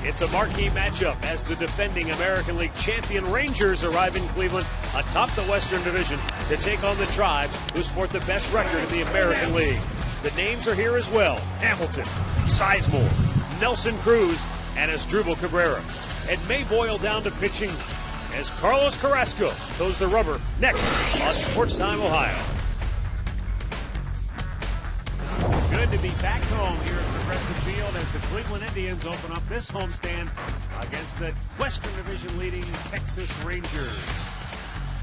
It's a marquee matchup as the defending American League champion Rangers arrive in Cleveland atop the Western Division to take on the Tribe, who sport the best record in the American League. The names are here as well: Hamilton, Sizemore, Nelson Cruz, and Asdrubal Cabrera. It may boil down to pitching as Carlos Carrasco toes the rubber next on Sports Time Ohio. Good to be back home here at Progressive Field as the Cleveland Indians open up this homestand against the Western Division leading Texas Rangers.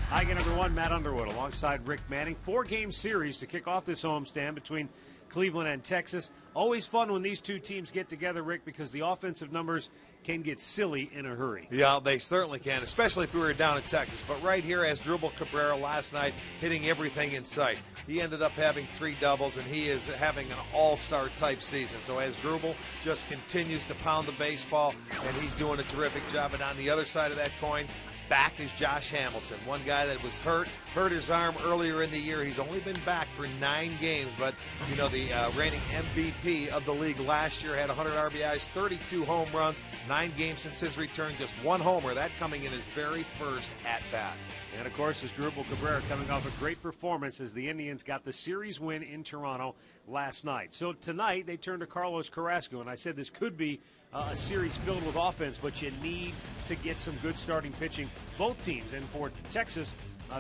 Hi again, everyone. Matt Underwood alongside Rick Manning. 4-game series to kick off this homestand between Cleveland and Texas. Always fun when these two teams get together, Rick, because the offensive numbers can get silly in a hurry. Yeah, they certainly can, especially if we were down in Texas. But right here, Asdrubal Cabrera last night hitting everything in sight. He ended up having 3 doubles, and he is having an all-star type season. So Asdrubal just continues to pound the baseball, and he's doing a terrific job. And on the other side of that coin, back is Josh Hamilton, one guy that was hurt his arm earlier in the year. He's only been back for 9 games, but you know, the reigning MVP of the league last year had 100 RBIs, 32 home runs, 9 games since his return, just 1 homer, that coming in his very first at-bat. And, of course, Asdrubal Cabrera coming off a great performance as the Indians got the series win in Toronto last night. So tonight they turn to Carlos Carrasco, and I said this could be a series filled with offense, but you need to get some good starting pitching. Both teams, and for Texas,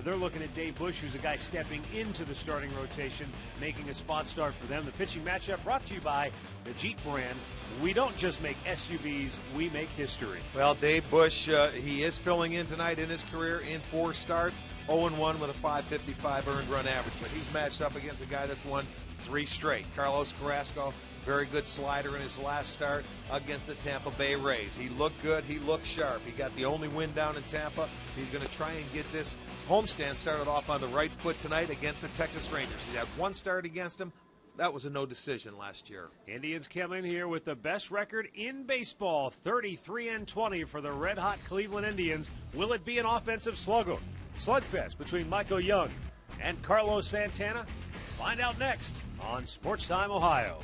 they're looking at Dave Bush, who's a guy stepping into the starting rotation, making a spot start for them. The pitching matchup brought to you by the Jeep brand. We don't just make SUVs, we make history. Well, Dave Bush, he is filling in tonight in his career in 4 starts, 0-1 with a .555 earned run average. But he's matched up against a guy that's won 3 straight. Carlos Carrasco, very good slider in his last start against the Tampa Bay Rays. He looked good. He looked sharp. He got the only win down in Tampa. He's going to try and get this homestand started off on the right foot tonight against the Texas Rangers. He had 1 start against them. That was a no decision last year. Indians come in here with the best record in baseball, 33-20 for the red-hot Cleveland Indians. Will it be an offensive slugfest between Michael Young and Carlos Santana? Find out next on Sports Time Ohio.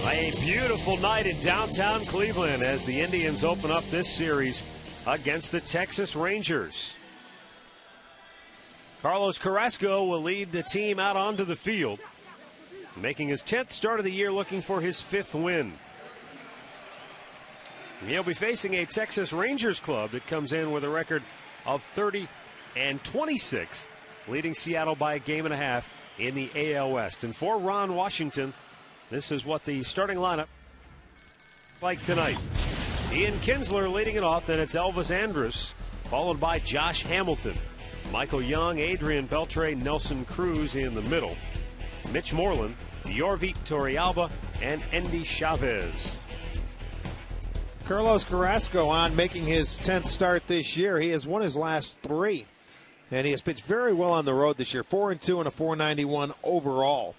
A beautiful night in downtown Cleveland as the Indians open up this series against the Texas Rangers. Carlos Carrasco will lead the team out onto the field, making his 10th start of the year, looking for his 5th win. He'll be facing a Texas Rangers club that comes in with a record of 30-26, leading Seattle by a game and a half in the AL West. And for Ron Washington, this is what the starting lineup like tonight. Ian Kinsler leading it off. Then it's Elvis Andrus, followed by Josh Hamilton. Michael Young, Adrian Beltre, Nelson Cruz in the middle. Mitch Moreland, Yorvit Torrealba, and Endy Chavez. Carlos Carrasco on making his 10th start this year. He has won his last 3. And he has pitched very well on the road this year. 4-2 and a 491 overall.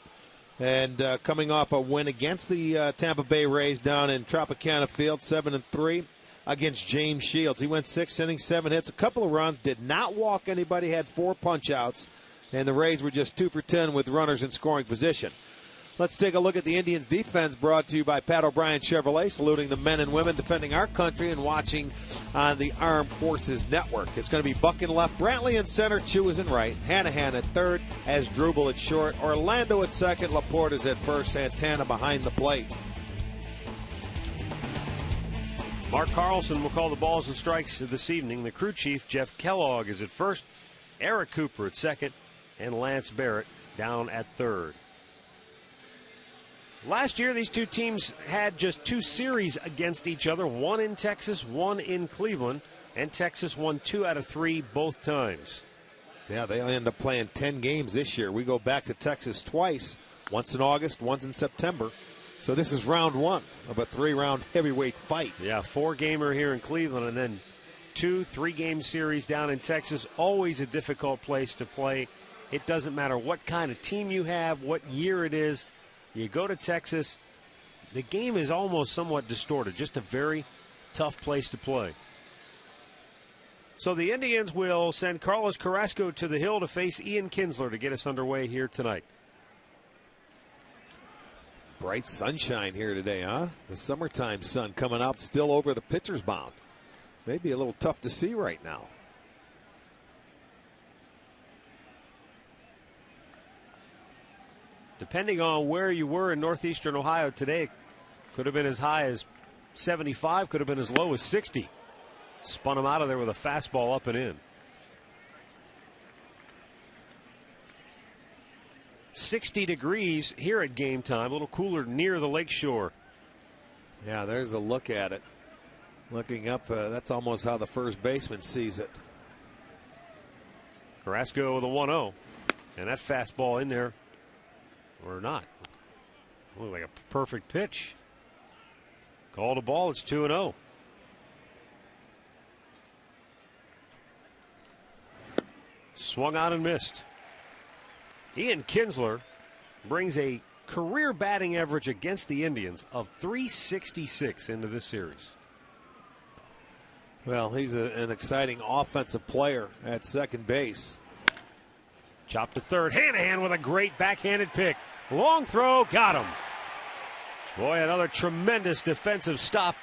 And coming off a win against the Tampa Bay Rays down in Tropicana Field, 7-3 against James Shields. He went 6 innings, 7 hits, a couple of runs, did not walk anybody, had 4 punch-outs, and the Rays were just 2 for 10 with runners in scoring position. Let's take a look at the Indians' defense, brought to you by Pat O'Brien Chevrolet, saluting the men and women defending our country and watching on the Armed Forces Network. It's going to be Buck in left, Brantley in center, Chu is in right, Hanahan at third, Asdrubal at short, Orlando at second, Laporte is at first, Santana behind the plate. Mark Carlson will call the balls and strikes this evening. The crew chief, Jeff Kellogg, is at first, Eric Cooper at second, and Lance Barrett down at third. Last year, these two teams had just 2 series against each other, one in Texas, one in Cleveland, and Texas won 2 out of 3 both times. Yeah, they end up playing 10 games this year. We go back to Texas twice, once in August, once in September. So this is round 1 of a 3-round heavyweight fight. Yeah, 4-gamer here in Cleveland, and then 2 3-game series down in Texas. Always a difficult place to play. It doesn't matter what kind of team you have, what year it is. You go to Texas, the game is almost somewhat distorted. Just a very tough place to play. So the Indians will send Carlos Carrasco to the hill to face Ian Kinsler to get us underway here tonight. Bright sunshine here today, huh? The summertime sun coming out still over the pitcher's mound. Maybe a little tough to see right now. Depending on where you were in northeastern Ohio today, could have been as high as 75, could have been as low as 60. Spun him out of there with a fastball up and in. 60 degrees here at game time, a little cooler near the lakeshore. Yeah, there's a look at it. Looking up, that's almost how the first baseman sees it. Carrasco with a 1-0. And that fastball in there, or not. Looked like a perfect pitch. Called a ball, it's 2-0. Swung out and missed. Ian Kinsler brings a career batting average against the Indians of .366 into this series. Well, he's an exciting offensive player at second base. Chopped to third. Hanahan with a great backhanded pick. Long throw, got him. Boy, another tremendous defensive stop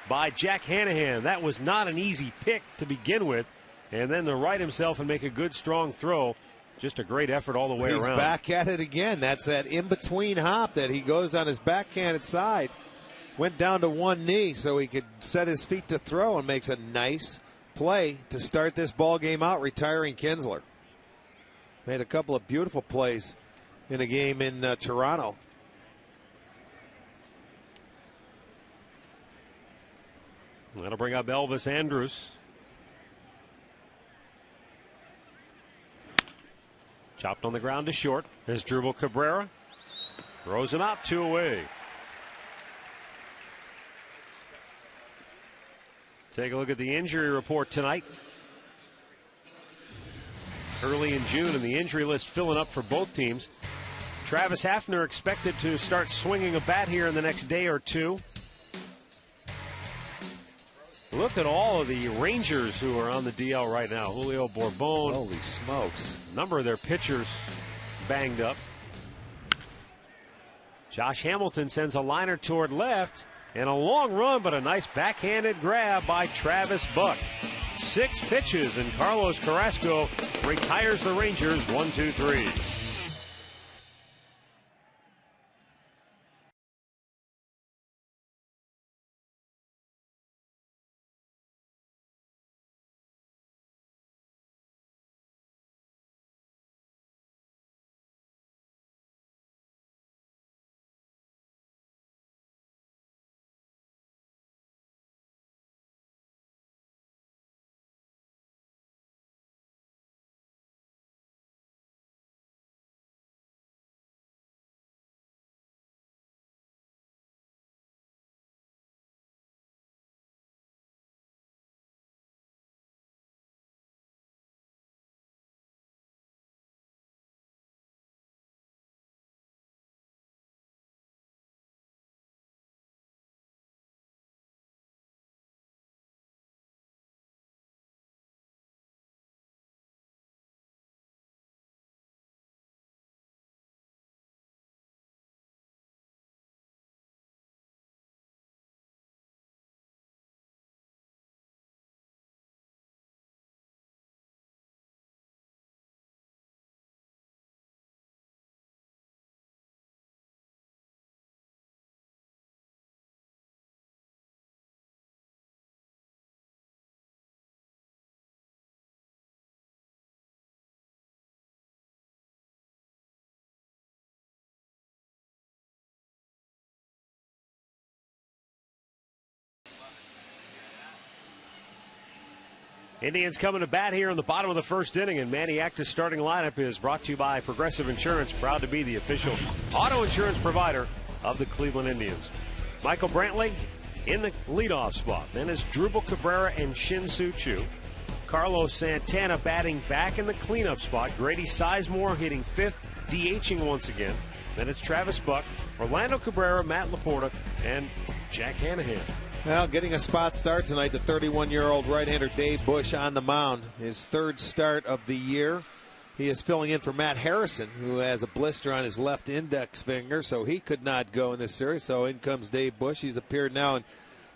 by Jack Hanahan. That was not an easy pick to begin with. And then to right himself and make a good, strong throw. Just a great effort all the way around. He's back at it again. That's that in-between hop that he goes on his backhanded side. Went down to one knee so he could set his feet to throw and makes a nice play to start this ball game out, retiring Kinsler. Made a couple of beautiful plays in a game in Toronto. That'll bring up Elvis Andrus. Chopped on the ground to short. There's Asdrubal Cabrera. Throws him out, 2 away. Take a look at the injury report tonight. Early in June, and the injury list filling up for both teams. Travis Hafner expected to start swinging a bat here in the next day or two. Look at all of the Rangers who are on the DL right now. Julio Bourbon. Holy smokes. A number of their pitchers banged up. Josh Hamilton sends a liner toward left. And a long run, but a nice backhanded grab by Travis Buck. 6 pitches, and Carlos Carrasco retires the Rangers 1-2-3. Indians coming to bat here in the bottom of the first inning, and Manny Acta's starting lineup is brought to you by Progressive Insurance, proud to be the official auto insurance provider of the Cleveland Indians. Michael Brantley in the leadoff spot. Then is Drupal Cabrera and Shin-Soo Choo. Carlos Santana batting back in the cleanup spot. Grady Sizemore hitting fifth, DHing once again. Then it's Travis Buck, Orlando Cabrera, Matt Laporta, and Jack Hanahan. Well, getting a spot start tonight, the 31-year-old right-hander Dave Bush on the mound. His third start of the year. He is filling in for Matt Harrison, who has a blister on his left index finger, so he could not go in this series. So in comes Dave Bush. He's appeared now in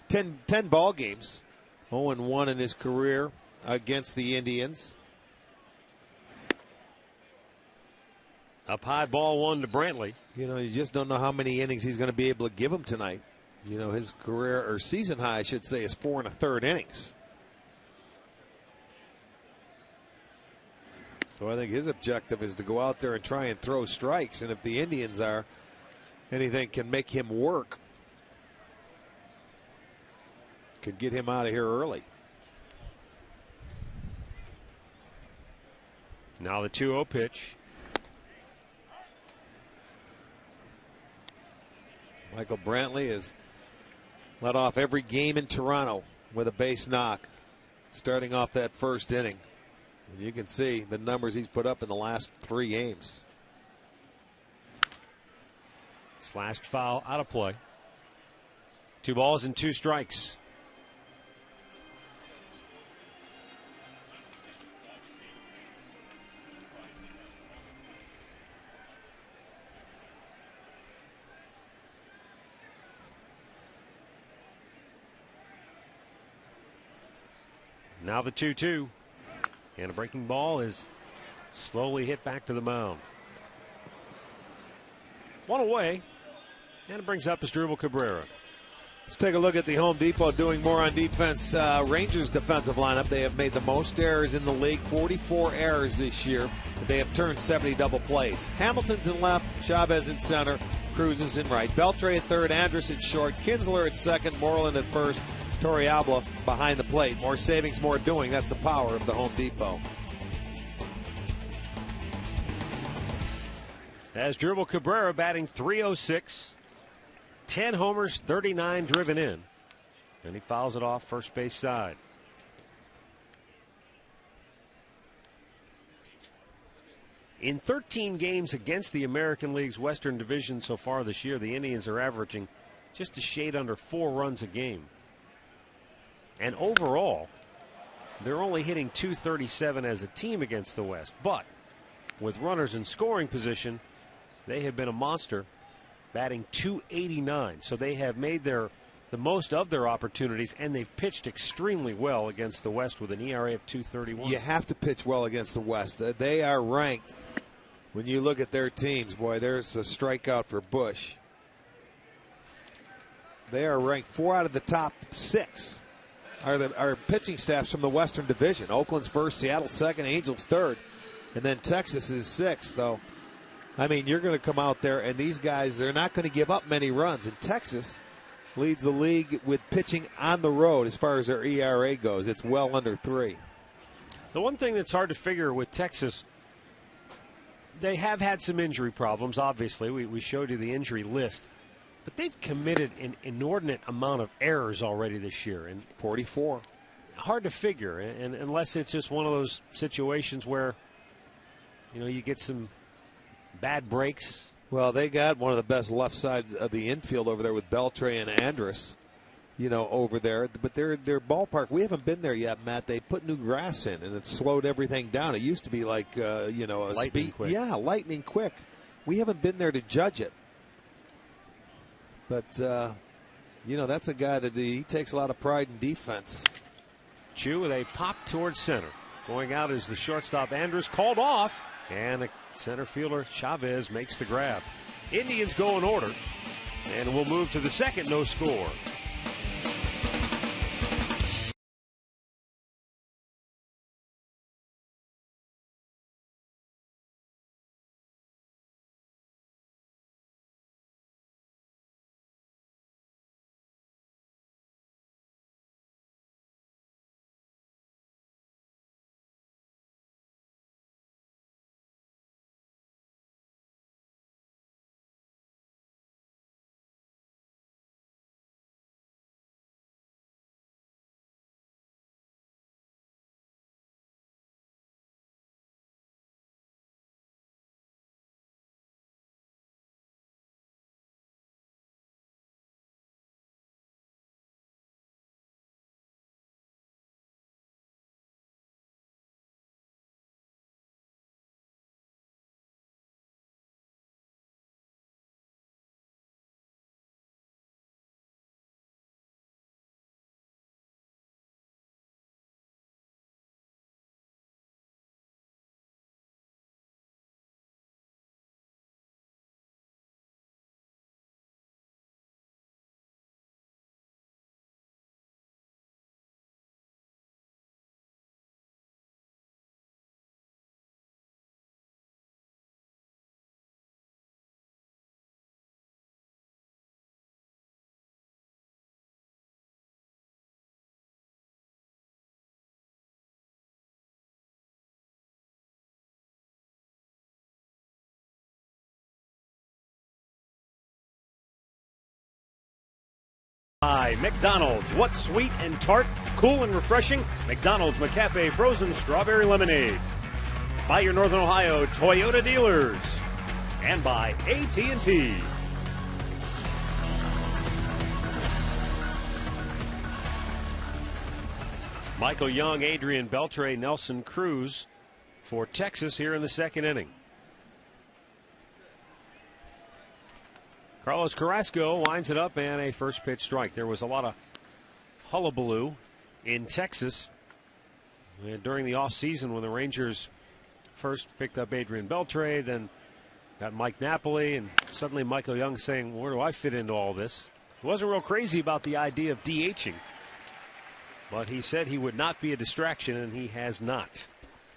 10 ball games, 0-1 in his career against the Indians. Up high, ball one to Brantley. You know, you just don't know how many innings he's going to be able to give him tonight. You know, his career, or season high, I should say, is 4 1/3 innings. So I think his objective is to go out there and try and throw strikes. And if the Indians are anything can make him work, could get him out of here early. Now the 2-0 pitch. Michael Brantley has led off every game in Toronto with a base knock, starting off that first inning. And you can see the numbers he's put up in the last 3 games. Slashed foul, out of play. 2 balls and 2 strikes. Now the 2-2. And a breaking ball is slowly hit back to the mound. 1 away. And it brings up Drupal Cabrera. Let's take a look at the Home Depot doing more on defense. Rangers defensive lineup. They have made the most errors in the league, 44 errors this year. But they have turned 70 double plays. Hamilton's in left, Chavez in center, Cruz is in right. Beltre at third, Andrus at short, Kinsler at second, Moreland at first, Torrealba behind the plate. More savings, more doing. That's the power of the Home Depot. As Drupal Cabrera batting .306, 10 homers, 39 driven in. And he fouls it off first base side. In 13 games against the American League's Western Division so far this year, the Indians are averaging just a shade under 4 runs a game. And overall, they're only hitting .237 as a team against the West. But with runners in scoring position, they have been a monster, batting .289. So they have made the most of their opportunities, and they've pitched extremely well against the West with an ERA of .231. You have to pitch well against the West. They are ranked. When you look at their teams, boy, there's a strikeout for Bush. They are ranked 4 out of the top 6. Are pitching staffs from the Western Division. Oakland's first, Seattle second, Angels third, and then Texas is 6th. Though, I mean, you're going to come out there, and these guys, they're not going to give up many runs. And Texas leads the league with pitching on the road as far as their ERA goes. It's well under 3. The one thing that's hard to figure with Texas, they have had some injury problems, obviously. We showed you the injury list. But they've committed an inordinate amount of errors already this year. And 44. Hard to figure, and unless it's just one of those situations where, you know, you get some bad breaks. Well, they got one of the best left sides of the infield over there with Beltre and Andrus, you know, over there. But their ballpark, we haven't been there yet, Matt. They put new grass in, and it slowed everything down. It used to be like, you know, a lightning speed. quick. Yeah, lightning quick. We haven't been there to judge it. But, you know, that's a guy that he takes a lot of pride in defense. Chu with a pop towards center. Going out is the shortstop Andrus, called off, and the center fielder Chavez makes the grab. Indians go in order, and we'll move to the second no score. By McDonald's. What's sweet and tart, cool and refreshing? McDonald's McCafe Frozen Strawberry Lemonade. By your Northern Ohio Toyota dealers. And by AT&T. Michael Young, Adrian Beltre, Nelson Cruz for Texas here in the second inning. Carlos Carrasco winds it up and a first pitch strike. There was a lot of hullabaloo in Texas during the offseason when the Rangers first picked up Adrian Beltre, then got Mike Napoli, and suddenly Michael Young saying, where do I fit into all this? He wasn't real crazy about the idea of DHing, but he said he would not be a distraction, and he has not.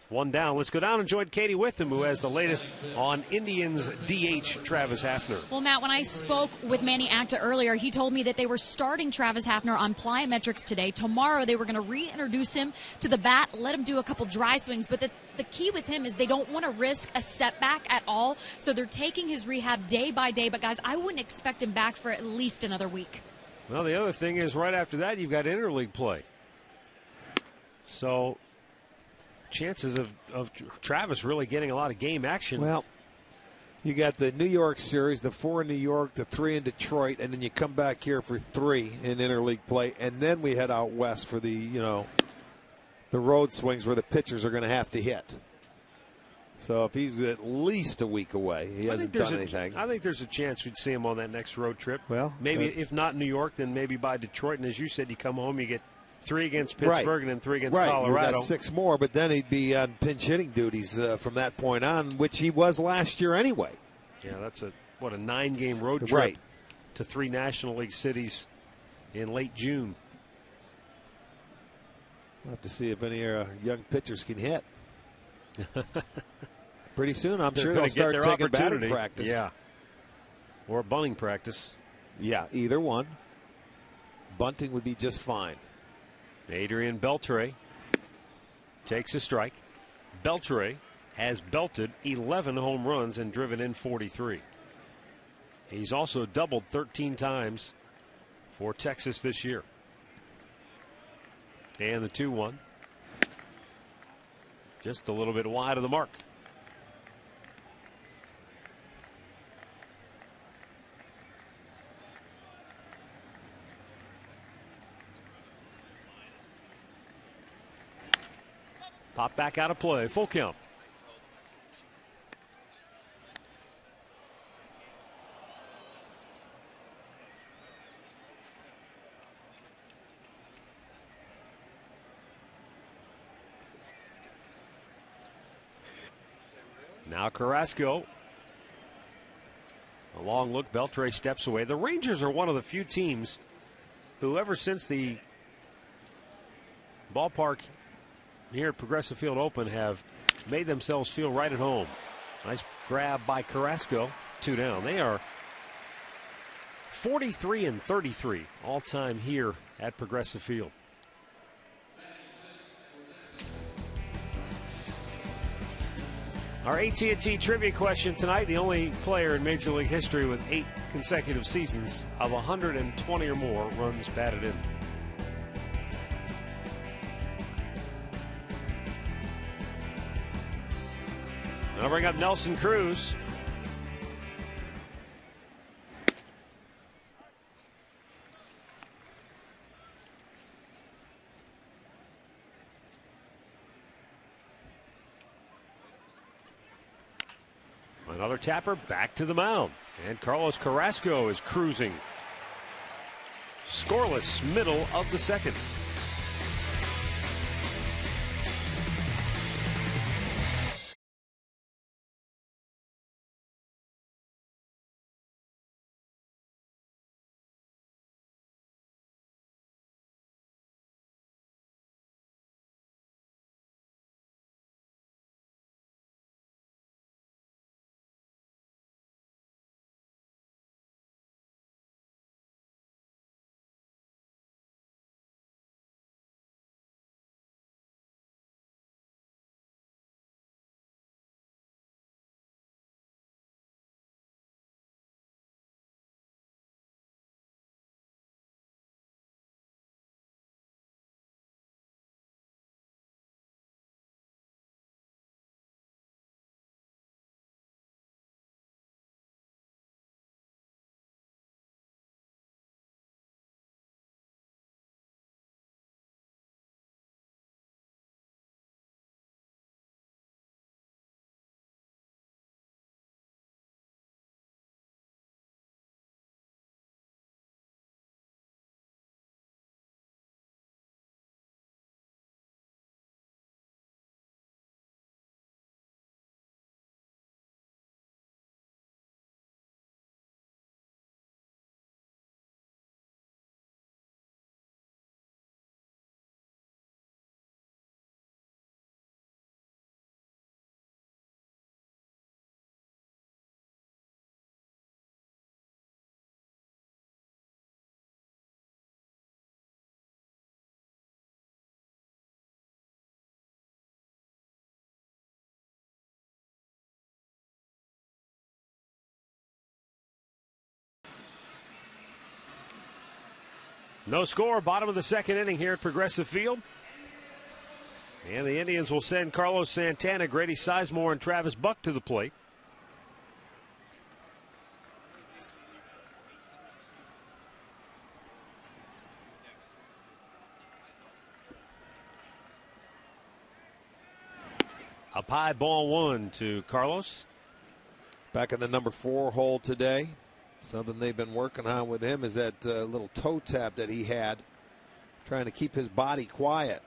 One down. Let's go down and join Katie Witham, who has the latest on Indians DH Travis Hafner. Well, Matt, when I spoke with Manny Acta earlier, he told me that they were starting Travis Hafner on plyometrics today. Tomorrow, they were going to reintroduce him to the bat, let him do a couple dry swings. But the key with him is they don't want to risk a setback at all. So they're taking his rehab day by day. But, guys, I wouldn't expect him back for at least another week. Well, the other thing is right after that, you've got interleague play. So chances of Travis really getting a lot of game action. Well, you got the New York series, the 4 in New York, the 3 in Detroit, and then you come back here for 3 in interleague play, and then we head out west for the road swings where the pitchers are going to have to hit. So if he's at least a week away, he hasn't done anything. I think there's a chance we'd see him on that next road trip. Well, maybe if not New York, then maybe by Detroit. And as you said, you come home, you get 3 against Pittsburgh and then 3 against Colorado. You've got 6 more, but then he'd be on pinch hitting duties from that point on, which he was last year anyway. Yeah, that's a 9-game road trip to 3 National League cities in late June. We'll have to see if any young pitchers can hit. Pretty soon, I'm sure they'll start taking batting practice. Yeah, or bunting practice. Yeah, either one. Bunting would be just fine. Adrian Beltre takes a strike. Beltre has belted 11 home runs and driven in 43. He's also doubled 13 times for Texas this year. And the 2-1. Just a little bit wide of the mark. Pop back out of play. Full count. Now Carrasco. A long look. Beltre steps away. The Rangers are one of the few teams who, ever since the ballpark here at Progressive Field Open, have made themselves feel right at home. Nice grab by Carrasco. 2 down. They are 43-33 all time here at Progressive Field. Our AT&T trivia question tonight: the only player in Major League history with 8 consecutive seasons of 120 or more runs batted in. I'll bring up Nelson Cruz. Another tapper back to the mound. And Carlos Carrasco is cruising. Scoreless middle of the second. No score, bottom of the second inning here at Progressive Field. And the Indians will send Carlos Santana, Grady Sizemore, and Travis Buck to the plate. Up high, ball one to Carlos. Back in the number 4 hole today. Something they've been working on with him is that little toe tap that he had, trying to keep his body quiet.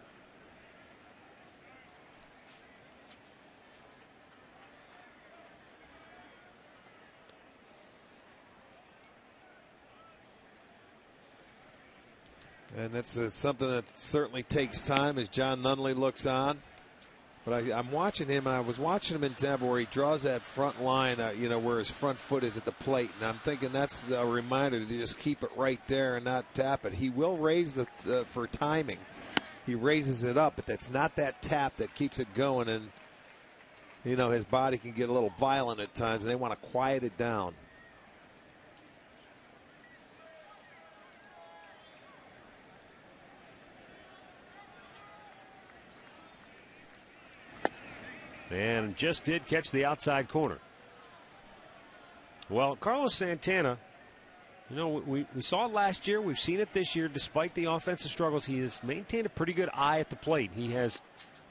And that's something that certainly takes time as John Nunley looks on. But I'm watching him, and I was watching him in Tampa where he draws that front line, where his front foot is at the plate. And I'm thinking that's a reminder to just keep it right there and not tap it. He will raise for timing. He raises it up, but that's not that tap that keeps it going. And, his body can get a little violent at times, and they want to quiet it down. And just did catch the outside corner. Well, Carlos Santana, we saw it last year. We've seen it this year. Despite the offensive struggles, he has maintained a pretty good eye at the plate. He has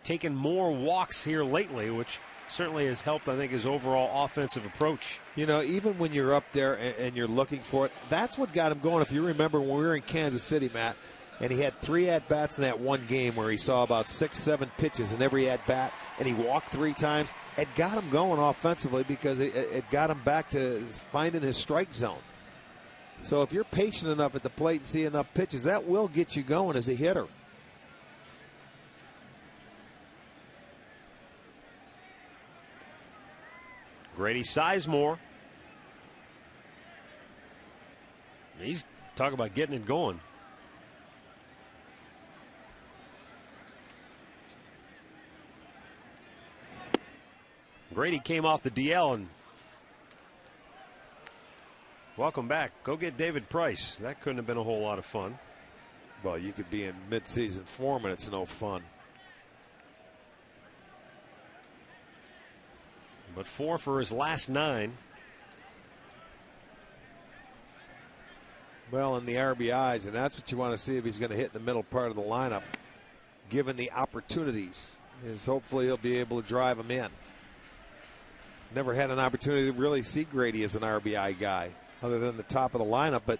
taken more walks here lately, which certainly has helped, I think, his overall offensive approach. Even when you're up there and you're looking for it, that's what got him going. If you remember when we were in Kansas City, Matt, and he had 3 at-bats in that one game where he saw about 6-7 pitches in every at-bat, and he walked 3 times. It got him going offensively because it got him back to finding his strike zone. So if you're patient enough at the plate and see enough pitches, that will get you going as a hitter. Grady Sizemore. He's talking about getting it going. Grady came off the DL, and welcome back. Go get David Price. That couldn't have been a whole lot of fun. Well, you could be in midseason form and it's no fun. But 4 for his last 9. Well, and the RBIs, and that's what you want to see if he's going to hit in the middle part of the lineup. Given the opportunities, is hopefully he'll be able to drive them in. Never had an opportunity to really see Grady as an RBI guy other than the top of the lineup. But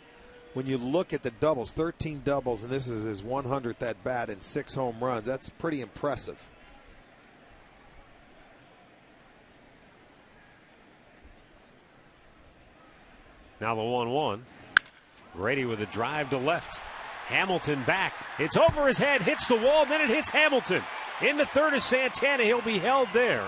when you look at the doubles, 13 doubles, and this is his 100th at bat and 6 home runs, that's pretty impressive. Now the 1-1. Grady with a drive to left. Hamilton back. It's over his head, hits the wall, then it hits Hamilton. In the third is Santana. He'll be held there.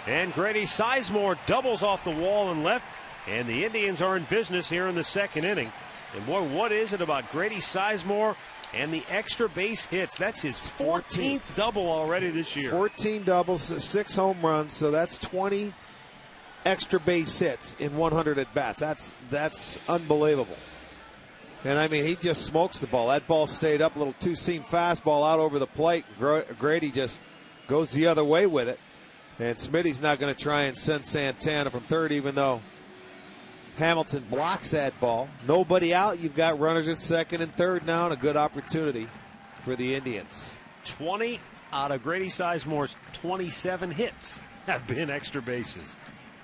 And Grady Sizemore doubles off the wall and left. And the Indians are in business here in the second inning. And boy, what is it about Grady Sizemore and the extra base hits? That's his 14th double already this year. 14 doubles, 6 home runs, so that's 20 extra base hits in 100 at bats. That's unbelievable. And I mean, he just smokes the ball. That ball stayed up, a little two-seam fastball out over the plate. Grady just goes the other way with it. And Smitty's not going to try and send Santana from third, even though Hamilton blocks that ball. Nobody out. You've got runners at second and third now, and a good opportunity for the Indians. 20 out of Grady Sizemore's 27 hits have been extra bases.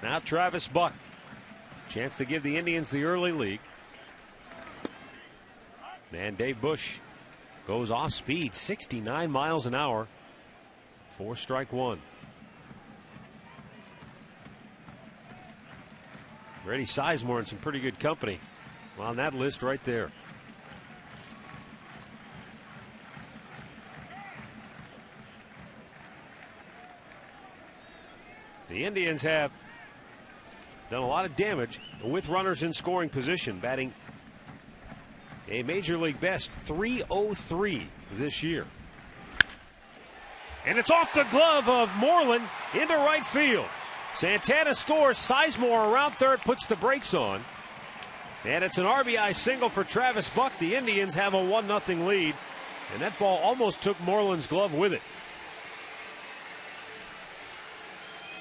Now Travis Buck. Chance to give the Indians the early lead. And Dave Bush goes off speed, 69 miles an hour. 4 strike 1. Grady Sizemore in some pretty good company on that list right there. The Indians have done a lot of damage with runners in scoring position, batting a major league best .303 this year. And it's off the glove of Moreland into right field. Santana scores. Sizemore around third puts the brakes on. And it's an RBI single for Travis Buck. The Indians have a 1-0 lead. And that ball almost took Moreland's glove with it.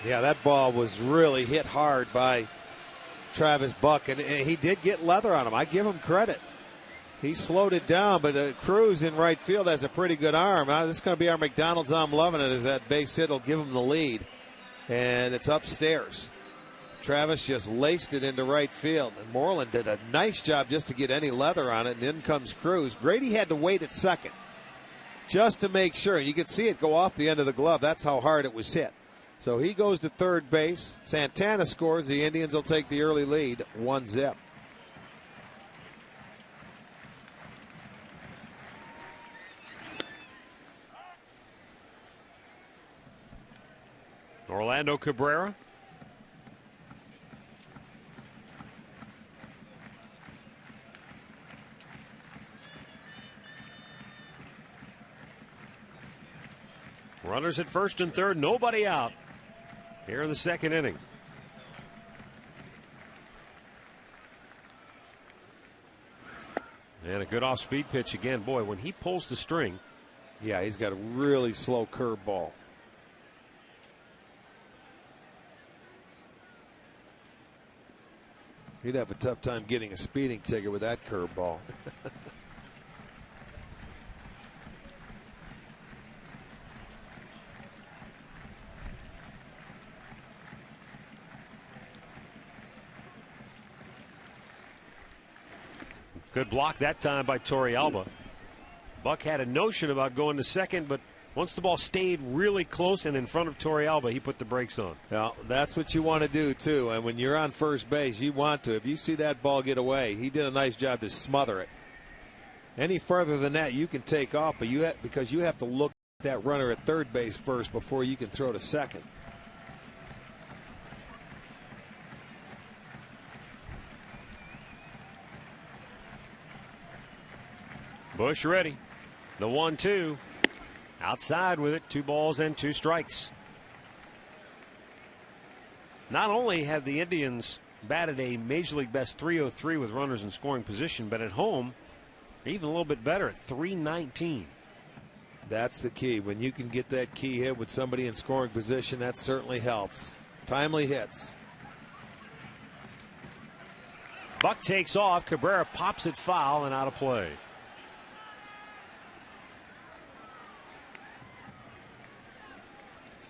Yeah, that ball was really hit hard by Travis Buck. And he did get leather on him. I give him credit. He slowed it down, but Cruz in right field has a pretty good arm. This is going to be our McDonald's. I'm loving it, as that base hit will give him the lead. And it's upstairs. Travis just laced it into right field. And Moreland did a nice job just to get any leather on it. And in comes Cruz. Grady had to wait at second just to make sure. You could see it go off the end of the glove. That's how hard it was hit. So he goes to third base. Santana scores. The Indians will take the early lead, 1-0. Orlando Cabrera. Runners at first and third, nobody out here in the second inning. And a good off-speed pitch again. Boy, when he pulls the string. Yeah, he's got a really slow curveball. He'd have a tough time getting a speeding ticket with that curveball. Good block that time by Torrealba. Buck had a notion about going to second, but once the ball stayed really close and in front of Torrealba, he put the brakes on. Now, that's what you want to do, too. And when you're on first base, you want to. If you see that ball get away, he did a nice job to smother it. Any further than that, you can take off, but because you have to look at that runner at third base first before you can throw to second. Bush ready. The 1-2. Outside with it. 2 balls and 2 strikes. Not only have the Indians batted a Major League best .303 with runners in scoring position, but at home, even a little bit better at .319. That's the key. When you can get that key hit with somebody in scoring position, that certainly helps. Timely hits. Buck takes off. Cabrera pops it foul and out of play.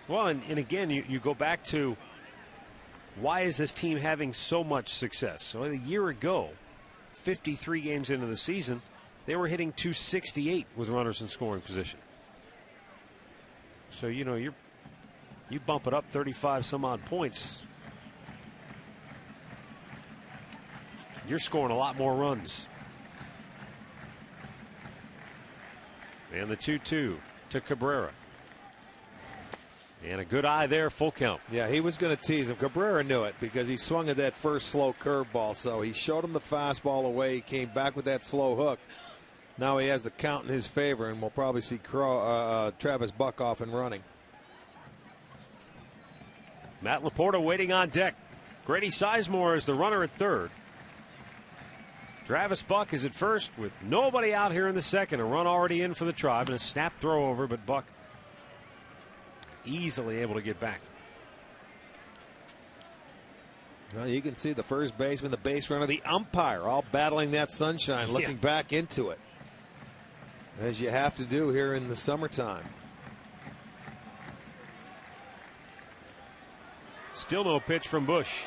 Well, and again, you go back to why is this team having so much success? So a year ago, 53 games into the season, they were hitting .268 with runners in scoring position. So, you bump it up 35 some odd points. You're scoring a lot more runs. And the 2-2 to Cabrera. And a good eye there, full count. Yeah, he was going to tease him. Cabrera knew it because he swung at that first slow curveball. So he showed him the fastball away. He came back with that slow hook. Now he has the count in his favor, and we'll probably see Travis Buck off and running. Matt Laporta waiting on deck. Grady Sizemore is the runner at third. Travis Buck is at first with nobody out here in the second. A run already in for the Tribe and a snap throw over, but Buck easily able to get back. Well, you can see the first baseman, the base runner, the umpire all battling that sunshine, looking back into it, as you have to do here in the summertime. Still no pitch from Bush.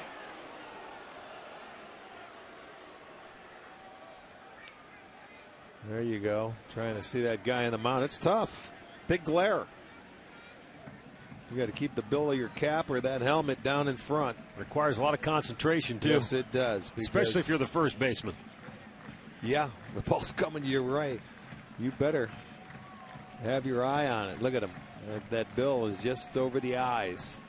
There you go. Trying to see that guy in the mound. It's tough. Big glare. You got to keep the bill of your cap or that helmet down in front. Requires a lot of concentration, too. Yes, it does. Especially if you're the first baseman. Yeah, the ball's coming to your right. You better have your eye on it. Look at him. That bill is just over the eyes.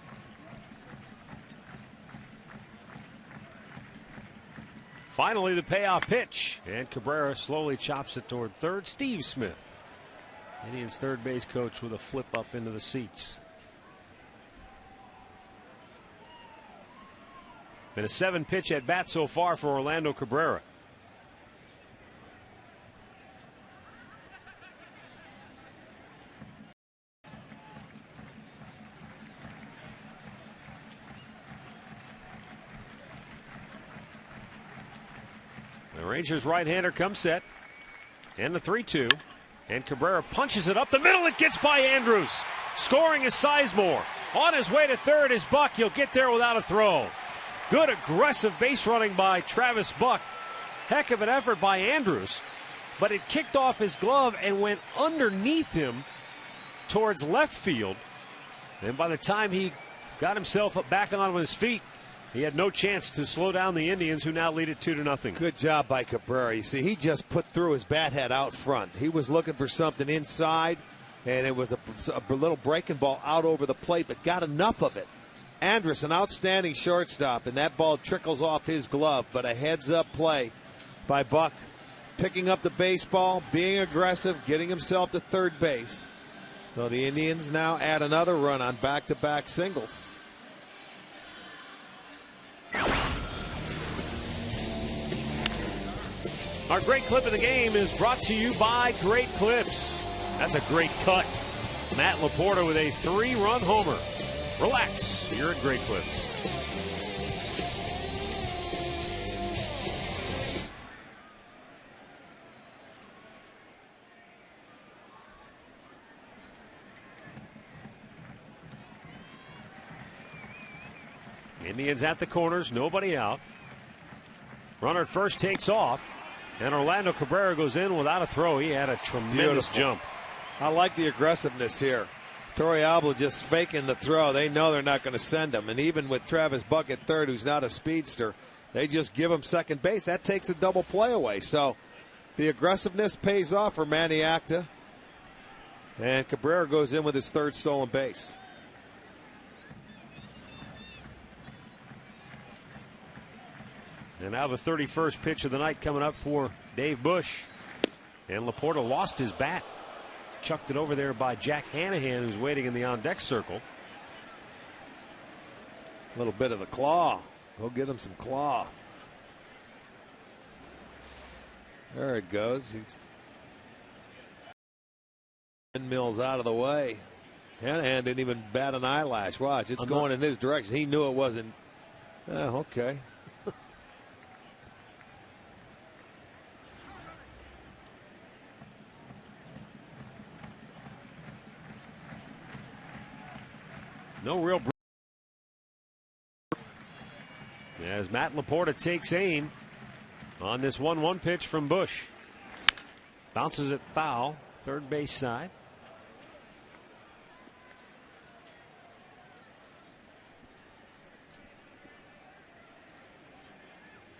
Finally, the payoff pitch. And Cabrera slowly chops it toward third. Steve Smith, Indians third base coach, with a flip up into the seats. Been a 7-pitch at bat so far for Orlando Cabrera. Rangers right-hander comes set. And the 3-2. And Cabrera punches it up the middle. It gets by Andrews. Scoring is Sizemore. On his way to third is Buck. He'll get there without a throw. Good aggressive base running by Travis Buck. Heck of an effort by Andrews. But it kicked off his glove and went underneath him towards left field. And by the time he got himself back on his feet, he had no chance to slow down the Indians, who now lead it 2-0. Good job by Cabrera. You see, he just put through his bat head out front. He was looking for something inside, and it was a little breaking ball out over the plate, but got enough of it. Andrus, an outstanding shortstop, and that ball trickles off his glove, but a heads-up play by Buck, picking up the baseball, being aggressive, getting himself to third base. So the Indians now add another run on back-to-back singles. Our great clip of the game is brought to you by Great Clips. That's a great cut. Matt Laporta with a 3-run homer. Relax, you're at Great Clips. Indians at the corners, nobody out. Runner at first takes off, and Orlando Cabrera goes in without a throw. He had a tremendous jump. I like the aggressiveness here. Torrealba just faking the throw. They know they're not going to send him. And even with Travis Buck at third, who's not a speedster, they just give him second base. That takes a double play away. So the aggressiveness pays off for Manny Acta. And Cabrera goes in with his third stolen base. And now the 31st pitch of the night coming up for Dave Bush. And Laporta lost his bat. Chucked it over there by Jack Hanahan, who's waiting in the on-deck circle. A little bit of the claw. Go get him some claw. There it goes. Windmills out of the way. Hanahan didn't even bat an eyelash. Watch, it's going in his direction. He knew it wasn't. Oh, okay. No real. As Matt Laporta takes aim on this 1-1 pitch from Bush. Bounces it foul, third base side.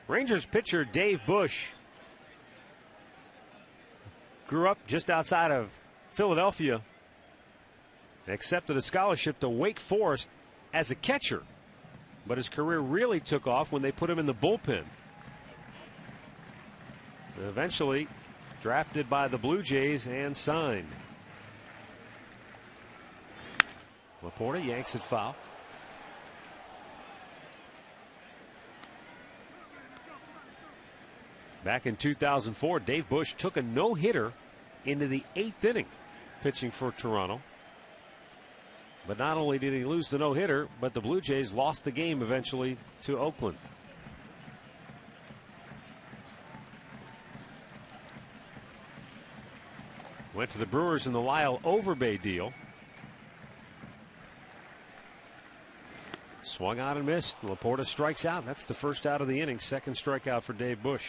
Rangers pitcher Dave Bush grew up just outside of Philadelphia. Accepted a scholarship to Wake Forest as a catcher, but his career really took off when they put him in the bullpen. Eventually drafted by the Blue Jays and signed. Laporta yanks it foul. Back in 2004, Dave Bush took a no-hitter into the 8th inning pitching for Toronto. But not only did he lose the no-hitter, but the Blue Jays lost the game eventually to Oakland. Went to the Brewers in the Lyle Overbay deal. Swung out and missed. Laporta strikes out. That's the first out of the inning. Second strikeout for Dave Bush.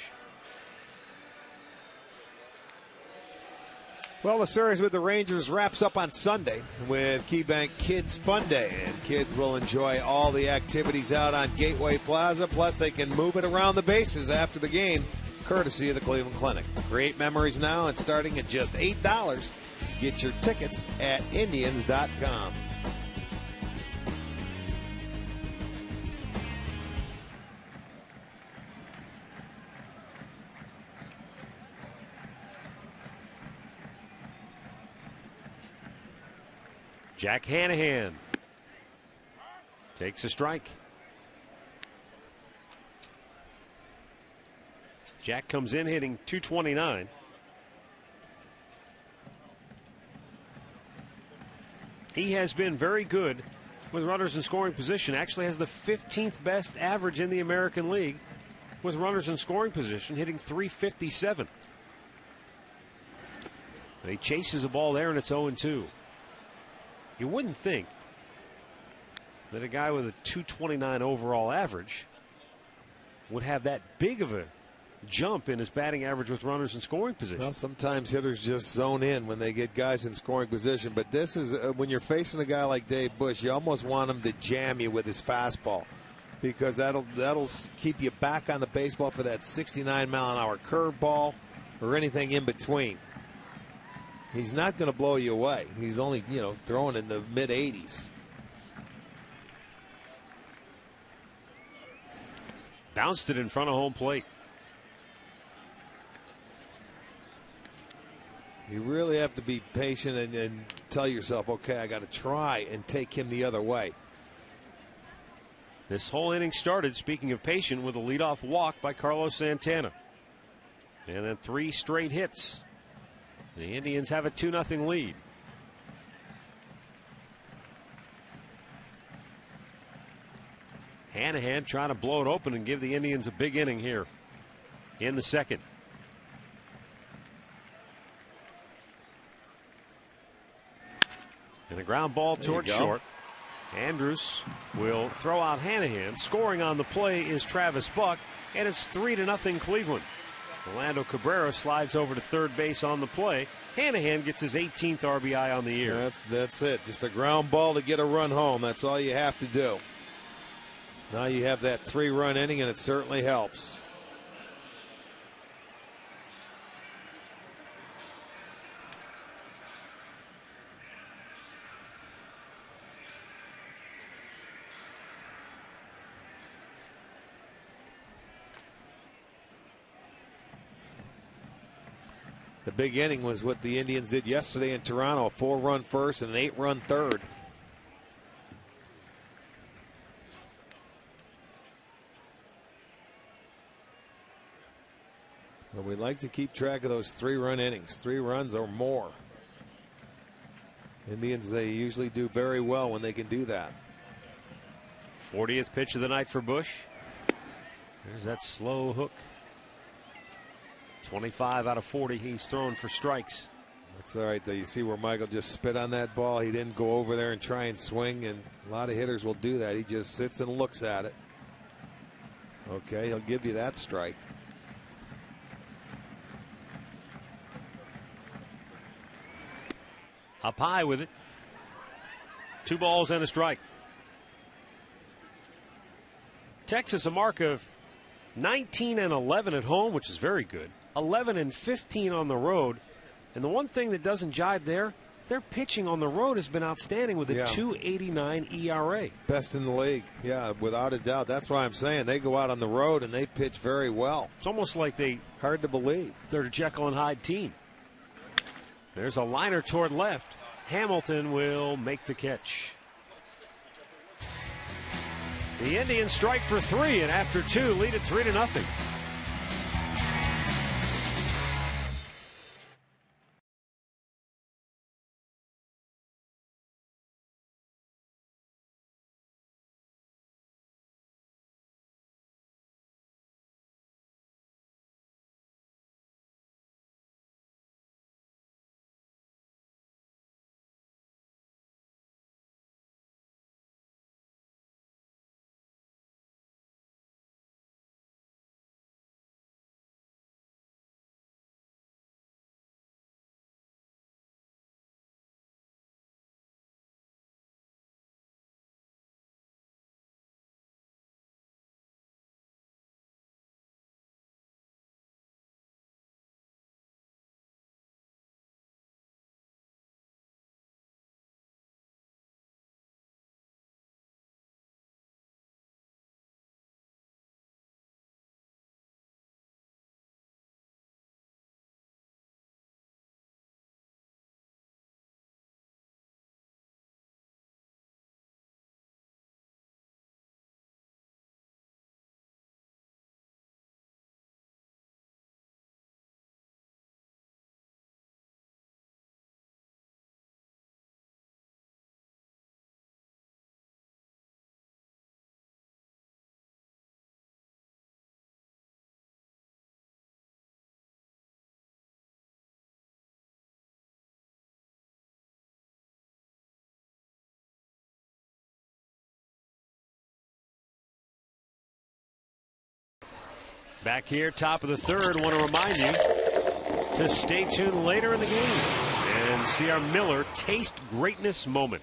Well, the series with the Rangers wraps up on Sunday with KeyBank Kids Fun Day. And kids will enjoy all the activities out on Gateway Plaza. Plus, they can move it around the bases after the game, courtesy of the Cleveland Clinic. Create memories now and starting at just $8. Get your tickets at Indians.com. Jack Hanahan takes a strike. Jack comes in hitting .229. He has been very good with runners in scoring position. Actually has the 15th best average in the American League. with runners in scoring position, hitting .357. And he chases a ball there, and it's 0-2. You wouldn't think that a guy with a .229 overall average would have that big of a jump in his batting average with runners in scoring position. Well, sometimes hitters just zone in when they get guys in scoring position. But this is when you're facing a guy like Dave Bush, you almost want him to jam you with his fastball, because that'll keep you back on the baseball for that 69-mile-an-hour curveball or anything in between. He's not going to blow you away. He's only, throwing in the mid-80s. Bounced it in front of home plate. You really have to be patient and tell yourself, okay, I got to try and take him the other way. This whole inning started, speaking of patient, with a leadoff walk by Carlos Santana. And then 3 straight hits. The Indians have a 2-0 lead. Hanahan trying to blow it open and give the Indians a big inning here in the second. And a ground ball towards short. Andrus will throw out Hanahan. Scoring on the play is Travis Buck, and it's 3-0 Cleveland. Orlando Cabrera slides over to third base on the play. Hanahan gets his 18th RBI on the year. That's it. Just a ground ball to get a run home. That's all you have to do. Now you have that 3-run inning, and it certainly helps. The big inning was what the Indians did yesterday in Toronto, a 4-run first and an 8-run third. But we like to keep track of those 3-run innings, 3 runs or more. Indians, they usually do very well when they can do that. 40th pitch of the night for Bush. There's that slow hook. 25 out of 40 he's thrown for strikes. That's all right, though. You see where Michael just spit on that ball. He didn't go over there and try and swing, and a lot of hitters will do that. He just sits and looks at it. Okay, he'll give you that strike. Up high with it. 2 balls and a strike. Texas, a mark of 19-11 at home, which is very good. 11-15 on the road. And the one thing that doesn't jibe there, their pitching on the road has been outstanding with a 2.89 ERA. Best in the league, yeah, without a doubt. That's why I'm saying they go out on the road and they pitch very well. It's almost like hard to believe. They're a Jekyll and Hyde team. There's a liner toward left. Hamilton will make the catch. The Indians strike for 3, and after 2, lead it 3-0. Back here, top of the third, want to remind you to stay tuned later in the game and see our Miller taste greatness moment.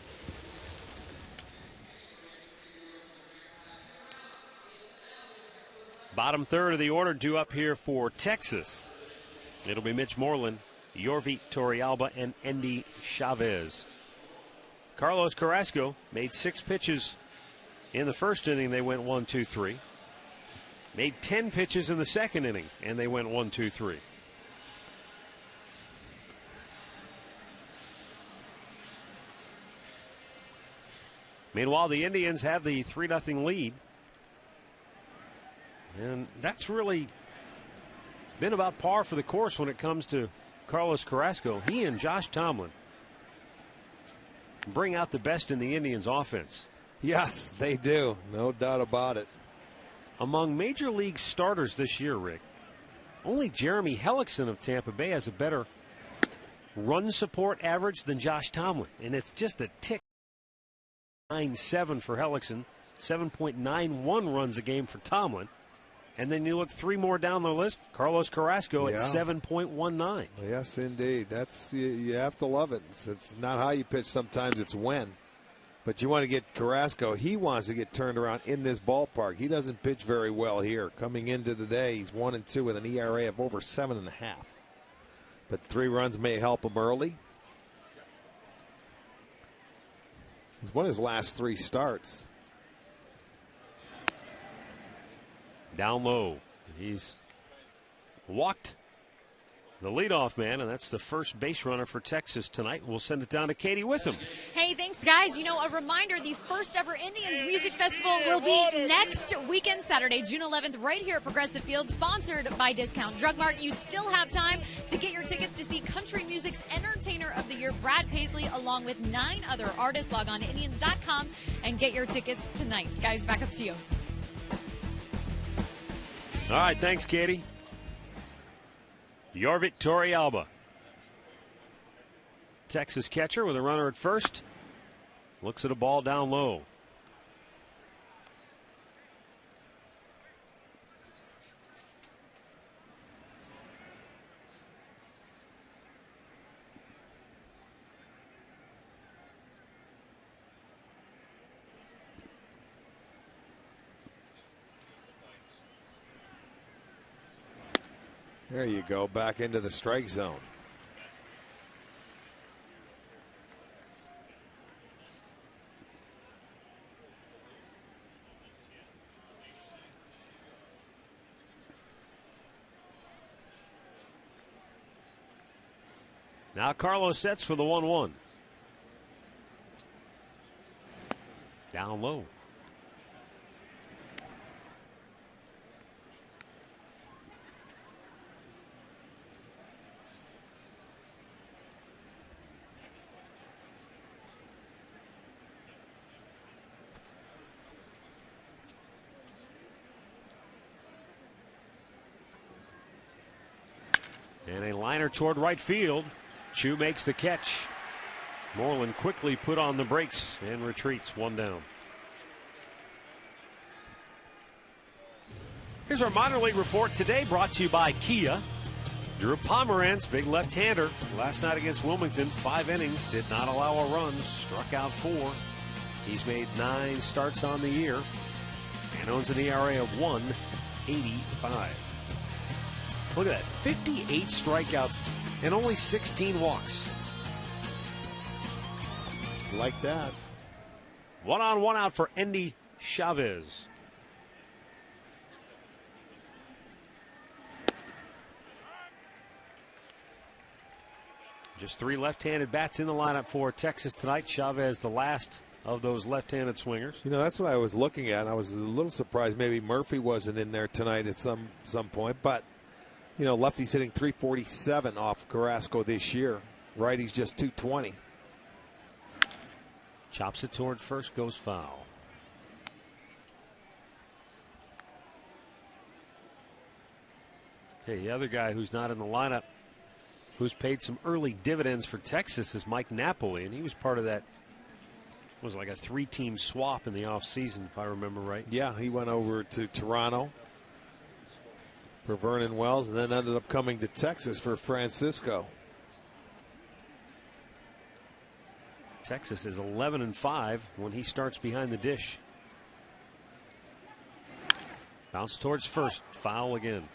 Bottom third of the order due up here for Texas. It'll be Mitch Moreland, Yorvit Torrealba, and Endy Chavez. Carlos Carrasco made 6 pitches in the first inning. They went 1-2-3. Made 10 pitches in the second inning, and they went 1-2-3. Meanwhile, the Indians have the 3-0 lead. And that's really been about par for the course when it comes to Carlos Carrasco. He and Josh Tomlin bring out the best in the Indians' offense. Yes, they do. No doubt about it. Among Major League starters this year, Rick, only Jeremy Hellickson of Tampa Bay has a better run support average than Josh Tomlin. And it's just a tick. 9.7 for Hellickson, 7.91 runs a game for Tomlin. And then you look 3 more down the list, Carlos Carrasco at 7.19. Yes, indeed. That's you have to love it. It's not how you pitch sometimes, it's when. But you want to get Carrasco. He wants to get turned around in this ballpark. He doesn't pitch very well here. Coming into today, he's 1-2 with an ERA of over 7.5. But 3 runs may help him early. He's won his last 3 starts. Down low. He's walked the leadoff man, and that's the first base runner for Texas tonight. We'll send it down to Katie with him. Hey, thanks, guys. You know, a reminder, the first ever Indians Music Festival will be next weekend, Saturday, June 11th, right here at Progressive Field, sponsored by Discount Drug Mart. You still have time to get your tickets to see country music's Entertainer of the Year, Brad Paisley, along with 9 other artists. Log on to Indians.com and get your tickets tonight. Guys, back up to you. All right, thanks, Katie. Yorvit Torrealba, Texas catcher with a runner at first. Looks at a ball down low. There you go, back into the strike zone. Now Carlos sets for the 1-1. Down low. And a liner toward right field. Chu makes the catch. Moreland quickly put on the brakes and retreats, 1 down. Here's our minor league report today, brought to you by Kia. Drew Pomeranz, big left-hander, last night against Wilmington, 5 innings, did not allow a run, struck out 4. He's made 9 starts on the year and owns an ERA of 1.85. Look at that, 58 strikeouts and only 16 walks. Like that. 1 on, 1 out for Endy Chavez. Just 3 left-handed bats in the lineup for Texas tonight. Chavez, the last of those left-handed swingers. You know, that's what I was looking at. I was a little surprised maybe Murphy wasn't in there tonight at some point. But, you know, lefty's hitting .347 off Carrasco this year. Righty's just .220. Chops it toward first, goes foul. Okay, the other guy who's not in the lineup, who's paid some early dividends for Texas, is Mike Napoli, and he was part of that. It was like a 3-team swap in the offseason, if I remember right. Yeah, he went over to Toronto. for Vernon Wells, and then ended up coming to Texas for Francisco. Texas is 11-5 when he starts behind the dish. Bounce towards first, foul again.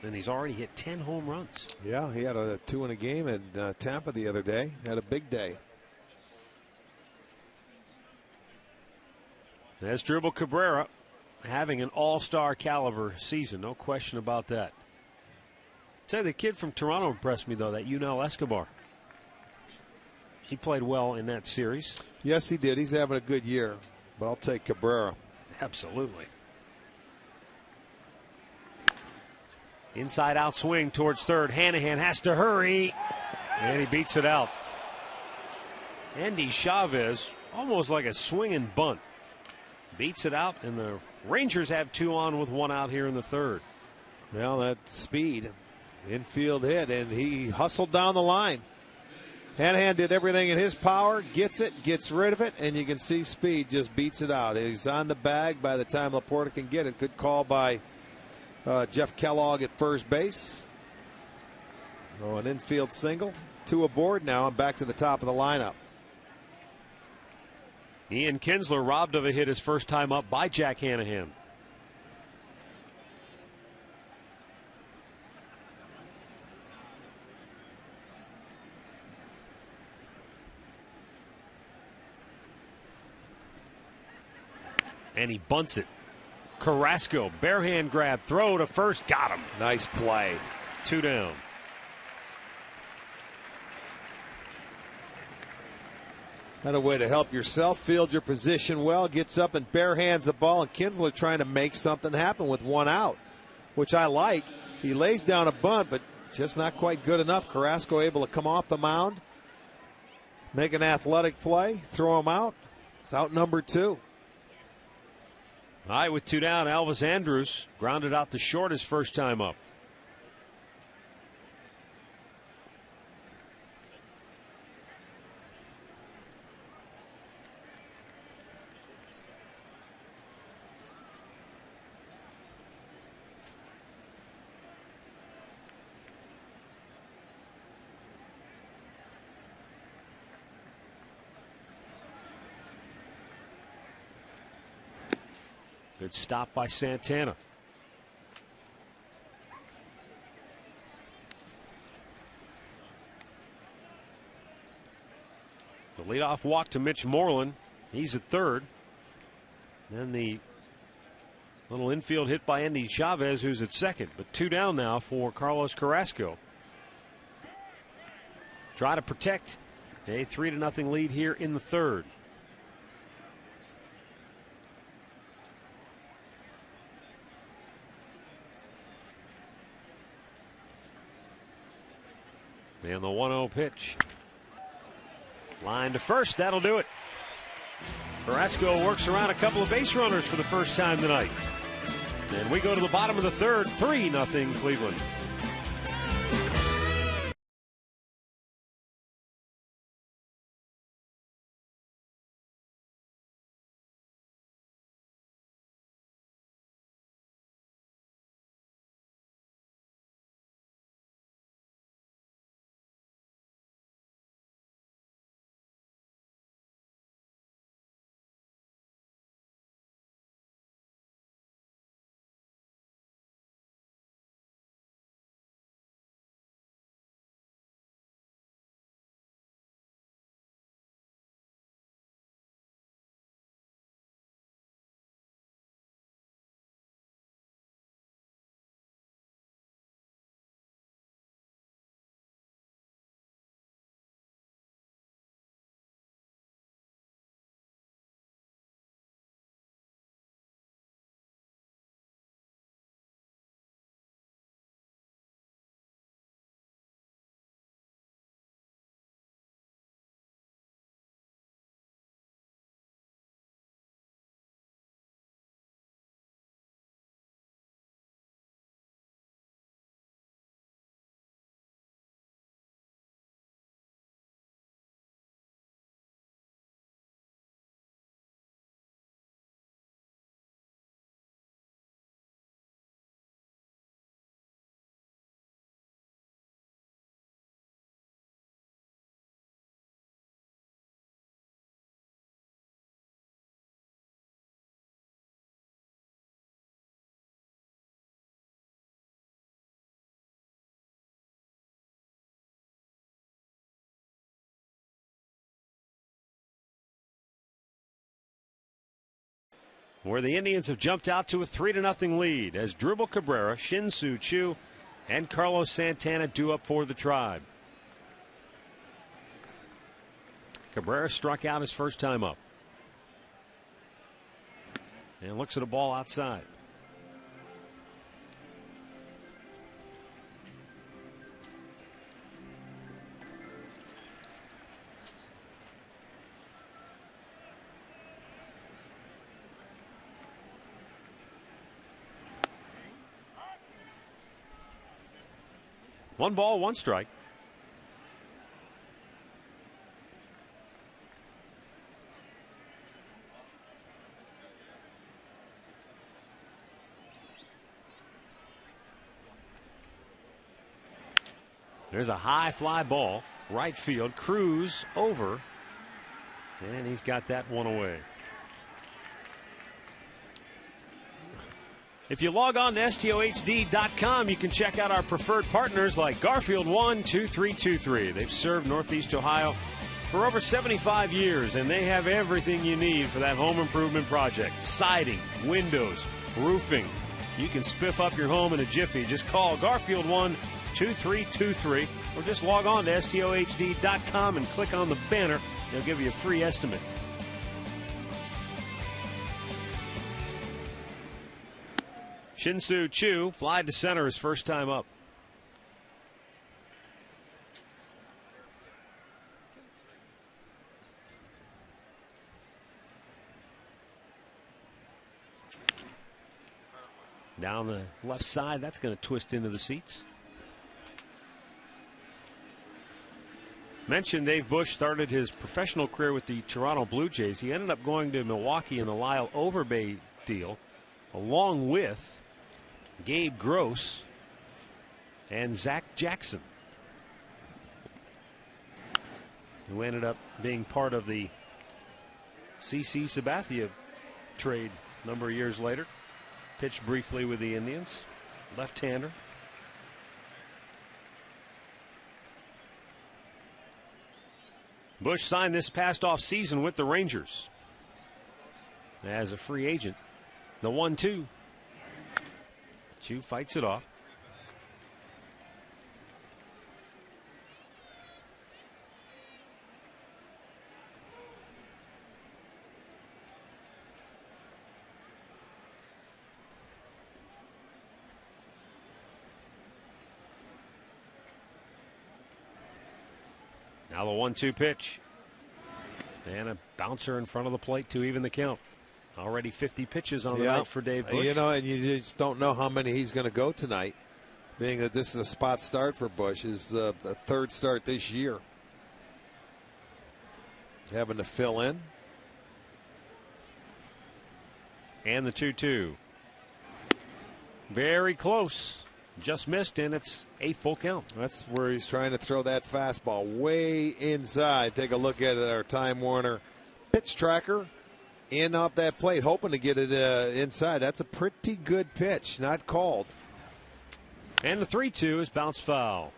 And he's already hit 10 home runs. Yeah, he had a 2 in a game in Tampa the other day. Had a big day. As Dribble Cabrera having an all-star caliber season, no question about that. Tell you, the kid from Toronto impressed me, though, that Yunel Escobar. He played well in that series. Yes, he did. He's having a good year, but I'll take Cabrera. Absolutely. Inside out swing towards third. Hanahan has to hurry, and he beats it out. Andy Chavez, almost like a swinging bunt, beats it out, and the Rangers have 2 on with 1 out here in the third. Well, that speed, infield hit, and he hustled down the line. Hanahan did everything in his power, gets it, gets rid of it, and you can see Speed just beats it out. He's on the bag by the time Laporta can get it. Good call by Jeff Kellogg at first base. Oh, an infield single. 2 aboard now and back to the top of the lineup. Ian Kinsler robbed of a hit his first time up by Jack Hanahan. And he bunts it. Carrasco, bare hand grab, throw to first, got him. Nice play. 2 down. Not a way to help yourself. Field your position well. Gets up and bare hands the ball. And Kinsler trying to make something happen with 1 out, which I like. He lays down a bunt, but just not quite good enough. Carrasco able to come off the mound, make an athletic play, throw him out. It's out number 2. All right, with 2 down, Elvis Andrus grounded out to short his first time up. Good stop by Santana. The leadoff walk to Mitch Moreland. He's at third. Then the little infield hit by Andy Chavez, who's at second. But 2 down now for Carlos Carrasco. Try to protect a 3-0 lead here in the third. And the 1-0 pitch. Line to first, that'll do it. Carrasco works around a couple of base runners for the first time tonight. And we go to the bottom of the third, 3-0 Cleveland. where the Indians have jumped out to a 3-0 lead as Dribble Cabrera, Shin-Soo Choo, and Carlos Santana do up for the Tribe. Cabrera struck out his first time up. And looks at a ball outside. One ball, one strike. There's a high fly ball, right field, Cruz over, and he's got that one away. If you log on to STOHD.com, you can check out our preferred partners like Garfield 12323. They've served Northeast Ohio for over 75 years, and they have everything you need for that home improvement project. Siding, windows, roofing. You can spiff up your home in a jiffy. Just call Garfield 12323 or just log on to STOHD.com and click on the banner. They'll give you a free estimate. Shin-Soo Choo fly to center his first time up. Down the left side, that's going to twist into the seats. Mentioned Dave Bush started his professional career with the Toronto Blue Jays. He ended up going to Milwaukee in the Lyle Overbay deal, along with Gabe Gross and Zach Jackson, who ended up being part of the CC Sabathia trade a number of years later. Pitched briefly with the Indians. Left-hander. Bush signed this past off season with the Rangers as a free agent. The 1-2. Choo fights it off. Now the 1-2 pitch. And a bouncer in front of the plate to even the count. Already 50 pitches on the night for Dave Bush. You know, and you just don't know how many he's going to go tonight, being that this is a spot start for Bush, his third start this year. Having to fill in. And the 2-2. Very close. Just missed, and it's a full count. That's where he's trying to throw that fastball way inside. Take a look at it, our Time Warner pitch tracker. In off that plate, hoping to get it inside. That's a pretty good pitch, not called. And the 3-2 is bounced foul.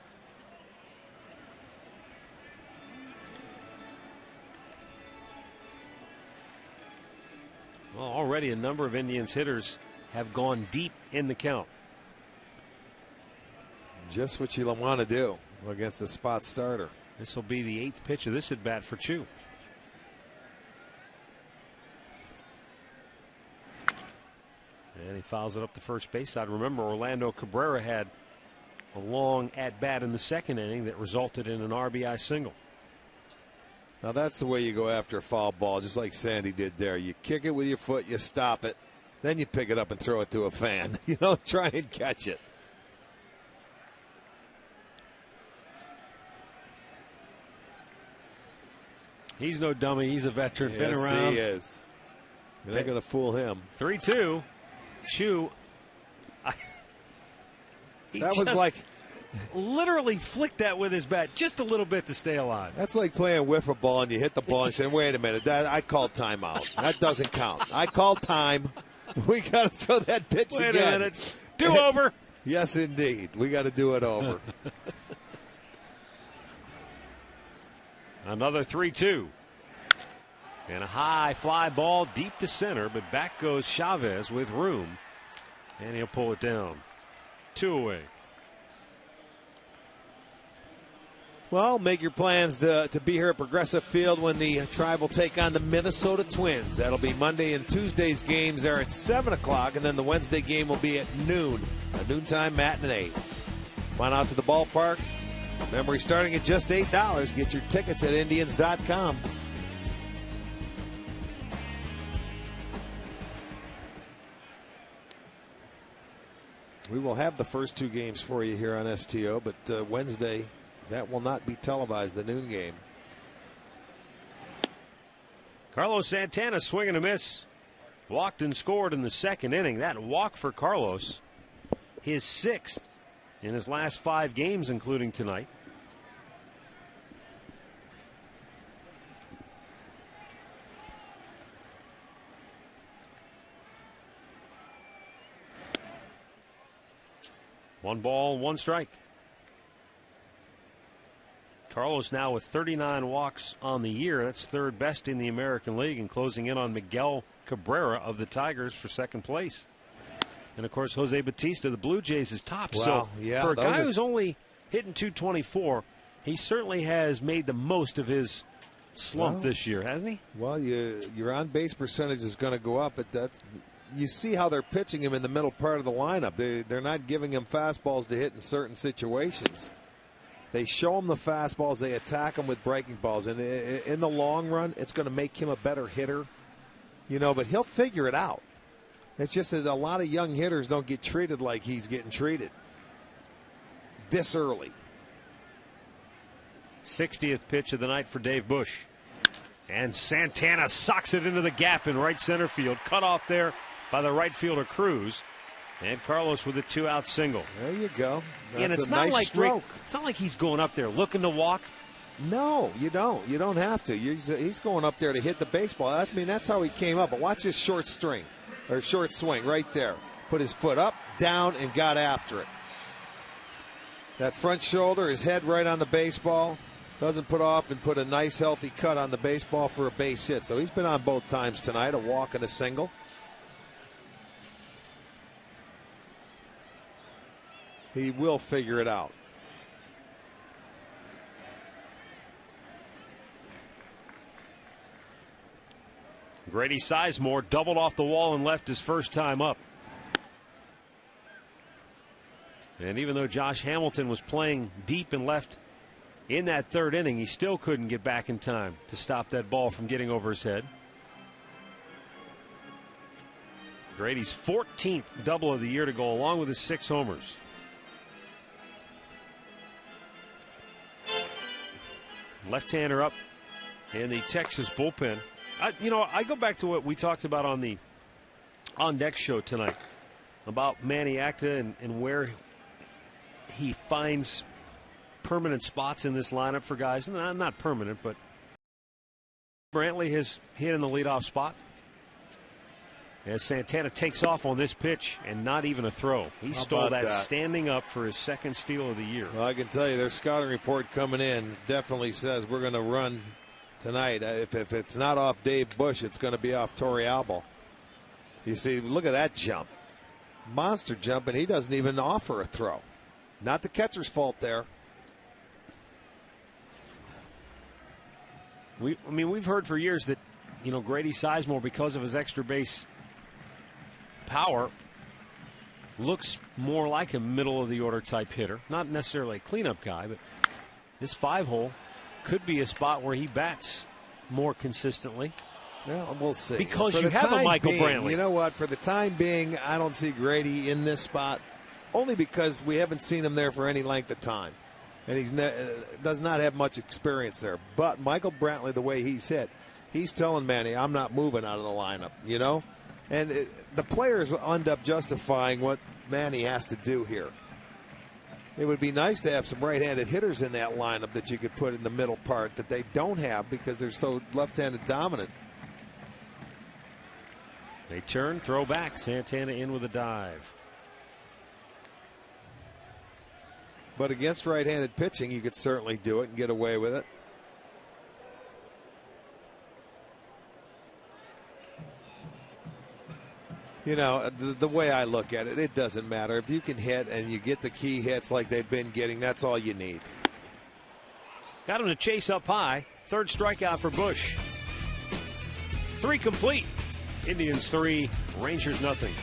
Well, already a number of Indians hitters have gone deep in the count. Just what you want to do against a spot starter. This will be the 8th pitch of this at bat for Choo. And he fouls it up the first base side. Remember, Orlando Cabrera had a long at-bat in the second inning that resulted in an RBI single. Now that's the way you go after a foul ball, just like Sandy did there. You kick it with your foot, you stop it, then you pick it up and throw it to a fan. You know, try and catch it. He's no dummy. He's a veteran. Yes, been around. He is. You're not going to fool him. 3-2. Choo. That was like literally flicked that with his bat just a little bit to stay alive. That's like playing wiffle ball and you hit the ball and say, wait a minute, I called timeout. That doesn't count. I called time. We got to throw that pitch again. Wait a minute. Do over. Yes, indeed. We got to do it over. Another 3-2. And a high fly ball deep to center, but back goes Chavez with room. And he'll pull it down. 2 away. Well, make your plans to be here at Progressive Field when the Tribe will take on the Minnesota Twins. That'll be Monday, and Tuesday's games are at 7 o'clock, and then the Wednesday game will be at noon, a noontime matinee. Come on out to the ballpark. Remember, starting at just $8. Get your tickets at Indians.com. We will have the first 2 games for you here on STO, but Wednesday, that will not be televised, the noon game. Carlos Santana swing and a miss. Walked and scored in the second inning. That walk for Carlos, his 6th in his last 5 games, including tonight. One ball, 1 strike. Carlos now with 39 walks on the year. That's 3rd best in the American League, and closing in on Miguel Cabrera of the Tigers for 2nd place. And of course, Jose Bautista, the Blue Jays, is top. Well, so yeah, for a guy who's only hitting .224, he certainly has made the most of his slump this year, hasn't he? Well, your on base percentage is going to go up, but you see how they're pitching him in the middle part of the lineup. They're not giving him fastballs to hit in certain situations. They show him the fastballs. They attack him with breaking balls. And in the long run, it's going to make him a better hitter. But he'll figure it out. It's just that a lot of young hitters don't get treated like he's getting treated this early. 60th pitch of the night for Dave Bush. And Santana socks it into the gap in right center field. Cut off there by the right fielder Cruz. And Carlos with a 2-out single. There you go. That's and it's a not nice like stroke. It's not like he's going up there looking to walk. No, you don't. You don't have to. He's going up there to hit the baseball. I mean, that's how he came up. But watch his short swing right there. Put his foot up, down, and got after it. That front shoulder, his head right on the baseball. Doesn't put off and put a nice, healthy cut on the baseball for a base hit. So he's been on both times tonight, a walk and a single. He will figure it out. Grady Sizemore doubled off the wall and left his first time up. And even though Josh Hamilton was playing deep and left in that 3rd inning, he still couldn't get back in time to stop that ball from getting over his head. Grady's 14th double of the year to go along with his 6 homers. Left-hander up in the Texas bullpen. I go back to what we talked about on the On Deck show tonight about Manny Acta and where he finds permanent spots in this lineup for guys. Not permanent, but Brantley has hit in the leadoff spot. As Santana takes off on this pitch and not even a throw. He stole that standing up for his 2nd steal of the year. Well, I can tell you their scouting report coming in definitely says we're going to run tonight. If it's not off Dave Bush, it's going to be off Torey Albel. You see, look at that jump. Monster jump, and he doesn't even offer a throw. Not the catcher's fault there. We've heard for years that, Grady Sizemore, because of his extra base power, looks more like a middle-of-the-order type hitter. Not necessarily a cleanup guy, but his 5-hole could be a spot where he bats more consistently. Well, we'll see. Because you have a Michael Brantley. You know what? For the time being, I don't see Grady in this spot, only because we haven't seen him there for any length of time. And he does not have much experience there. But Michael Brantley, the way he's hit, he's telling Manny, I'm not moving out of the lineup, And the players will end up justifying what Manny has to do here. It would be nice to have some right-handed hitters in that lineup that you could put in the middle part that they don't have because they're so left-handed dominant. They turn, throw back. Santana in with a dive. But against right-handed pitching, you could certainly do it and get away with it. You know, the way I look at it, it doesn't matter. If you can hit and you get the key hits like they've been getting, that's all you need. Got him to chase up high. Third strikeout for Bush. 3 complete. Indians 3, Rangers nothing.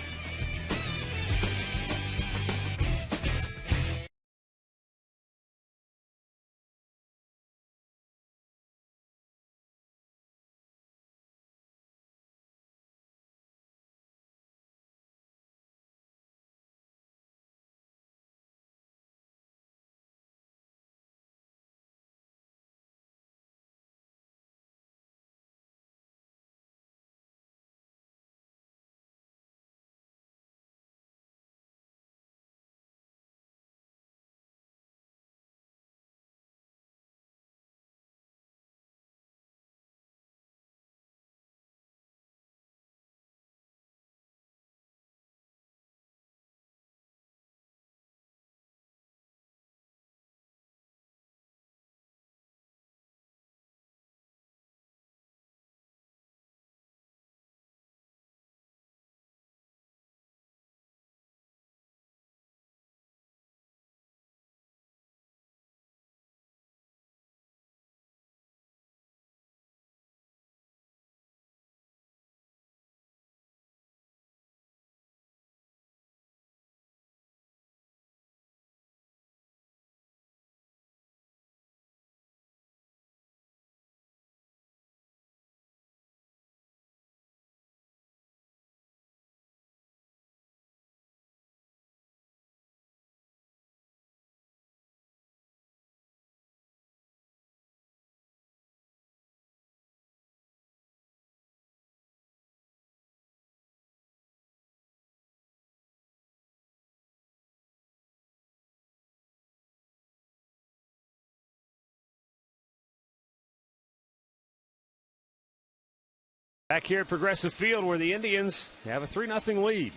Back here at Progressive Field where the Indians have a 3-0 lead.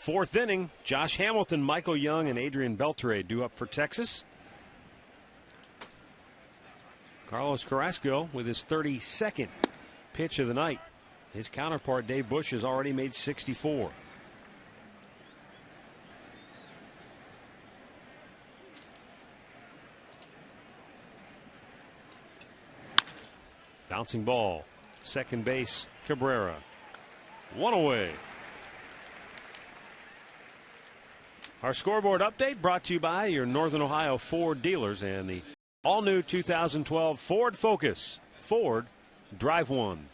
4th inning, Josh Hamilton, Michael Young, and Adrian Beltre due up for Texas. Carlos Carrasco with his 32nd pitch of the night. His counterpart, Dave Bush, has already made 64. Bouncing ball. Second base, Cabrera. 1 away. Our scoreboard update brought to you by your Northern Ohio Ford dealers and the all-new 2012 Ford Focus. Ford, drive one.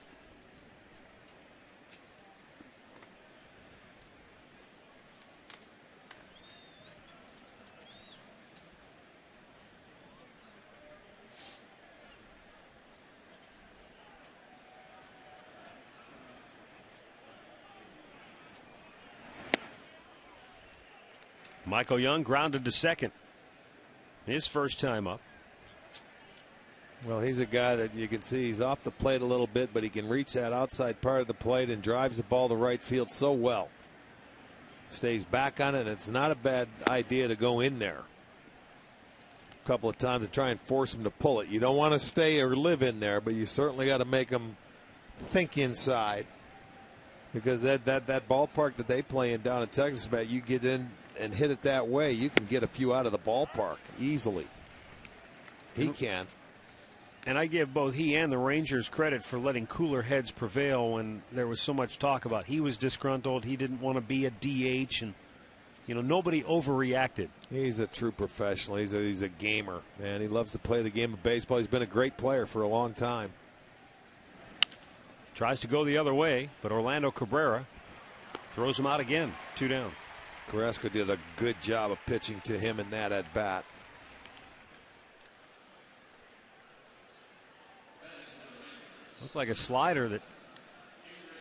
Michael Young grounded to second. His first time up. Well, he's a guy that you can see he's off the plate a little bit, but he can reach that outside part of the plate and drives the ball to right field so well. Stays back on it, and it's not a bad idea to go in there a couple of times to try and force him to pull it. You don't want to stay or live in there, but you certainly got to make him think inside, because that ballpark that they play in down in Texas, Matt, you get in and hit it that way, you can get a few out of the ballpark easily. He can. And I give both he and the Rangers credit for letting cooler heads prevail when there was so much talk about he was disgruntled, he didn't want to be a DH, and nobody overreacted. He's a true professional. He's a gamer, man. He loves to play the game of baseball. He's been a great player for a long time. Tries to go the other way, but Orlando Cabrera throws him out again. 2 down. Carrasco did a good job of pitching to him in that at bat. Looked like a slider that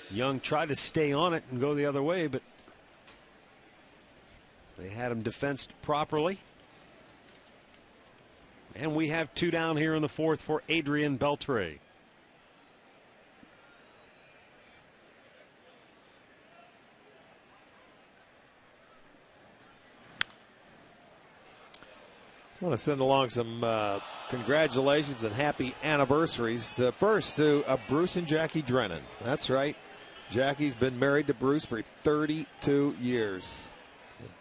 Young tried to stay on it and go the other way, but they had him defensed properly. And we have 2 down here in the 4th for Adrian Beltre. One want to send along some congratulations and happy anniversaries. First to Bruce and Jackie Drennan. That's right. Jackie's been married to Bruce for 32 years.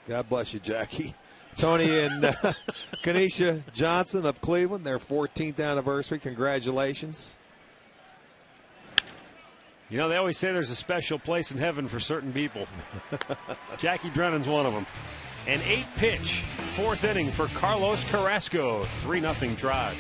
God bless you, Jackie. Tony and Kenesha Johnson of Cleveland, their 14th anniversary. Congratulations. You know, they always say there's a special place in heaven for certain people. Jackie Drennan's one of them. An 8-pitch, 4th inning for Carlos Carrasco. 3-0 Tribe.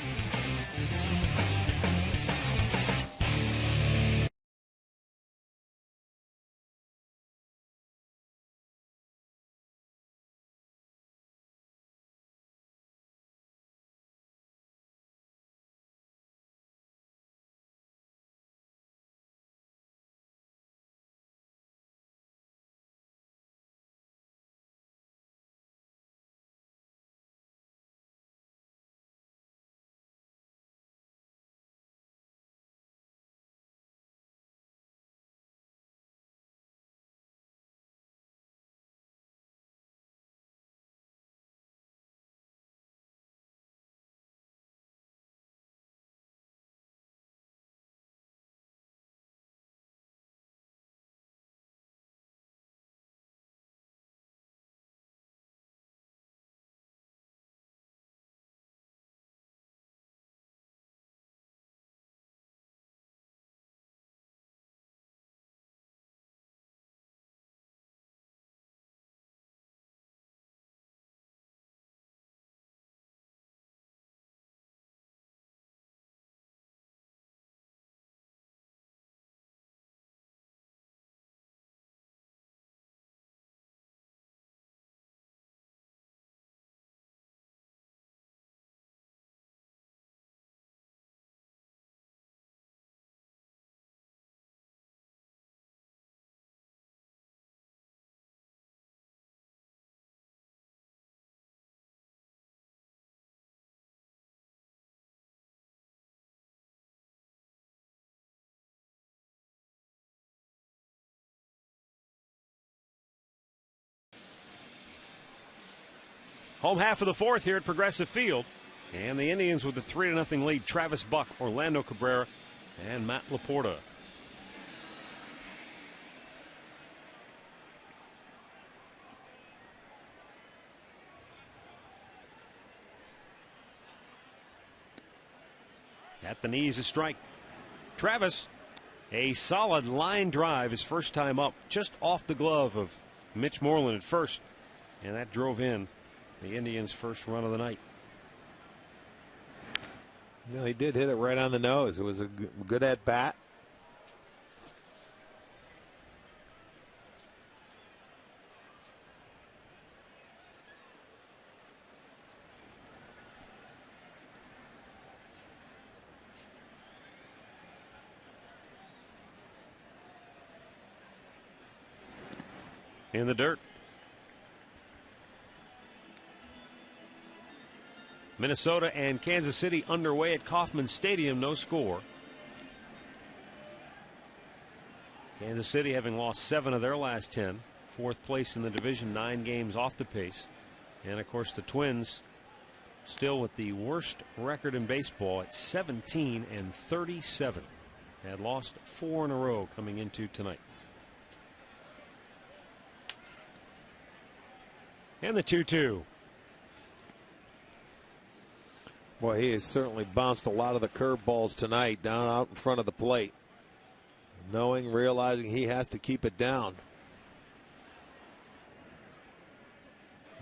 Home half of the 4th here at Progressive Field. And the Indians with the 3-0 lead. Travis Buck, Orlando Cabrera, and Matt Laporta. At the knees, a strike. Travis, a solid line drive, his first time up, just off the glove of Mitch Moreland at first. And that drove in the Indians' first run of the night. No, he did hit it right on the nose. It was a good at bat. In the dirt. Minnesota and Kansas City underway at Kauffman Stadium, no score. Kansas City having lost 7 of their last 10. 4th place in the division, 9 games off the pace. And of course the Twins still with the worst record in baseball at 17-37. Had lost 4 in a row coming into tonight. And the 2-2. Boy, he has certainly bounced a lot of the curveballs tonight down out in front of the plate. Realizing he has to keep it down.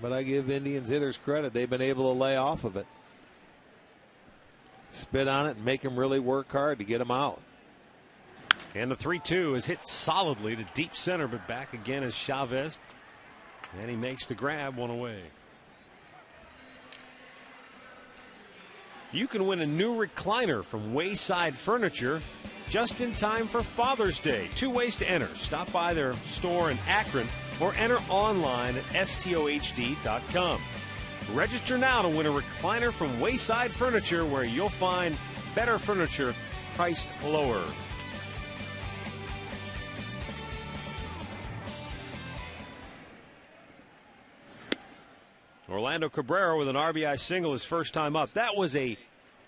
But I give Indians hitters credit. They've been able to lay off of it. Spit on it and make him really work hard to get him out. And the 3-2 is hit solidly to deep center, but back again is Chavez. And he makes the grab, one away. You can win a new recliner from Wayside Furniture just in time for Father's Day. 2 ways to enter. Stop by their store in Akron or enter online at stohd.com. Register now to win a recliner from Wayside Furniture, where you'll find better furniture priced lower. Orlando Cabrera with an RBI single his first time up. That was a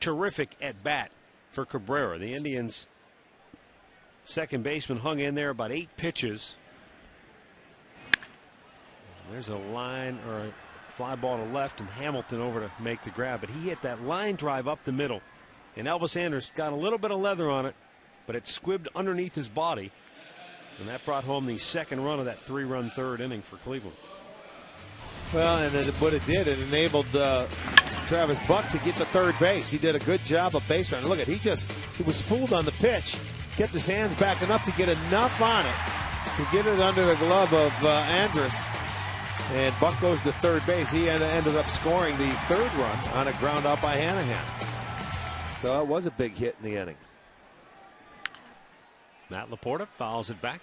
terrific at-bat for Cabrera. The Indians' second baseman hung in there about 8 pitches. There's a line or a fly ball to left, and Hamilton over to make the grab. But he hit that line drive up the middle. And Elvis Andrus got a little bit of leather on it, but it squibbed underneath his body. And that brought home the second run of that 3-run third inning for Cleveland. Well, and what it did, it enabled Travis Buck to get to third base. He did a good job of base running. Look at, he was fooled on the pitch, kept his hands back enough to get enough on it to get it under the glove of Andrus. And Buck goes to third base. He ended up scoring the third run on a ground out by Hanahan. So it was a big hit in the inning. Matt Laporta fouls it back.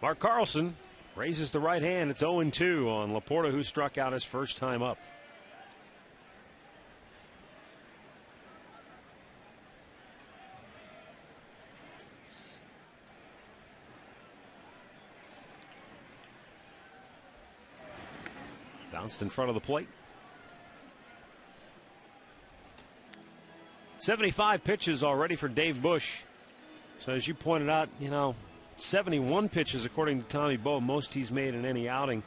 Mark Carlson raises the right hand. It's 0-2 on Laporta, who struck out his first time up. Bounced in front of the plate. 75 pitches already for Dave Bush. So as you pointed out, 71 pitches according to Tommy Bowe, most he's made in any outing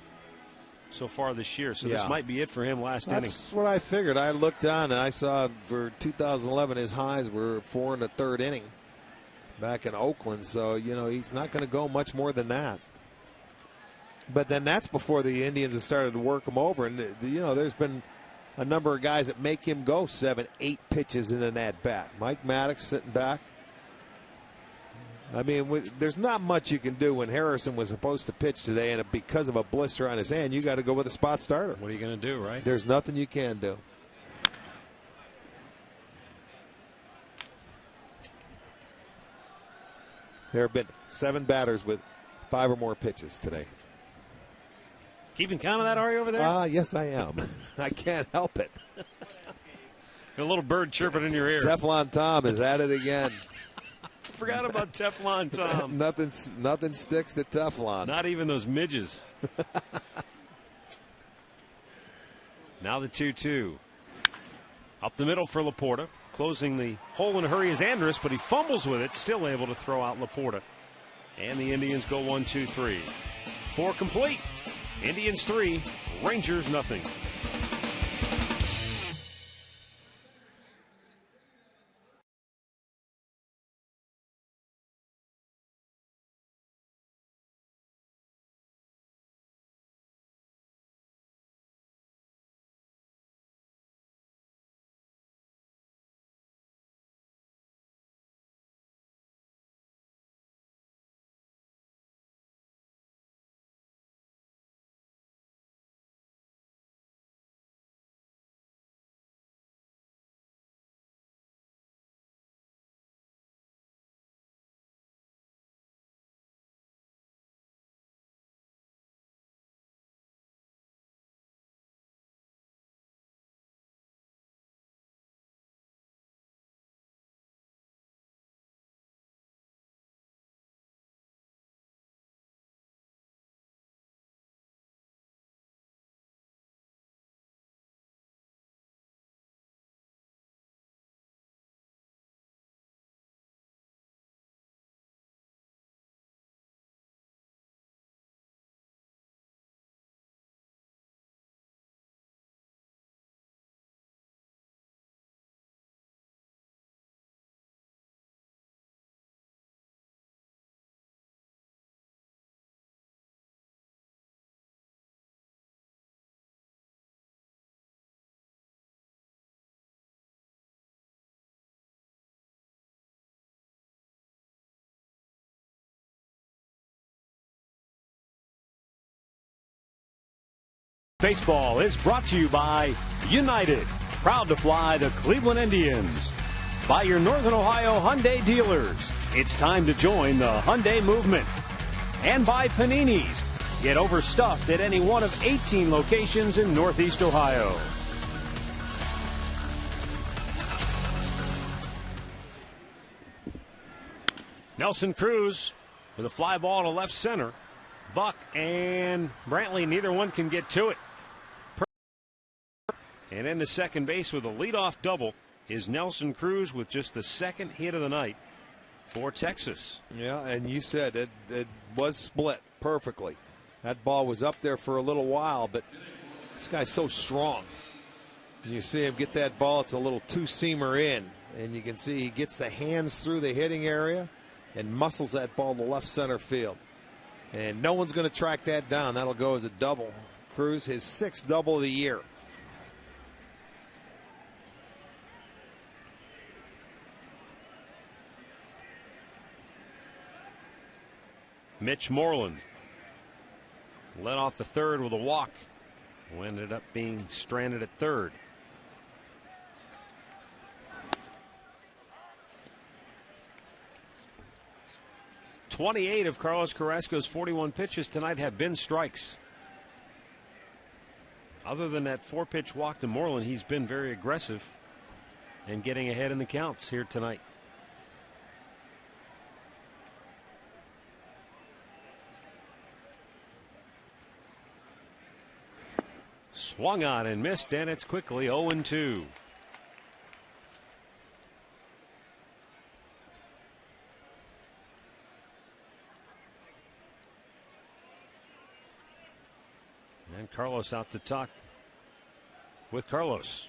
so far this year. So this might be it for him last inning. That's what I figured. I looked on and I saw for 2011 his highs were 4 1/3 inning back in Oakland. So, he's not going to go much more than that. But then that's before the Indians have started to work him over. And, there's been a number of guys that make him go 7, 8 pitches in an at-bat. Mike Maddox sitting back. I mean, there's not much you can do when Harrison was supposed to pitch today, and because of a blister on his hand, you got to go with a spot starter. What are you going to do, right? There's nothing you can do. There have been 7 batters with 5 or more pitches today. Keeping count of that, are you, over there? Yes, I am. I can't help it. A little bird chirping in your ear. Teflon Tom is at it again. Forgot about Teflon Tom. Nothing sticks to Teflon. Not even those midges. Now the 2-2. Up the middle for Laporta. Closing the hole in a hurry is Andrus, but he fumbles with it. Still able to throw out Laporta. And the Indians go 1-2-3. 4 complete. Indians 3, Rangers nothing. Baseball is brought to you by United, proud to fly the Cleveland Indians. by your Northern Ohio Hyundai dealers. It's time to join the Hyundai movement. And by Panini's. Get overstuffed at any one of 18 locations in Northeast Ohio. Nelson Cruz with a fly ball to left center. Buck and Brantley, neither one can get to it. And into second base with a leadoff double is Nelson Cruz with just the second hit of the night for Texas. Yeah, and you said it was split perfectly. That ball was up there for a little while, but this guy's so strong. You see him get that ball, it's a little two-seamer in, and you can see he gets the hands through the hitting area and muscles that ball to left center field. And no one's going to track that down. That'll go as a double. Cruz, his 6th double of the year. Mitch Moreland led off the third with a walk, who ended up being stranded at third. "28 of Carlos Carrasco's 41 pitches tonight have been strikes. Other than that 4-pitch walk to Moreland, he's been very aggressive and getting ahead in the counts here tonight. Swung on and missed, and it's quickly 0-2. And Carlos out to talk with Carlos.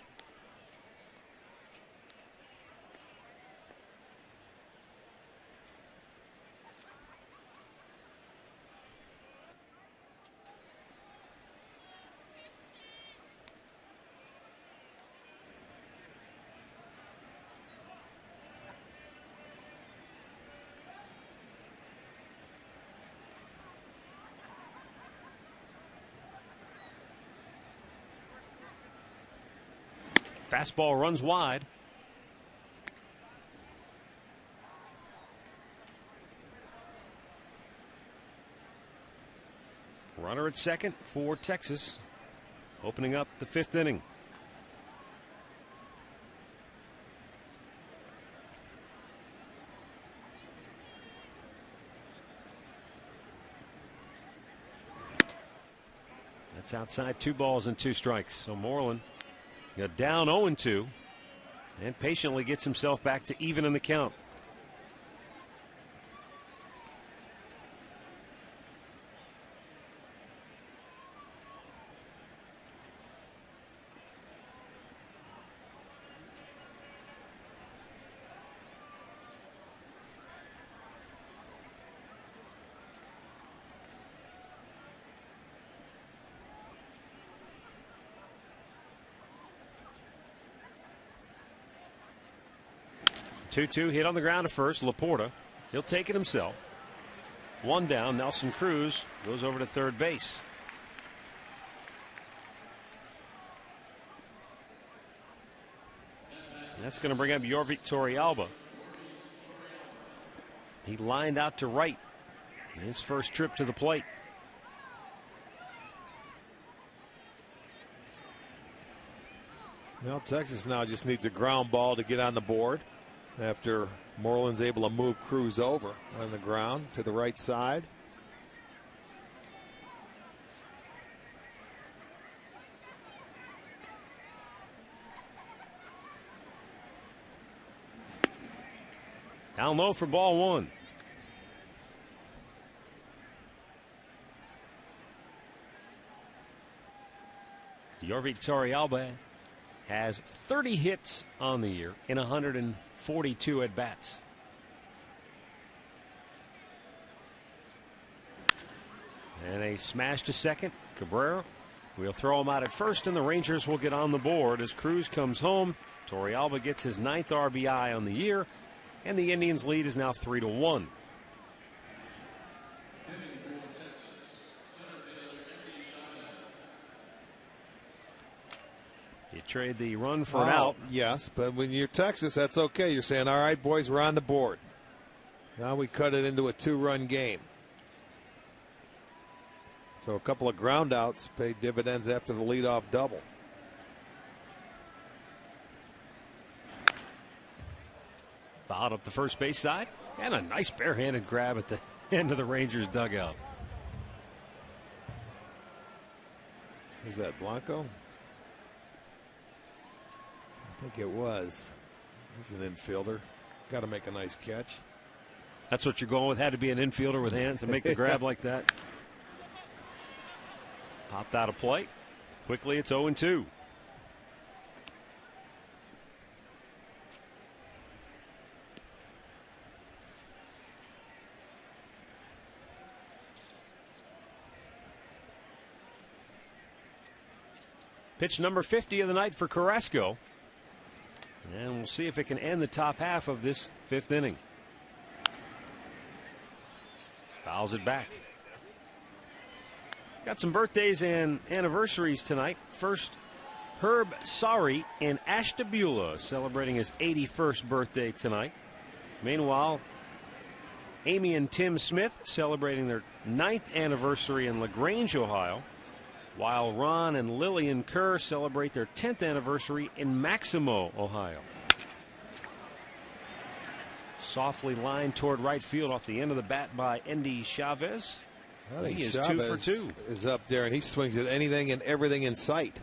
Fastball runs wide. Runner at second for Texas, opening up the 5th inning. That's outside, 2 balls and 2 strikes. So Moreland got down 0-2 and patiently gets himself back to even in the count. Two hit on the ground to first. Laporta, he'll take it himself. 1 down. Nelson Cruz goes over to third base. That's going to bring up Yorvik Torrealba. He lined out to right. His first trip to the plate. Well, Texas now just needs a ground ball to get on the board after Moreland's able to move Cruz over on the ground to the right side. Down low for ball 1. Yorvik Torrealba has 30 hits on the year in 142 at bats. And a smash to second. Cabrera will throw him out at first, and the Rangers will get on the board as Cruz comes home. Torrealba gets his 9th RBI on the year, and the Indians' lead is now 3-1. trade the run for an out. Yes, but when you're Texas, that's okay. You're saying, all right, boys, we're on the board. Now we cut it into a 2-run game. So a couple of ground outs paid dividends after the leadoff double. Fouled up the first base side, and a nice barehanded grab at the end of the Rangers dugout. Is that Blanco? I think it was. He's an infielder. Got to make a nice catch. That's what you're going with. Had to be an infielder with hand to make the grab like that. Popped out of play. Quickly, it's 0-2. Pitch number 50 of the night for Carrasco. And we'll see if it can end the top half of this 5th inning. Fouls it back. Got some birthdays and anniversaries tonight. First, Herb Sari in Ashtabula celebrating his 81st birthday tonight. Meanwhile, Amy and Tim Smith celebrating their 9th anniversary in LaGrange, Ohio, while Ron and Lillian Kerr celebrate their 10th anniversary in Maximo, Ohio. Softly lined toward right field off the end of the bat by Endy Chavez. I think he is Chavez 2 for 2. Is up there, and he swings at anything and everything in sight.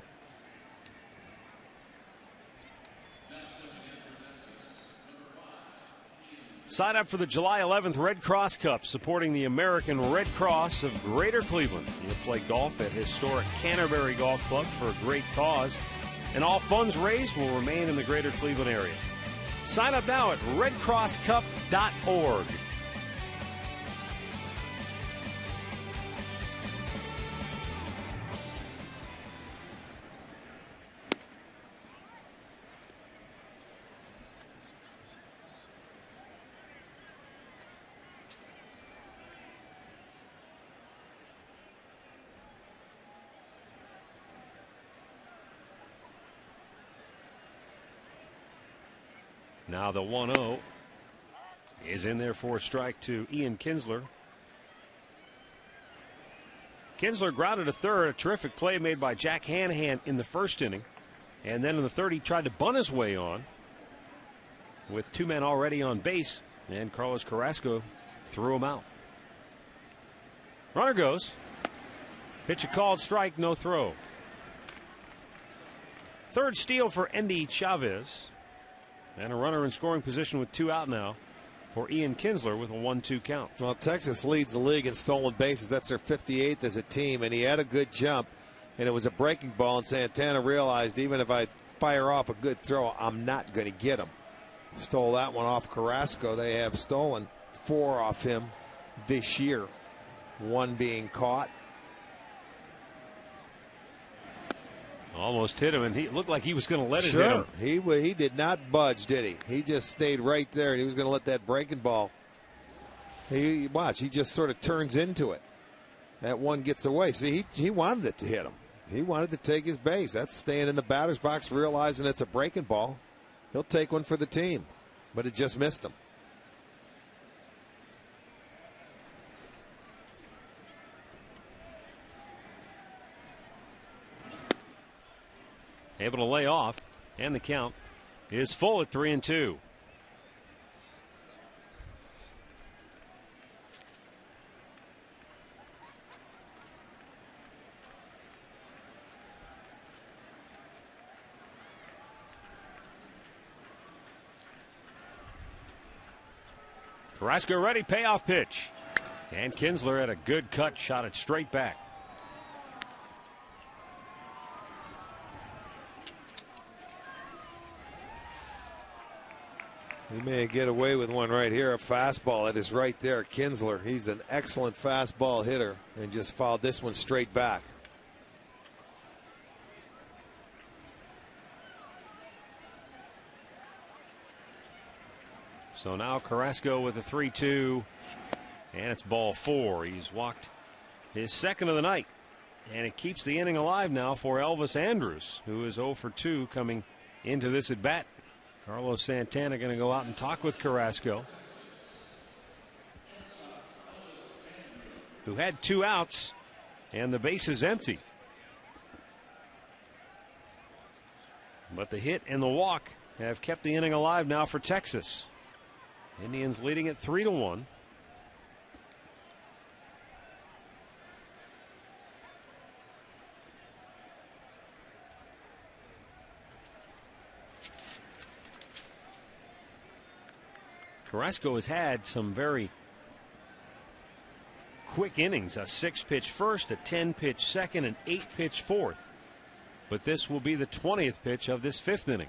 Sign up for the July 11th Red Cross Cup, supporting the American Red Cross of Greater Cleveland. You'll play golf at historic Canterbury Golf Club for a great cause, and all funds raised will remain in the Greater Cleveland area. Sign up now at redcrosscup.org. Now the 1-0 is in there for a strike to Ian Kinsler. Kinsler grounded to third, a terrific play made by Jack Hanahan in the first inning. And then in the third, he tried to bunt his way on with 2 men already on base, and Carlos Carrasco threw him out. Runner goes. Pitch a called strike, no throw. Third steal for Endy Chavez. And a runner in scoring position with 2 out now for Ian Kinsler with a 1-2 count. Well, Texas leads the league in stolen bases. That's their 58th as a team, and he had a good jump, and it was a breaking ball, and Santana realized even if I fire off a good throw, I'm not going to get him. Stole that one off Carrasco. They have stolen 4 off him this year, 1 being caught. Almost hit him, and he looked like he was going to let it hit him. He did not budge, did he? He just stayed right there, and he was going to let that breaking ball. Watch, he just sort of turns into it. That one gets away. See, he wanted it to hit him. He wanted to take his base. That's staying in the batter's box, realizing it's a breaking ball. He'll take one for the team, but it just missed him. Able to lay off, and the count is full at 3-2. Carrasco ready, payoff pitch. And Kinsler had a good cut, shot it straight back. He may get away with one right here, a fastball that is right there. Kinsler, he's an excellent fastball hitter, and just fouled this one straight back. So now Carrasco with a 3-2, and it's ball 4. He's walked his second of the night. And it keeps the inning alive now for Elvis Andrus, who is 0 for 2 coming into this at bat. Carlos Santana going to go out and talk with Carrasco, who had 2 outs and the base is empty. But the hit and the walk have kept the inning alive now for Texas. Indians leading it 3-1. Carrasco has had some very quick innings, a 6-pitch first, a 10-pitch second, an 8-pitch fourth. But this will be the 20th pitch of this 5th inning.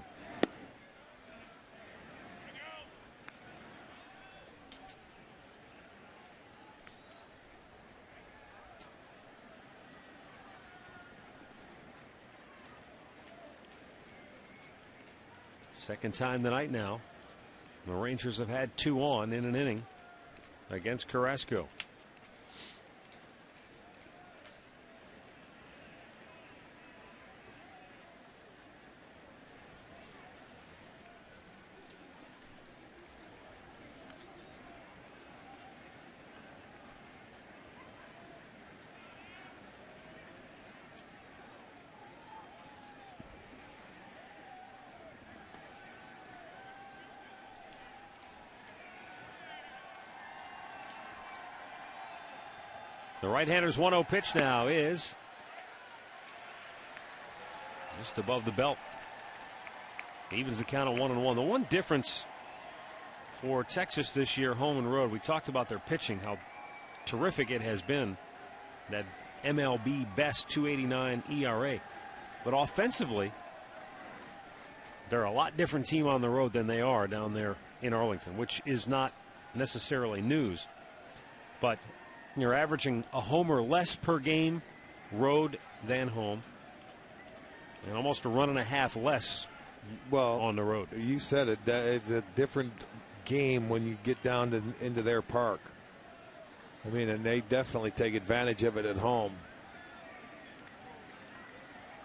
Second time tonight now. The Rangers have had 2 on in an inning against Carrasco. The right-hander's 1-0 pitch now is just above the belt. Evens the count at 1-1. The one difference for Texas this year, home and road, we talked about their pitching, how terrific it has been. That MLB best 2.89 ERA. But offensively, they're a lot different team on the road than they are down there in Arlington, which is not necessarily news. But you're averaging a homer less per game road than home, and almost a run and a half less on the road. You said it. It's a different game when you get down into their park. I mean, and they definitely take advantage of it at home.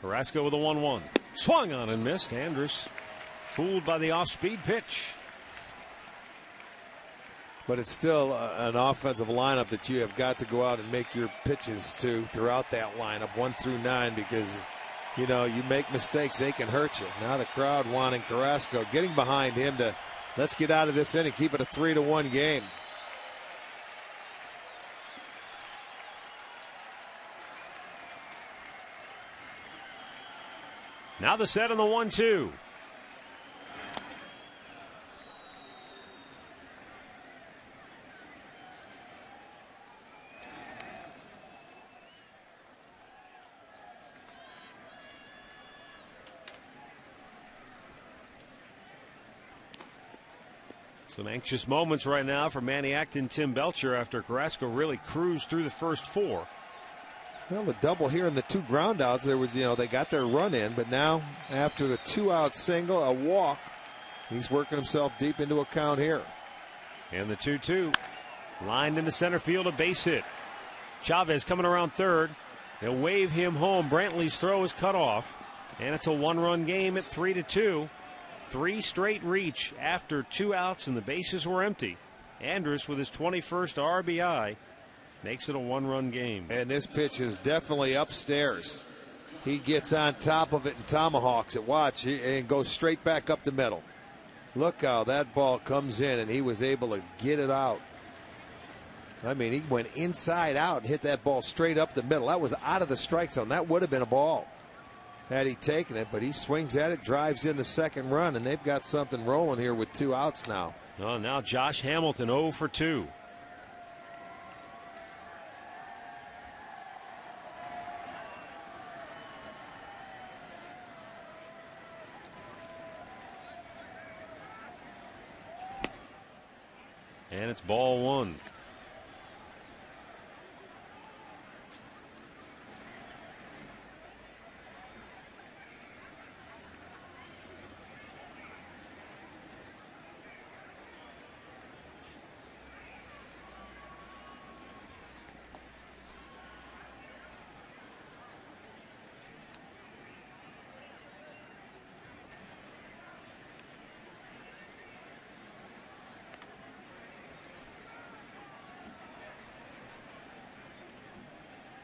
Carrasco with a 1-1. Swung on and missed. Andrus fooled by the off-speed pitch. But it's still an offensive lineup that you have got to go out and make your pitches to throughout that lineup, 1 through 9, because, you know, you make mistakes, they can hurt you. Now the crowd wanting Carrasco, getting behind him to let's get out of this inning, keep it a 3-1 game. Now the set on the 1-2. Some anxious moments right now for Manny Acton, Tim Belcher after Carrasco really cruised through the first 4. Well, the double here and the 2 ground outs, there was, they got their run in, but now after the 2-out single, a walk, he's working himself deep into a count here. And the 2-2 lined into center field, a base hit. Chavez coming around third. They'll wave him home. Brantley's throw is cut off, and it's a 1-run game at 3-2. 3 straight reach after 2 outs and the bases were empty. Andrus with his 21st RBI makes it a 1-run game. And this pitch is definitely upstairs. He gets on top of it and tomahawks it. Watch, and goes straight back up the middle. Look how that ball comes in, and he was able to get it out. I mean, he went inside out and hit that ball straight up the middle. That was out of the strike zone. That would have been a ball had he taken it, but he swings at it, drives in the second run, and they've got something rolling here with 2 outs now. Oh, now Josh Hamilton 0 for 2. And it's ball 1.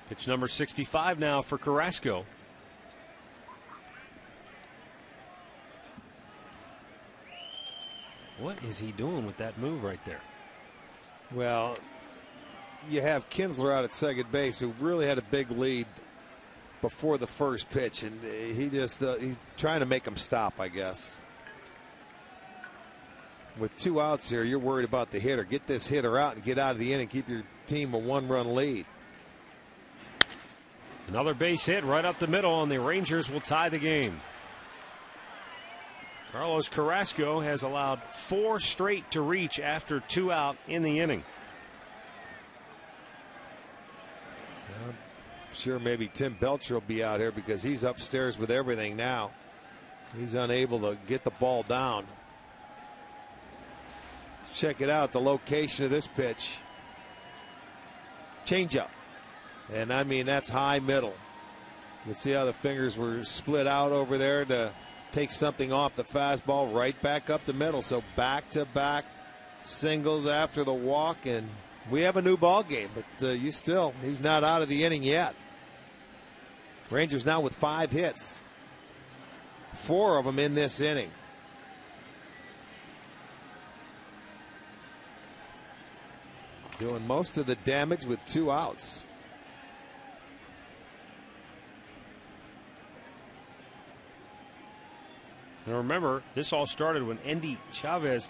Pitch number 65 now for Carrasco. What is he doing with that move right there? Well, you have Kinsler out at second base, who really had a big lead before the first pitch, and he's trying to make him stop, I guess. With 2 outs here, you're worried about the hitter. Get this hitter out and get out of the inning. Keep your team a 1-run lead. Another base hit right up the middle, and the Rangers will tie the game. Carlos Carrasco has allowed 4 straight to reach after 2 out in the inning. I'm sure maybe Tim Belcher will be out here because he's upstairs with everything now. He's unable to get the ball down. Check it out, the location of this pitch. Changeup. And I mean, that's high middle. You can see how the fingers were split out over there to take something off the fastball, right back up the middle. So back-to-back singles after the walk, and we have a new ball game, but he's not out of the inning yet. Rangers now with 5 hits, 4 of them in this inning. Doing most of the damage with 2 outs. Now remember, this all started when Endy Chavez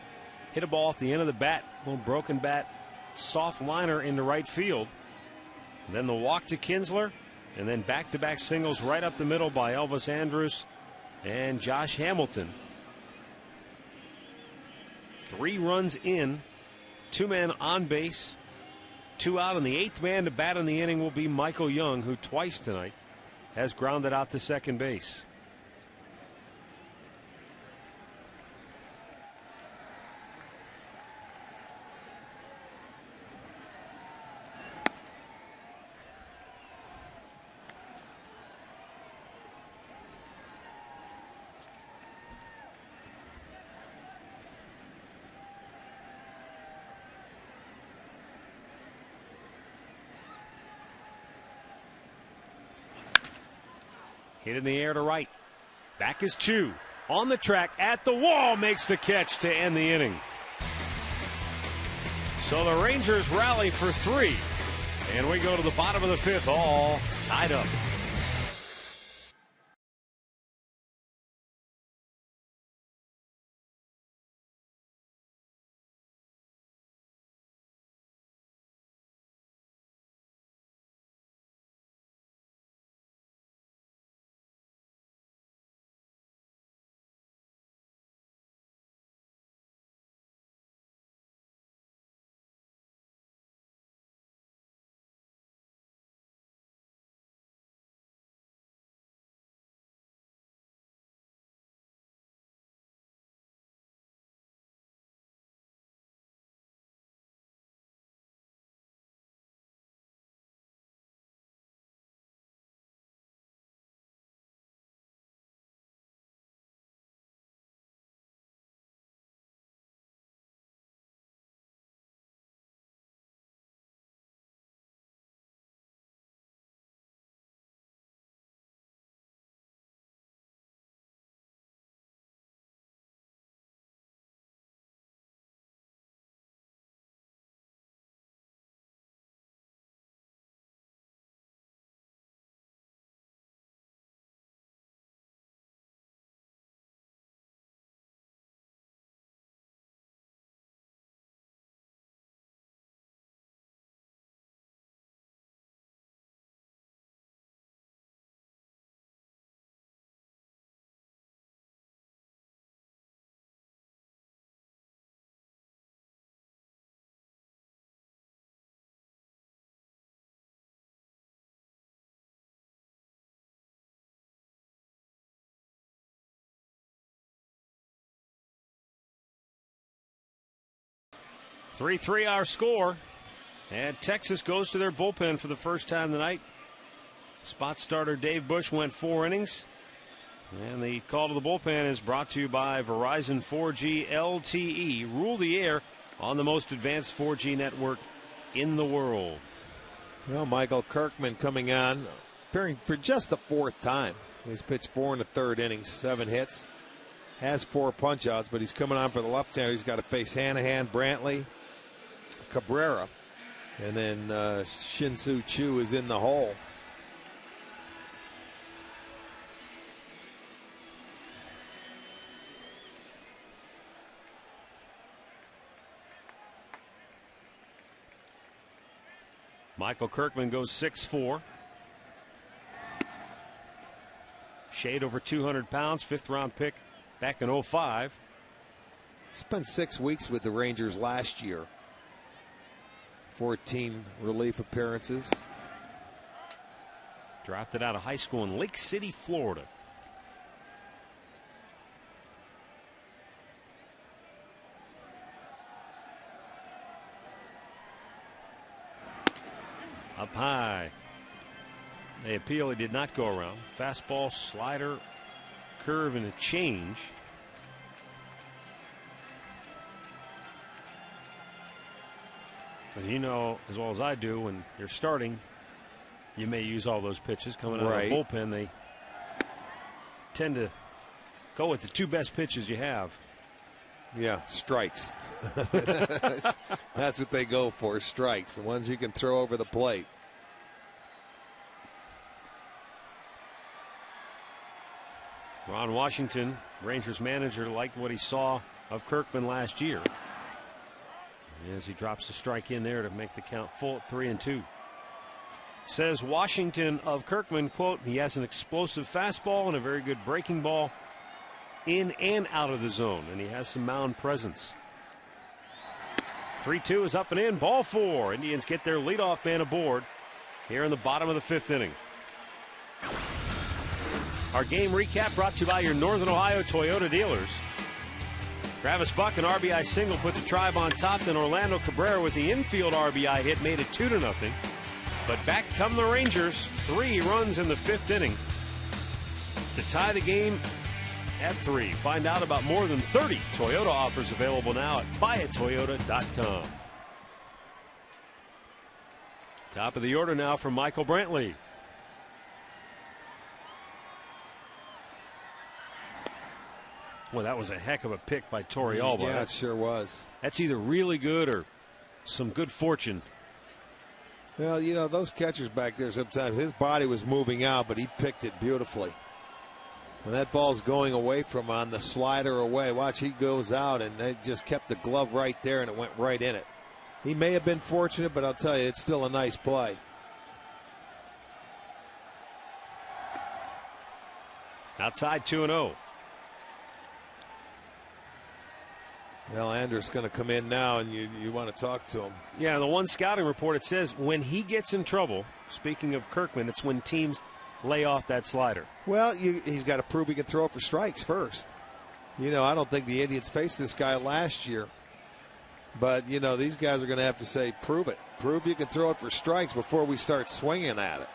hit a ball off the end of the bat, little broken bat, soft liner into right field. And then the walk to Kinsler, and then back-to-back singles right up the middle by Elvis Andrus and Josh Hamilton. 3 runs in, 2 men on base, 2 out, and the 8th man to bat in the inning will be Michael Young, who twice tonight has grounded out to second base. Hit in the air to right. Back is Chu. On the track, at the wall, makes the catch to end the inning. So the Rangers rally for 3. And we go to the bottom of the 5th, all tied up. Three our score, and Texas goes to their bullpen for the first time tonight. Spot starter Dave Bush went 4 innings, and the call to the bullpen is brought to you by Verizon 4G LTE. Rule the air on the most advanced 4G network in the world. Well, Michael Kirkman coming on, appearing for just the 4th time. He's pitched 4 in the 3rd inning, 7 hits, has 4 punch-outs, but he's coming on for the left-hander. He's got to face Hanahan, Brantley, Cabrera, and then Shin-Soo Choo is in the hole. Michael Kirkman goes 6-4. Shade over 200 pounds, 5th round pick back in 05. Spent 6 weeks with the Rangers last year. 14 relief appearances. Drafted out of high school in Lake City, Florida. Up high. They appeal. He did not go around. Fastball, slider, curve, and a change. As you know as well as I do, when you're starting, you may use all those pitches. Coming out of the bullpen, they tend to go with the 2 best pitches you have. Yeah, strikes. That's what they go for, strikes. The ones you can throw over the plate. Ron Washington, Rangers manager, liked what he saw of Kirkman last year. As he drops the strike in there to make the count full at 3-2. Says Washington of Kirkman, quote, he has an explosive fastball and a very good breaking ball in and out of the zone, and he has some mound presence. 3-2 is up and in, ball 4. Indians get their leadoff man aboard here in the bottom of the 5th inning. Our game recap brought to you by your Northern Ohio Toyota dealers. Travis Buck, an RBI single, put the Tribe on top. Then Orlando Cabrera with the infield RBI hit made it 2-0. But back come the Rangers. 3 runs in the 5th inning to tie the game at 3. Find out about more than 30 Toyota offers available now at buyatoyota.com. Top of the order now from Michael Brantley. Well, that was a heck of a pick by Torrealba. Yeah, it sure was. That's either really good or some good fortune. Well, you know, those catchers back there sometimes, his body was moving out, but he picked it beautifully. When that ball's going away from on the slider away, watch, he goes out, and they just kept the glove right there, and it went right in it. He may have been fortunate, but I'll tell you, it's still a nice play. Outside 2-0. Well, Andrus going to come in now, and you want to talk to him. Yeah, the one scouting report, it says when he gets in trouble, speaking of Kirkman, it's when teams lay off that slider. Well, he's got to prove he can throw it for strikes first. You know, I don't think the Indians faced this guy last year. But, you know, these guys are going to have to say, prove it. Prove you can throw it for strikes before we start swinging at it.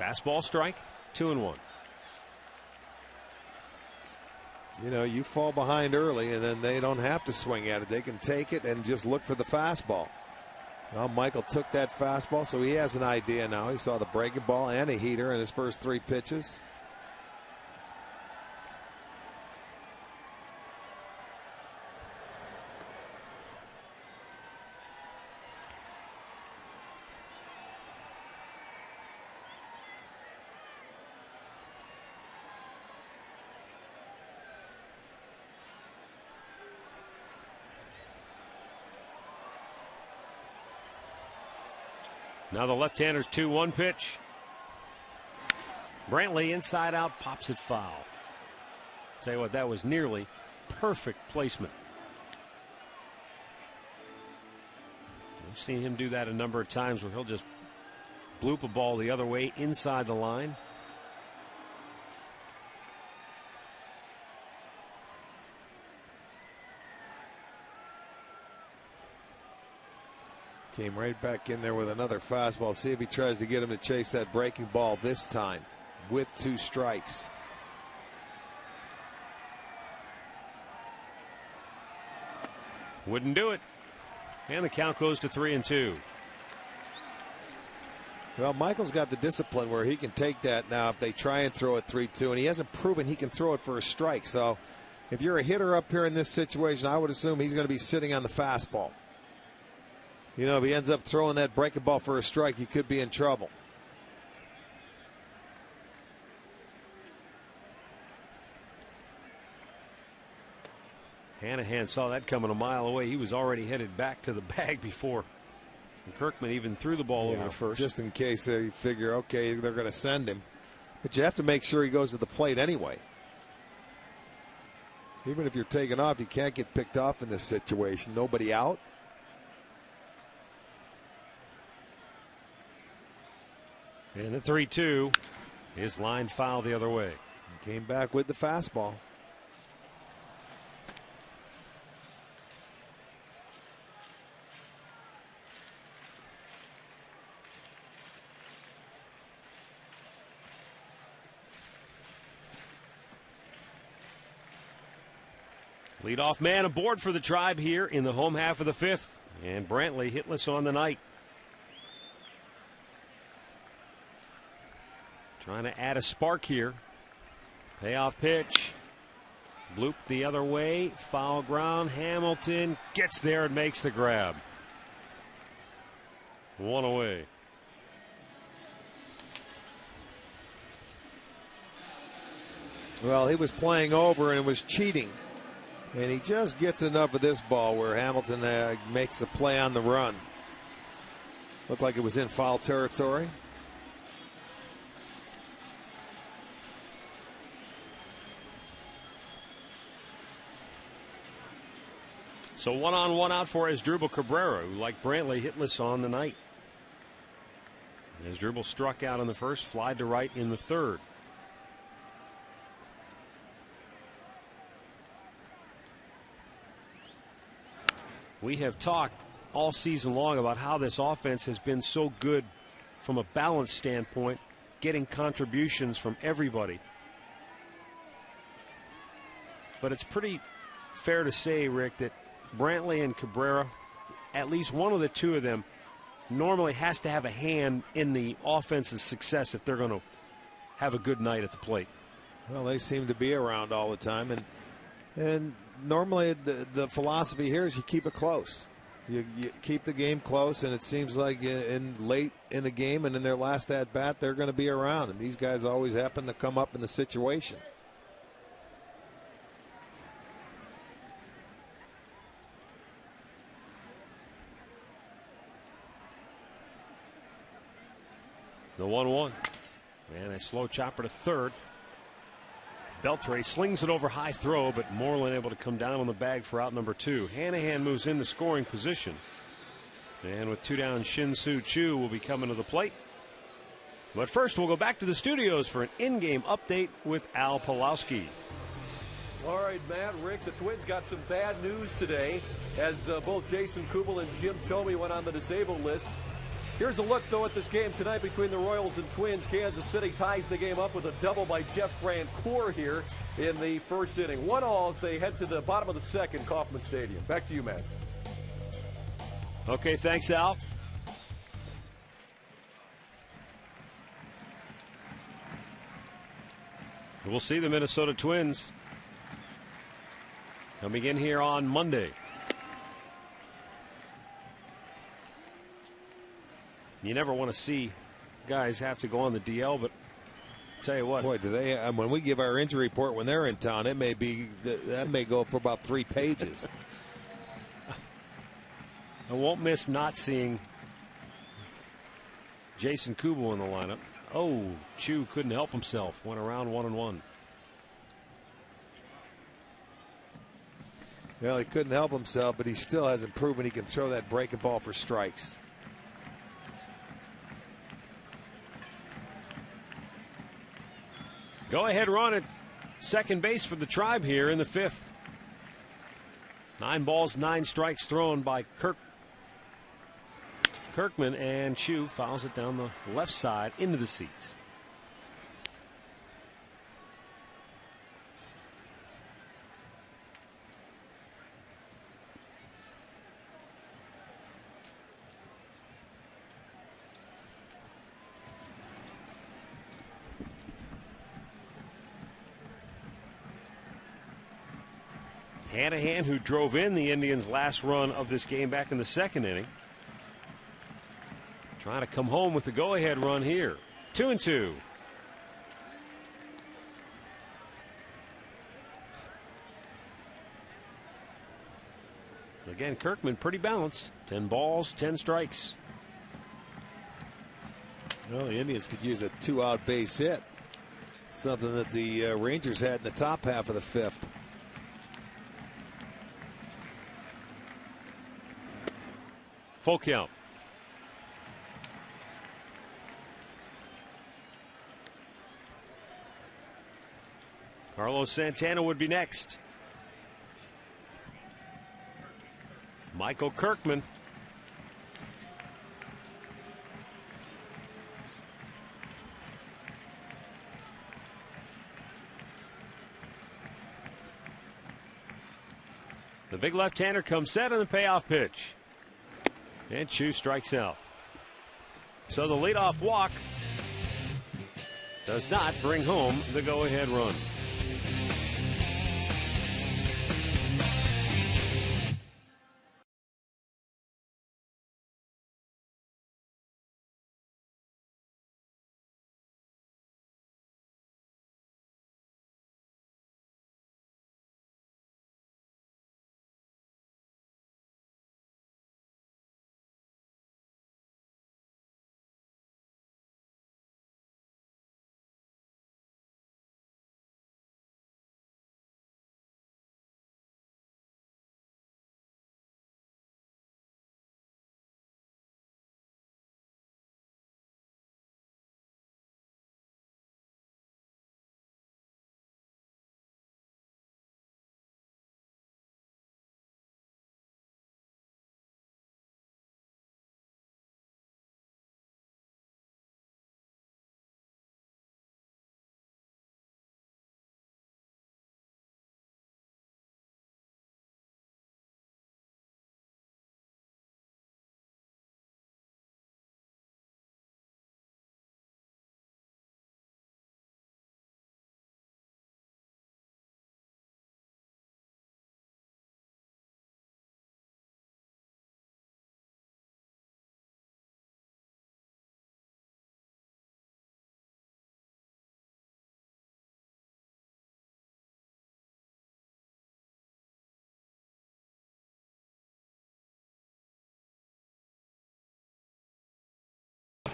Fastball strike, 2-1. You know, you fall behind early, and then they don't have to swing at it. They can take it and just look for the fastball. Well, Michael took that fastball, so he has an idea now. He saw the breaking ball and a heater in his first 3 pitches. Now the left-hander's 2-1 pitch. Brantley inside out pops it foul. Tell you what, that was nearly perfect placement. We've seen him do that a number of times where he'll just bloop a ball the other way inside the line. Came right back in there with another fastball. See if he tries to get him to chase that breaking ball this time with 2 strikes. Wouldn't do it. And the count goes to 3-2. Well, Michael's got the discipline where he can take that now if they try and throw it 3-2, and he hasn't proven he can throw it for a strike. So if you're a hitter up here in this situation, I would assume he's going to be sitting on the fastball. You know, if he ends up throwing that breaking ball for a strike, he could be in trouble. Hanahan saw that coming a mile away. He was already headed back to the bag before Kirkman even threw the ball over to first. Just in case you figure, okay, they're going to send him. But you have to make sure he goes to the plate anyway. Even if you're taking off, you can't get picked off in this situation. Nobody out. And the 3-2 is line foul the other way. Came back with the fastball. Leadoff man aboard for the Tribe here in the home half of the fifth. And Brantley hitless on the night. Trying to add a spark here. Payoff pitch. Bloop the other way. Foul ground. Hamilton gets there and makes the grab. One away. Well, he was playing over and was cheating. And he just gets enough of this ball where Hamilton makes the play on the run. Looked like it was in foul territory. So 1 on 1 out for Asdrubal Cabrera, who, like Brantley, hitless on the night. Asdrubal struck out in the first, flied to right in the third. We have talked all season long about how this offense has been so good from a balance standpoint, getting contributions from everybody. But it's pretty fair to say, Rick, that Brantley and Cabrera, at least one of the two of them, normally has to have a hand in the offense's success if they're going to have a good night at the plate. Well, they seem to be around all the time, and normally the philosophy here is you keep it close. You keep the game close, and it seems like in late in the game and in their last at bat, they're going to be around, and these guys always happen to come up in the situation. The 1-1. And a slow chopper to third. Beltre slings it over high throw, but Moreland able to come down on the bag for out number 2. Hanahan moves into scoring position. And with 2 down, Shin-Soo Choo will be coming to the plate. But first, we'll go back to the studios for an in-game update with Al Pawlowski. All right, Matt, Rick, the Twins got some bad news today as both Jason Kubel and Jim Thome went on the disabled list. Here's a look, though, at this game tonight between the Royals and Twins. Kansas City ties the game up with a double by Jeff Francoeur here in the first inning. 1-1 as they head to the bottom of the second, Kauffman Stadium. Back to you, Matt. Okay, thanks, Al. We'll see the Minnesota Twins coming in here on Monday. You never want to see guys have to go on the DL, but I'll tell you what. Boy, do they? When we give our injury report when they're in town, it may be that may go for about 3 pages. I won't miss not seeing Jason Kubel in the lineup. Oh, Choo couldn't help himself. Went around 1-1. Well, he couldn't help himself, but he still hasn't proven he can throw that breaking ball for strikes. Go ahead run at second base for the Tribe here in the fifth. 9 balls, 9 strikes thrown by Kirkman, and Choo fouls it down the left side into the seats. Hanahan, who drove in the Indians' last run of this game back in the second inning, trying to come home with the go-ahead run here. 2-2. Again, Kirkman pretty balanced. 10 balls, 10 strikes. Well, the Indians could use a 2-out base hit. Something that the Rangers had in the top half of the fifth. Full count. Carlos Santana would be next. Michael Kirkman. The big left-hander comes set on the payoff pitch. And Chu strikes out. So the leadoff walk does not bring home the go-ahead run.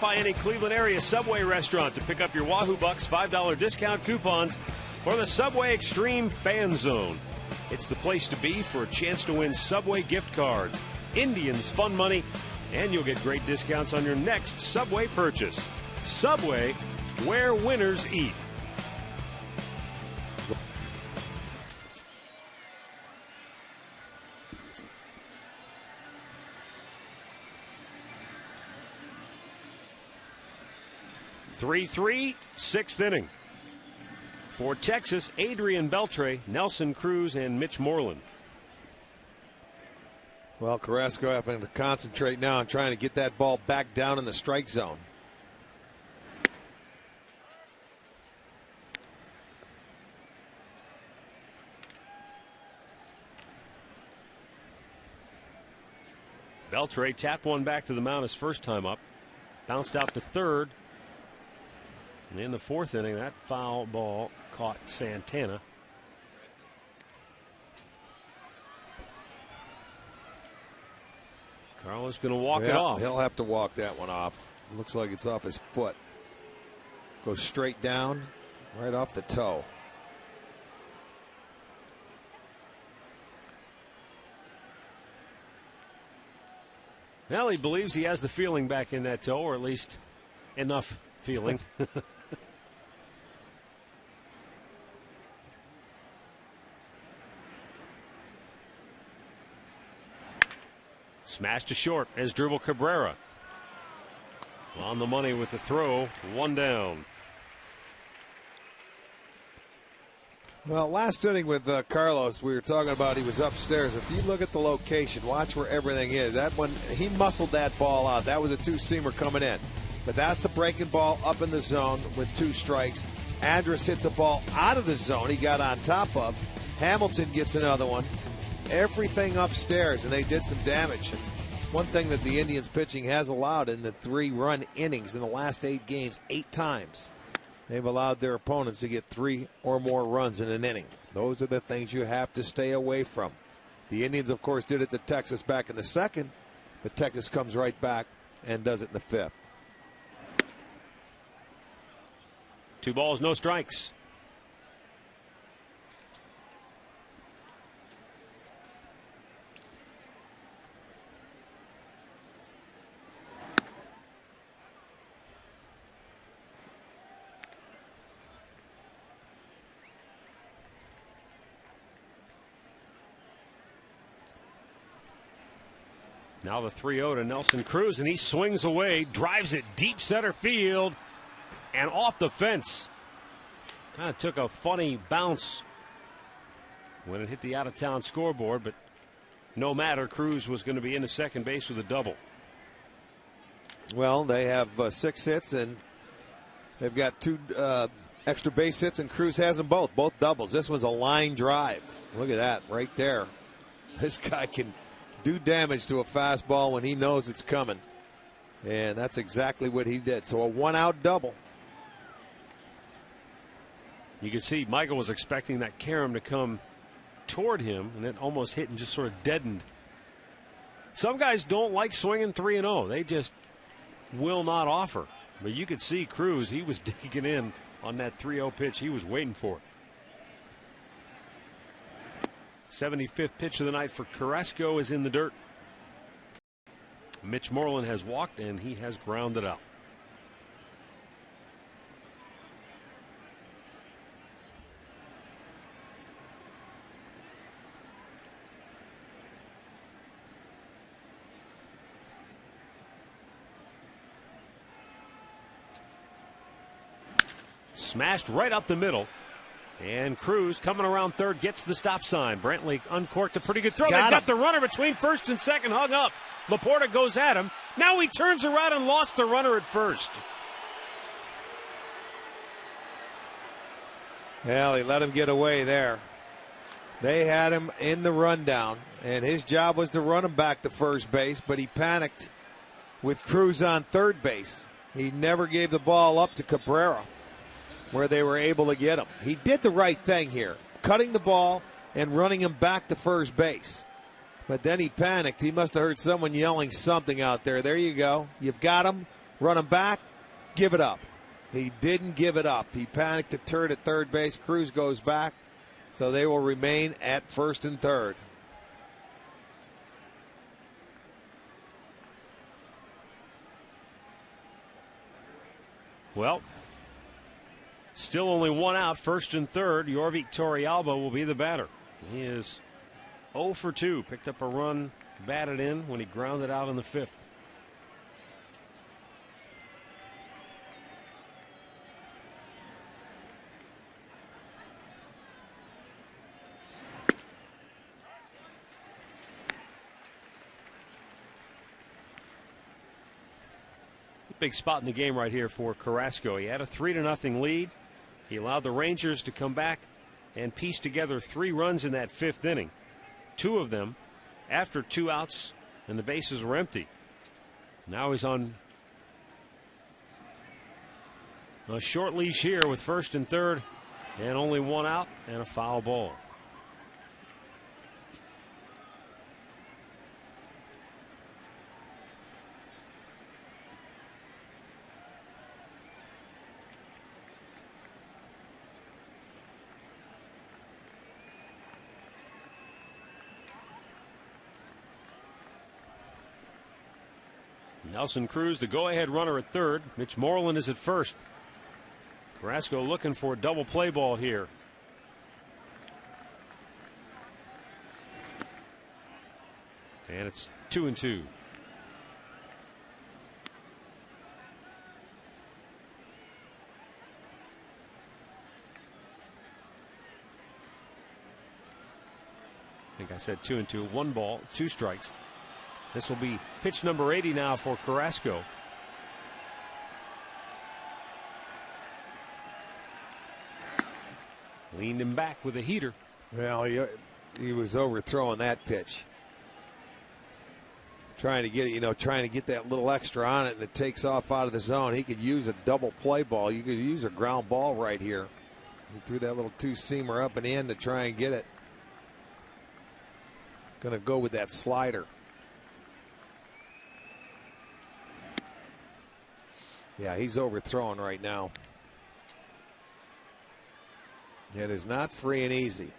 By any Cleveland area Subway restaurant to pick up your Wahoo Bucks $5 discount coupons for the Subway Extreme Fan Zone. It's the place to be for a chance to win Subway gift cards, Indians fun money, and you'll get great discounts on your next Subway purchase. Subway, where winners eat. Three, sixth inning. For Texas, Adrian Beltre, Nelson Cruz, and Mitch Moreland. Well, Carrasco having to concentrate now on trying to get that ball back down in the strike zone. Beltre tapped one back to the mound his first time up. Bounced out to third. And in the fourth inning, that foul ball caught Santana. Carlos going to walk it off. He'll have to walk that one off. Looks like it's off his foot. Goes straight down, right off the toe. Well, he believes he has the feeling back in that toe, or at least enough feeling. Smashed to short as Dribble Cabrera. On the money with the throw, one down. Well, last inning with Carlos, we were talking about he was upstairs. If you look at the location, watch where everything is. That one, he muscled that ball out. That was a two-seamer coming in. But that's a breaking ball up in the zone with 2 strikes. Andrus hits a ball out of the zone he got on top of. Hamilton gets another one. everything upstairs, and they did some damage. One thing that the Indians pitching has allowed in the 3-run innings in the last 8 games, 8 times, they've allowed their opponents to get 3 or more runs in an inning. Those are the things you have to stay away from. The Indians, of course, did it to Texas back in the 2nd, but Texas comes right back and does it in the 5th. 2 balls, no strikes. Now the 3-0 to Nelson Cruz, and he swings away, drives it deep center field, and off the fence. Kind of took a funny bounce when it hit the out-of-town scoreboard, but no matter, Cruz was going to be into second base with a double. Well, they have 6 hits, and they've got 2 extra base hits, and Cruz has them both doubles. This was a line drive. Look at that right there. This guy can do damage to a fastball when he knows it's coming. And that's exactly what he did. So a 1-out double. You can see Michael was expecting that carom to come toward him, and it almost hit and just sort of deadened. Some guys don't like swinging 3-0. They just will not offer. But you could see Cruz, he was digging in on that 3-0 pitch. He was waiting for it. 75th pitch of the night for Carrasco is in the dirt. Mitch Moreland has walked, and he has grounded out. Smashed right up the middle. And Cruz coming around third gets the stop sign. Brantley uncorked a pretty good throw. They've got the runner between first and second hung up. Laporta goes at him. Now he turns around and lost the runner at first. Well, he let him get away there. They had him in the rundown, and his job was to run him back to first base, but he panicked with Cruz on third base. He never gave the ball up to Cabrera, where they were able to get him. He did the right thing here, cutting the ball and running him back to first base. But then he panicked. He must have heard someone yelling something out there. There you go. You've got him. Run him back. Give it up. He didn't give it up. He panicked to turn at third base. Cruz goes back. So they will remain at first and third. Well, still only 1 out, first and third. Yorvik Torrealba will be the batter. He is 0 for 2. Picked up a run, batted in when he grounded out in the 5th. Big spot in the game right here for Carrasco. He had a 3-0 lead. He allowed the Rangers to come back and piece together 3 runs in that 5th inning. 2 of them after 2 outs and the bases were empty. Now he's on a short leash here with first and third and only 1 out and a foul ball. Nelson Cruz, the go-ahead runner at third. Mitch Moreland is at first. Carrasco looking for a double play ball here. And it's 2-2. I think I said 2-2. 1 ball, 2 strikes. This will be pitch number 80 now for Carrasco. Leaned him back with a heater. Well, he was overthrowing that pitch. Trying to get it, trying to get that little extra on it, and it takes off out of the zone. He could use a double play ball. You could use a ground ball right here. He threw that little two-seamer up and in to try and get it. Going to go with that slider. Yeah, he's overthrowing right now. It is not free and easy.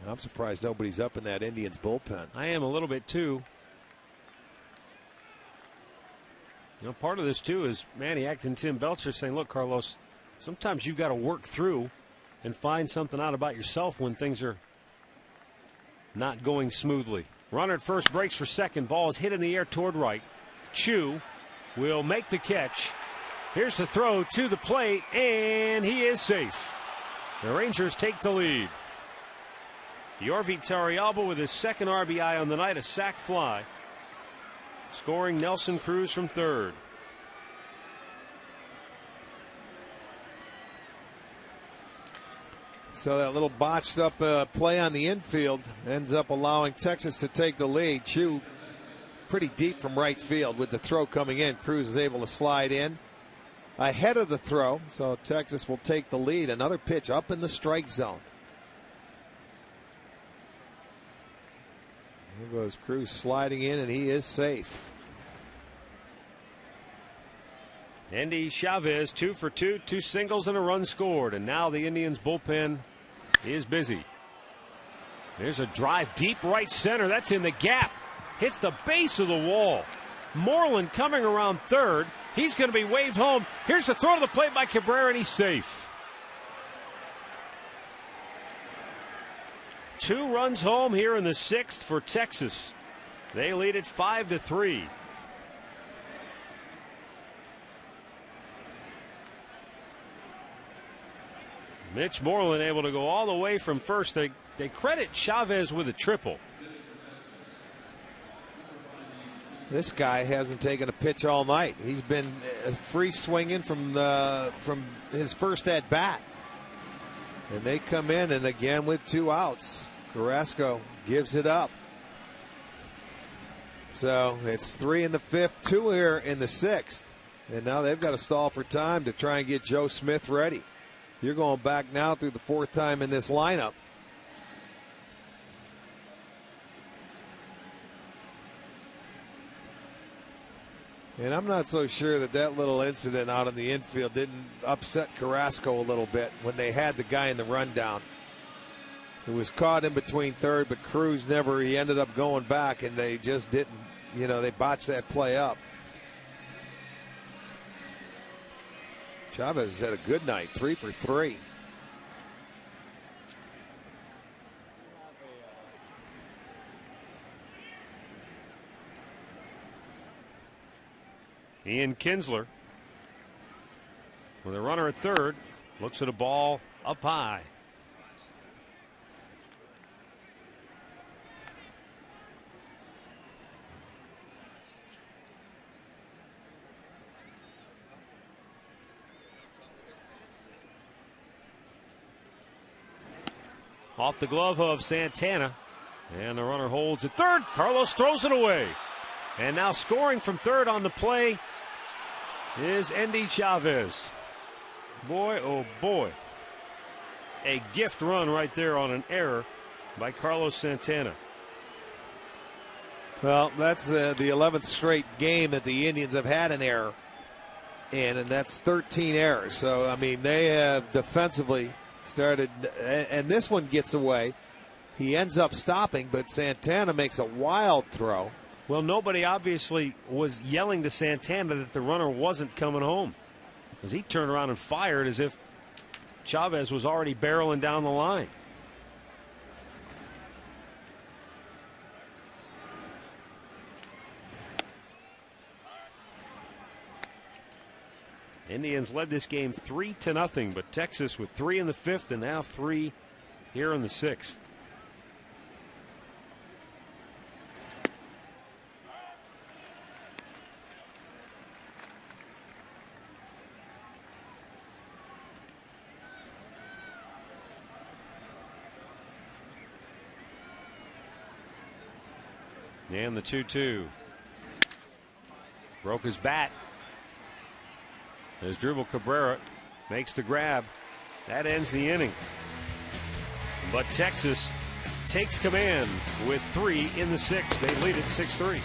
I'm surprised nobody's up in that Indians bullpen. I am a little bit too. Part of this too is Manny Acton, Tim Belcher saying, look, Carlos, sometimes you've got to work through and find something out about yourself when things are not going smoothly. Runner at first breaks for second. Ball is hit in the air toward right. Chu will make the catch. Here's the throw to the plate, and he is safe. The Rangers take the lead. Yorvi Tarialba with his second RBI on the night, a sac fly. Scoring Nelson Cruz from third. So that little botched up play on the infield ends up allowing Texas to take the lead. Chu pretty deep from right field with the throw coming in. Cruz is able to slide in ahead of the throw. So Texas will take the lead. Another pitch up in the strike zone. There goes Cruz sliding in, and he is safe. Endy Chavez 2 for 2, 2 singles and a run scored, and now the Indians bullpen is busy. There's a drive deep right center. That's in the gap. Hits the base of the wall. Moreland coming around third. He's going to be waved home. Here's the throw to the plate by Cabrera, and he's safe. 2 runs home here in the 6th for Texas. They lead it 5-3. Mitch Moreland able to go all the way from first. They credit Chavez with a triple. This guy hasn't taken a pitch all night. He's been free swinging from his first at bat. And they come in, and again with 2 outs, Carrasco gives it up. So it's 3 in the 5th, 2 here in the 6th. And now they've got to stall for time to try and get Joe Smith ready. You're going back now through the 4th time in this lineup. And I'm not so sure that little incident out in the infield didn't upset Carrasco a little bit when they had the guy in the rundown. It was caught in between third, but Cruz he ended up going back, and they just didn't, they botched that play up. Chavez had a good night, 3 for 3. Ian Kinsler with a runner at third. Looks at a ball up high. Off the glove of Santana. And the runner holds at third. Carlos throws it away. And now scoring from third on the play is Endy Chavez. Boy, oh boy. A gift run right there on an error by Carlos Santana. Well, that's the 11th straight game that the Indians have had an error in, and that's 13 errors. So, I mean, they have defensively started, and this one gets away. He ends up stopping, but Santana makes a wild throw. Well, nobody obviously was yelling to Santana that the runner wasn't coming home, as he turned around and fired as if Chavez was already barreling down the line. Indians led this game 3-0, but Texas with 3 in the 5th and now 3 here in the 6th. And the 2-2. Broke his bat. As Dribble Cabrera makes the grab. That ends the inning. But Texas takes command with 3 in the 6th. They lead it 6-3.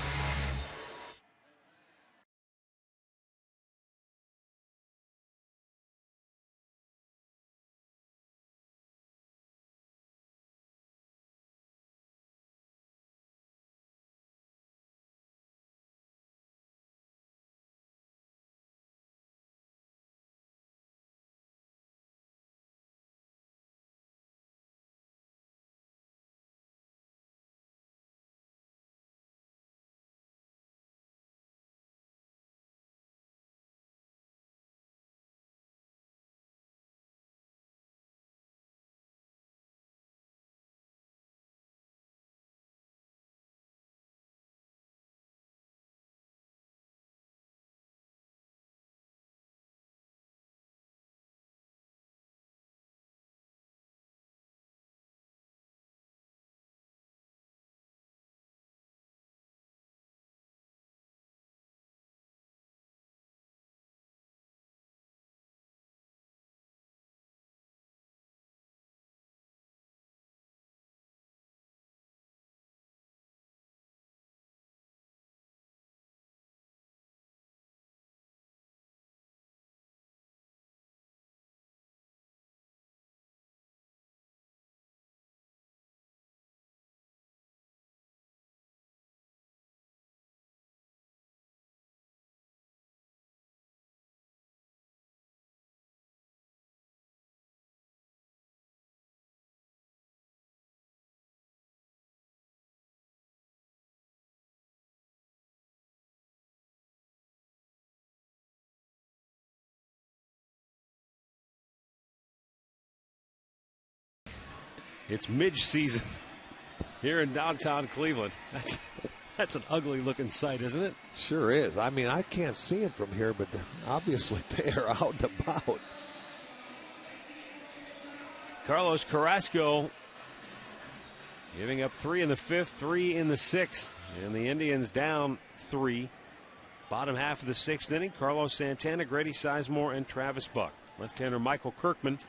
It's midge season here in downtown Cleveland. That's an ugly looking sight, isn't it? Sure is. I mean, I can't see them from here, but obviously they are out and about. Carlos Carrasco giving up 3 in the 5th, 3 in the 6th, and the Indians down 3. Bottom half of the 6th inning, Carlos Santana, Grady Sizemore, and Travis Buck. Left-hander Michael Kirkman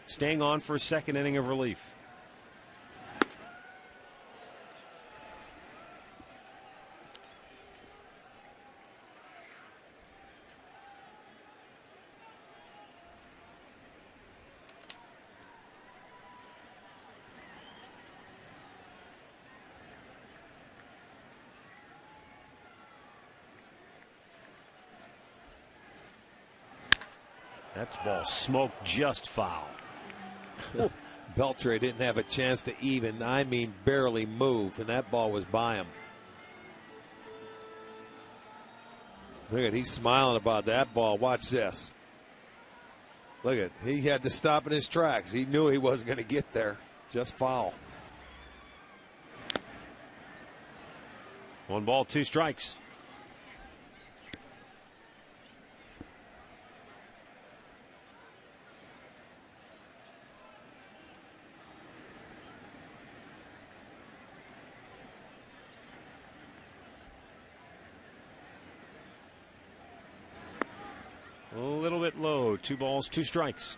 staying on for a 2nd inning of relief. That's ball smoked just foul. Beltre didn't have a chance to even, I mean, barely move, and that ball was by him. Look at, he's smiling about that ball. Watch this. Look at, he had to stop in his tracks. He knew he wasn't going to get there. Just foul. 1 ball, 2 strikes. A little bit low. 2 balls, 2 strikes.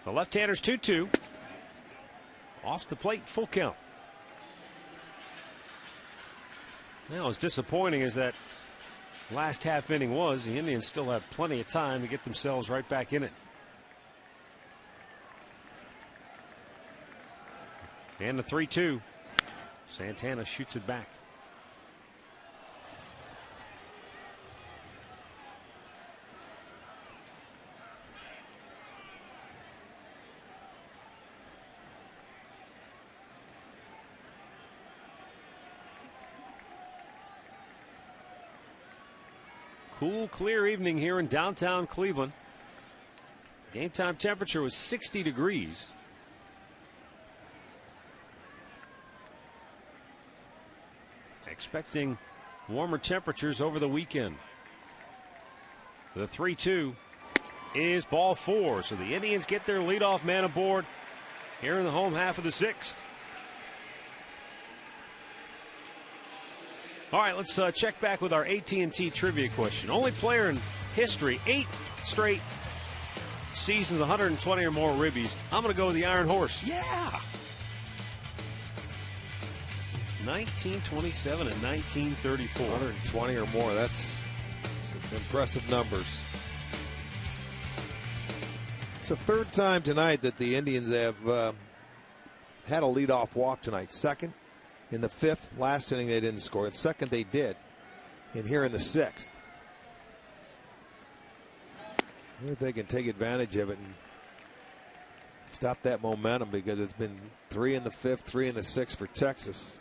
The left-hander's 2-2. Off the plate, full count. Now, as disappointing as that last half inning was, the Indians still have plenty of time to get themselves right back in it. And the 3-2. Santana shoots it back. Cool, clear evening here in downtown Cleveland. Game time temperature was 60 degrees. Expecting warmer temperatures over the weekend. The 3-2. is ball 4. So the Indians get their leadoff man aboard here in the home half of the 6th. All right, let's check back with our AT&T trivia question. Only player in history, 8 straight seasons, 120 or more ribbies. I'm going to go with the Iron Horse. Yeah. 1927 and 1934. 120 or more. That's some impressive numbers. It's the third time tonight that the Indians have had a leadoff walk tonight. Second in the 5th. Last inning they didn't score. The second they did. And here in the 6th. If they can take advantage of it and stop that momentum, because it's been 3 in the 5th, 3 in the 6th for Texas.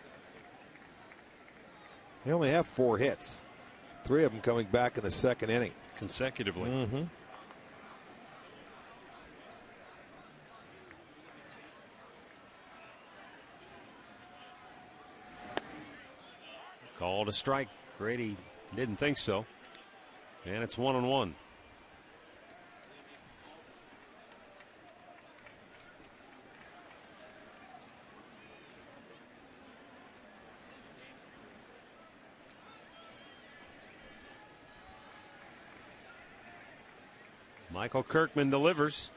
They only have 4 hits. 3 of them coming back in the 2nd inning. Consecutively. Mm-hmm. Called a strike. Grady didn't think so. And it's 1-1. Michael Kirkman delivers,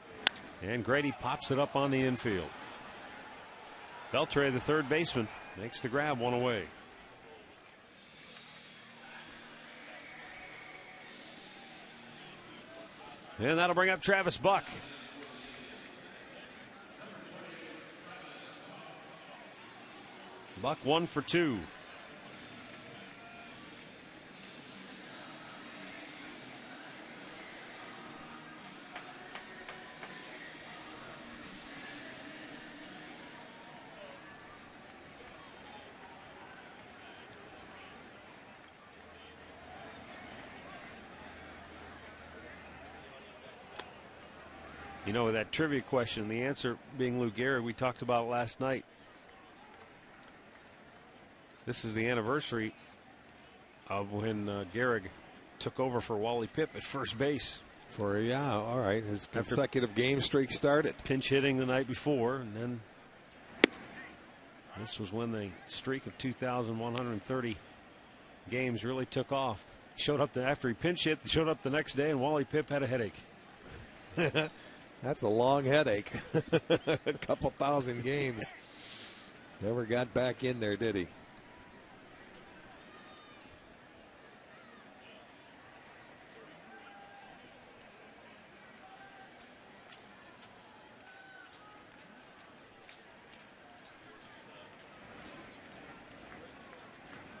and Grady pops it up on the infield. Beltre, the third baseman, makes the grab, 1 away. And that'll bring up Travis Buck. Buck 1 for 2. You know, that trivia question, the answer being Lou Gehrig, we talked about it last night. This is the anniversary of when Gehrig took over for Wally Pipp at first base. All right. His consecutive game streak started. Pinch hitting the night before, and then this was when the streak of 2,130 games really took off. Showed up after he pinch hit, showed up the next day, and Wally Pipp had a headache. That's a long headache. A couple thousand games. Never got back in there, did he?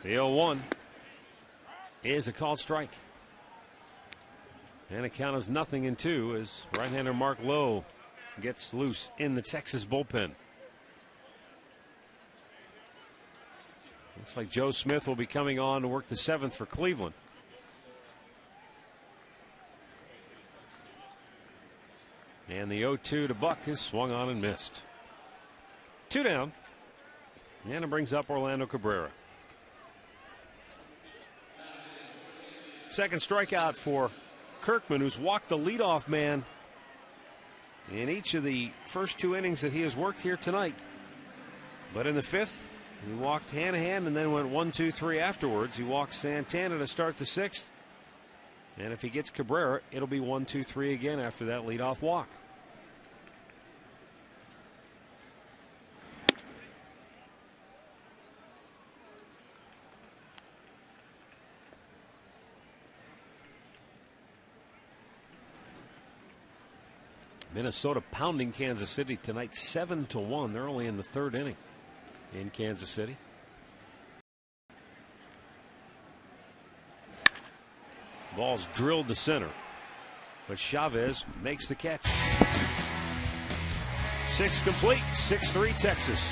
The 0-1 is a called strike. And a count is 0-2 as right-hander Mark Lowe gets loose in the Texas bullpen. Looks like Joe Smith will be coming on to work the 7th for Cleveland. And the 0-2 to Buck is swung on and missed. 2 down. And it brings up Orlando Cabrera. Second strikeout for Kirkman, who's walked the leadoff man in each of the first 2 innings that he has worked here tonight. But in the 5th, he walked Hanahan and then went 1-2-3 afterwards. He walked Santana to start the 6th. And if he gets Cabrera, it'll be 1-2-3 again after that leadoff walk. Minnesota pounding Kansas City tonight 7-1. They're only in the 3rd inning in Kansas City. Ball's drilled to center, but Chavez makes the catch. 6 complete, 6-3 Texas.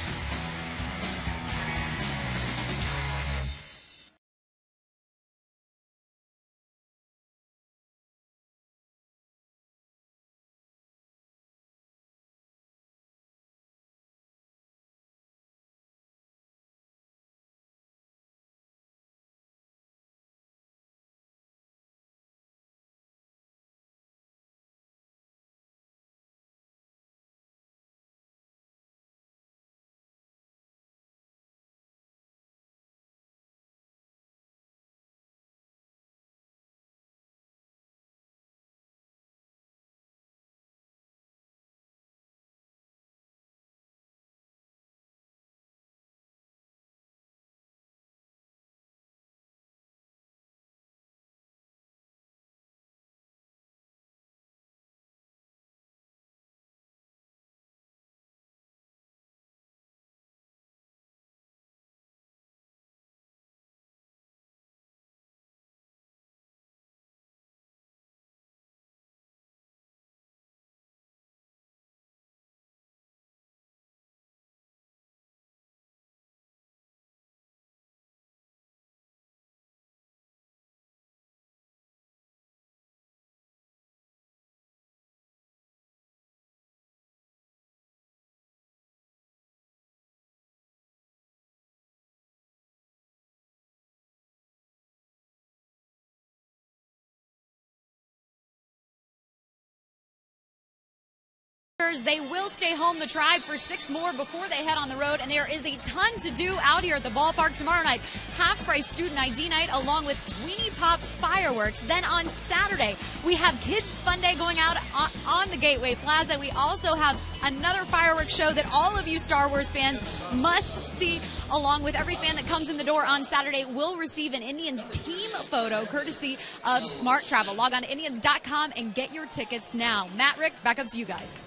They will stay home, the Tribe, for 6 more before they head on the road, and there is a ton to do out here at the ballpark tomorrow night. Half-price student ID night along with Tweenie Pop fireworks. Then on Saturday, we have Kids Fun Day going out on the Gateway Plaza. We also have another fireworks show that all of you Star Wars fans must see, along with every fan that comes in the door on Saturday will receive an Indians team photo courtesy of Smart Travel. Log on to Indians.com and get your tickets now. Matt, Rick, back up to you guys.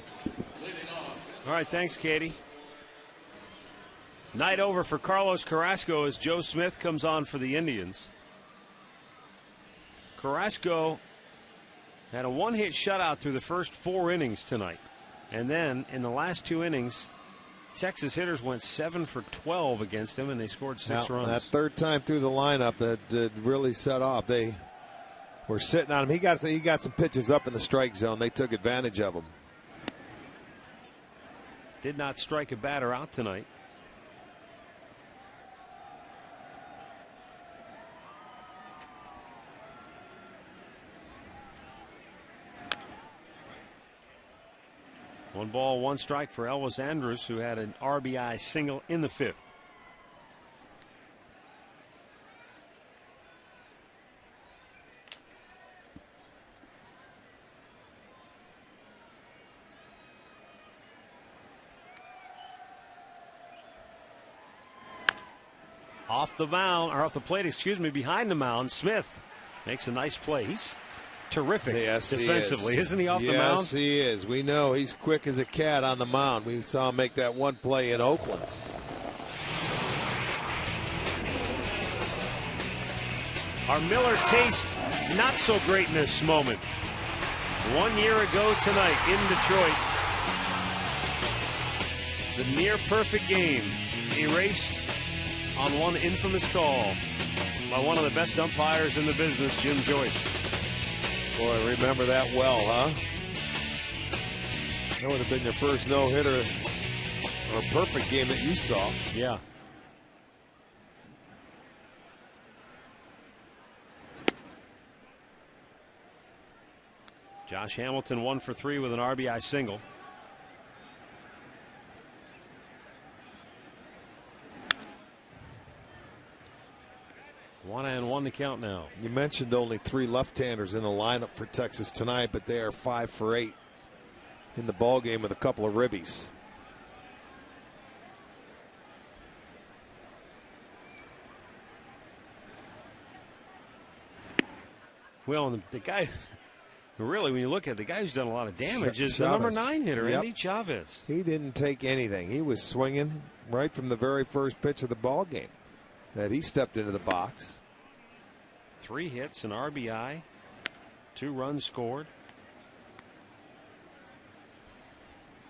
All right, thanks, Katie. Night over for Carlos Carrasco as Joe Smith comes on for the Indians. Carrasco had a one-hit shutout through the first 4 innings tonight. And then in the last 2 innings, Texas hitters went 7 for 12 against him, and they scored 6 runs. That third time through the lineup that really set off. They were sitting on him. He got some pitches up in the strike zone. They took advantage of him. Did not strike a batter out tonight. One ball, one strike for Elvis Andrus, who had an RBI single in the 5th. Off the mound, or off the plate, excuse me, behind the mound, Smith makes a nice play. He's terrific defensively, isn't he, off the mound? Yes, he is. We know he's quick as a cat on the mound. We saw him make that one play in Oakland. Our Miller taste not so greatness moment. 1 year ago tonight in Detroit, the near perfect game erased on one infamous call by one of the best umpires in the business, Jim Joyce. Boy, remember that well, huh? That would have been your first no-hitter or perfect game that you saw. Yeah. Josh Hamilton 1 for 3 with an RBI single. One and one to count now. You mentioned only 3 left-handers in the lineup for Texas tonight, but they are 5 for 8 in the ball game with a couple of ribbies. Well, the guy, really, when you look at it, the guy who's done a lot of damage is the number 9 hitter, Andy Chavez. He didn't take anything. He was swinging right from the very first pitch of the ball game that he stepped into the box. 3 hits, an RBI, 2 runs scored.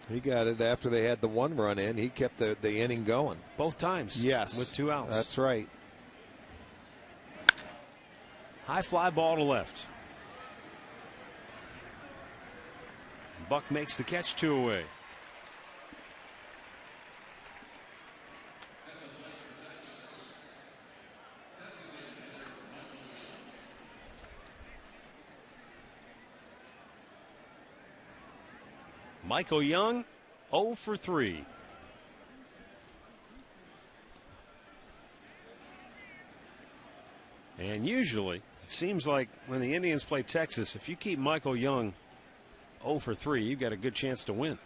He got it after they had the 1 run in. He kept the inning going. Both times. Yes. With 2 outs. That's right. High fly ball to left. Buck makes the catch, 2 away. Michael Young, 0 for 3. And usually, it seems like when the Indians play Texas, if you keep Michael Young 0 for 3, you've got a good chance to win.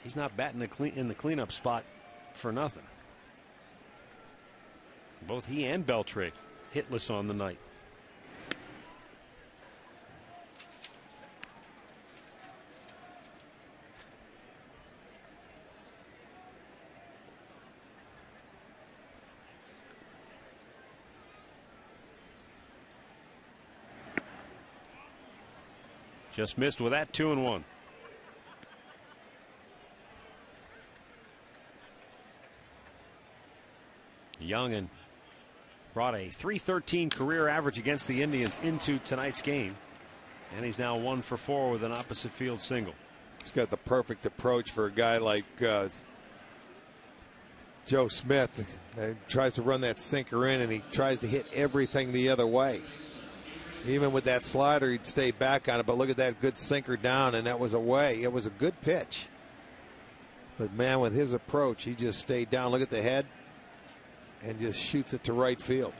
He's not batting in the cleanup spot for nothing. Both he and Beltre hitless on the night. Just missed with that, 2-1. Young brought a .313 career average against the Indians into tonight's game. And he's now 1 for 4 with an opposite field single. He's got the perfect approach for a guy like Joe Smith. He tries to run that sinker in, and he tries to hit everything the other way. Even with that slider, he'd stay back on it. But look at that good sinker down, and that was away. It was a good pitch. But, man, with his approach, he just stayed down. Look at the head and just shoots it to right field.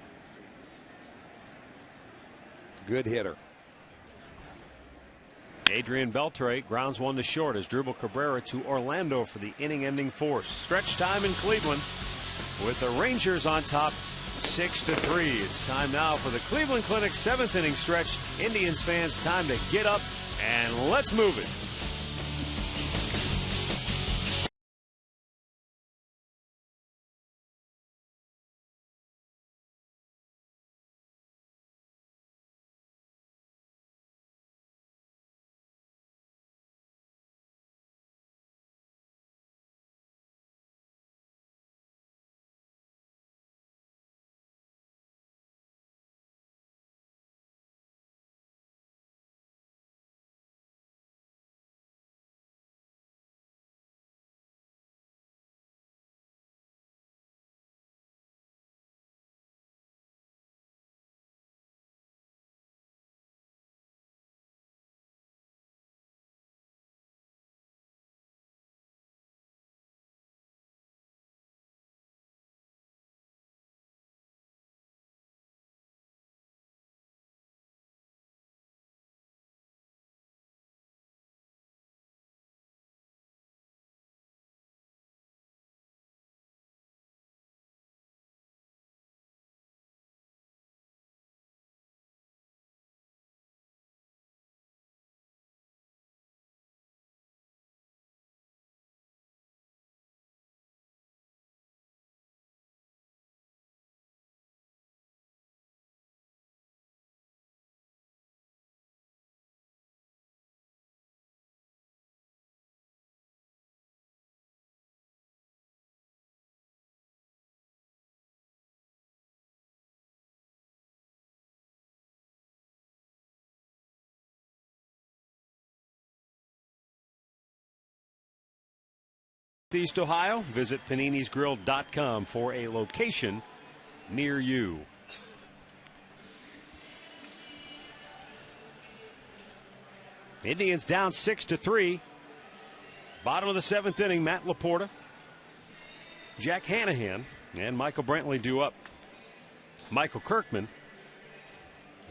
Good hitter. Adrian Beltre grounds one to short as Drupal Cabrera to Orlando for the inning-ending force. Stretch time in Cleveland with the Rangers on top 6-3. It's time now for the Cleveland Clinic 7th inning stretch. Indians fans, time to get up and let's move it. East Ohio, visit Panini'sGrill.com for a location near you. Indians down 6-3. Bottom of the 7th inning, Matt Laporta, Jack Hanahan, and Michael Brantley due up. Michael Kirkman,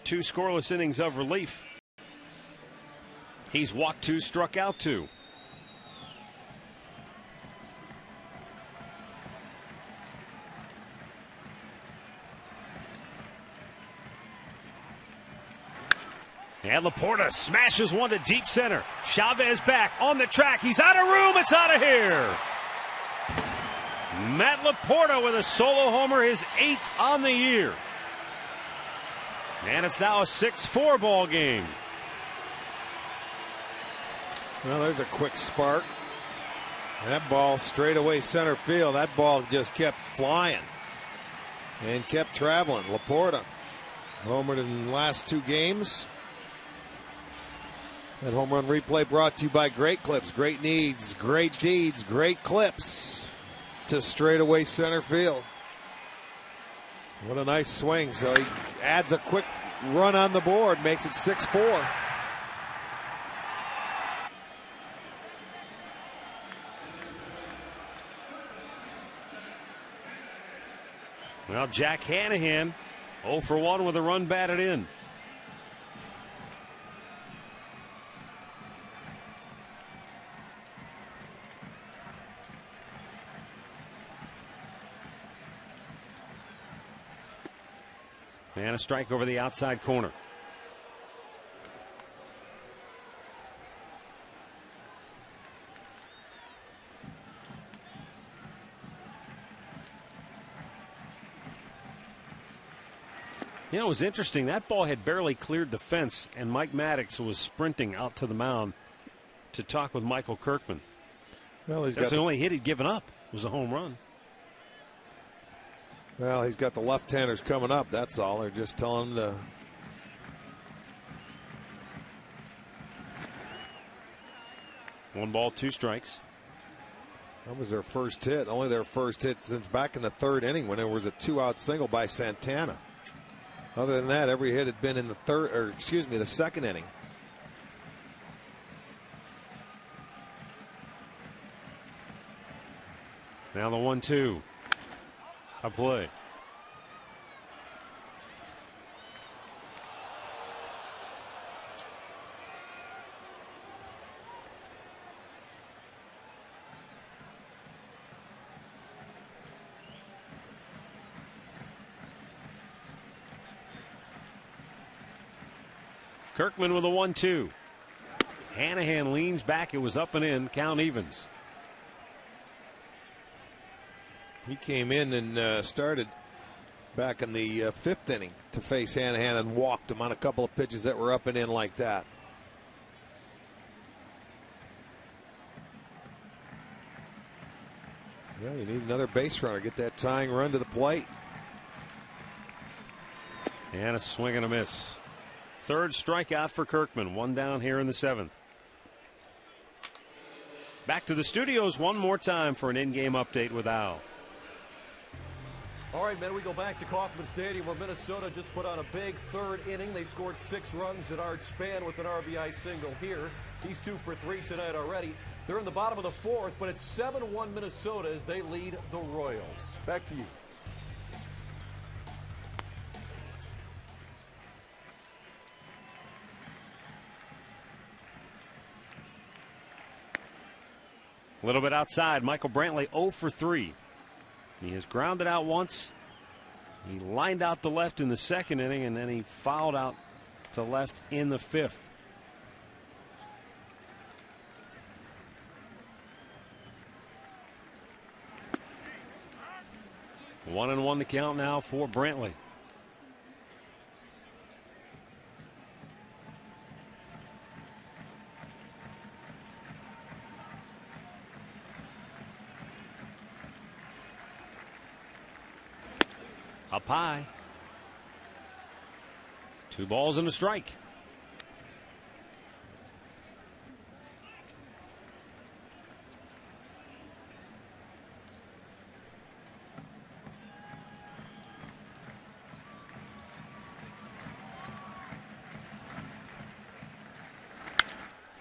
2 scoreless innings of relief. He's walked 2, struck out 2. And Laporta smashes one to deep center. Chavez back on the track. He's out of room. It's out of here. Matt Laporta with a solo homer, his 8th on the year. And it's now a 6-4 ball game. Well, there's a quick spark. That ball straight away center field. That ball just kept flying and kept traveling. Laporta homered in the last 2 games. That home run replay brought to you by Great Clips. Great needs, great deeds, great clips to straightaway center field. What a nice swing. So he adds a quick run on the board, makes it 6-4. Well, Jack Hanahan 0 for 1 with a run batted in. And a strike over the outside corner. You know, it was interesting. That ball had barely cleared the fence, and Mike Maddox was sprinting out to the mound to talk with Michael Kirkman. Well, That's the only hit he'd given up. It was a home run. Well, he's got the left-handers coming up. That's all. They're just telling him to. 1 ball, 2 strikes. That was their first hit. Only their first hit since back in the 3rd inning when there was a 2-out single by Santana. Other than that, every hit had been in the second inning. Now the 1-2. A play. Kirkman with a 1-2. Hanahan leans back. It was up and in. Count evens. He came in and started back in the fifth inning to face Hanahan and walked him on a couple of pitches that were up and in like that. Yeah, you need another base runner. Get that tying run to the plate. And a swing and a miss. Third strikeout for Kirkman. One down here in the seventh. Back to the studios one more time for an in-game update with Al. All right, men, we go back to Kauffman Stadium where Minnesota just put on a big third inning. They scored 6 runs. Denard Span with an RBI single here. He's 2 for 3 tonight already. They're in the bottom of the fourth, but it's 7-1 Minnesota as they lead the Royals. Back to you. A little bit outside. Michael Brantley 0 for 3. He has grounded out once. He lined out to left in the second inning, and then he fouled out to left in the fifth. One and one to count now for Brantley. Up high. 2 balls and a strike.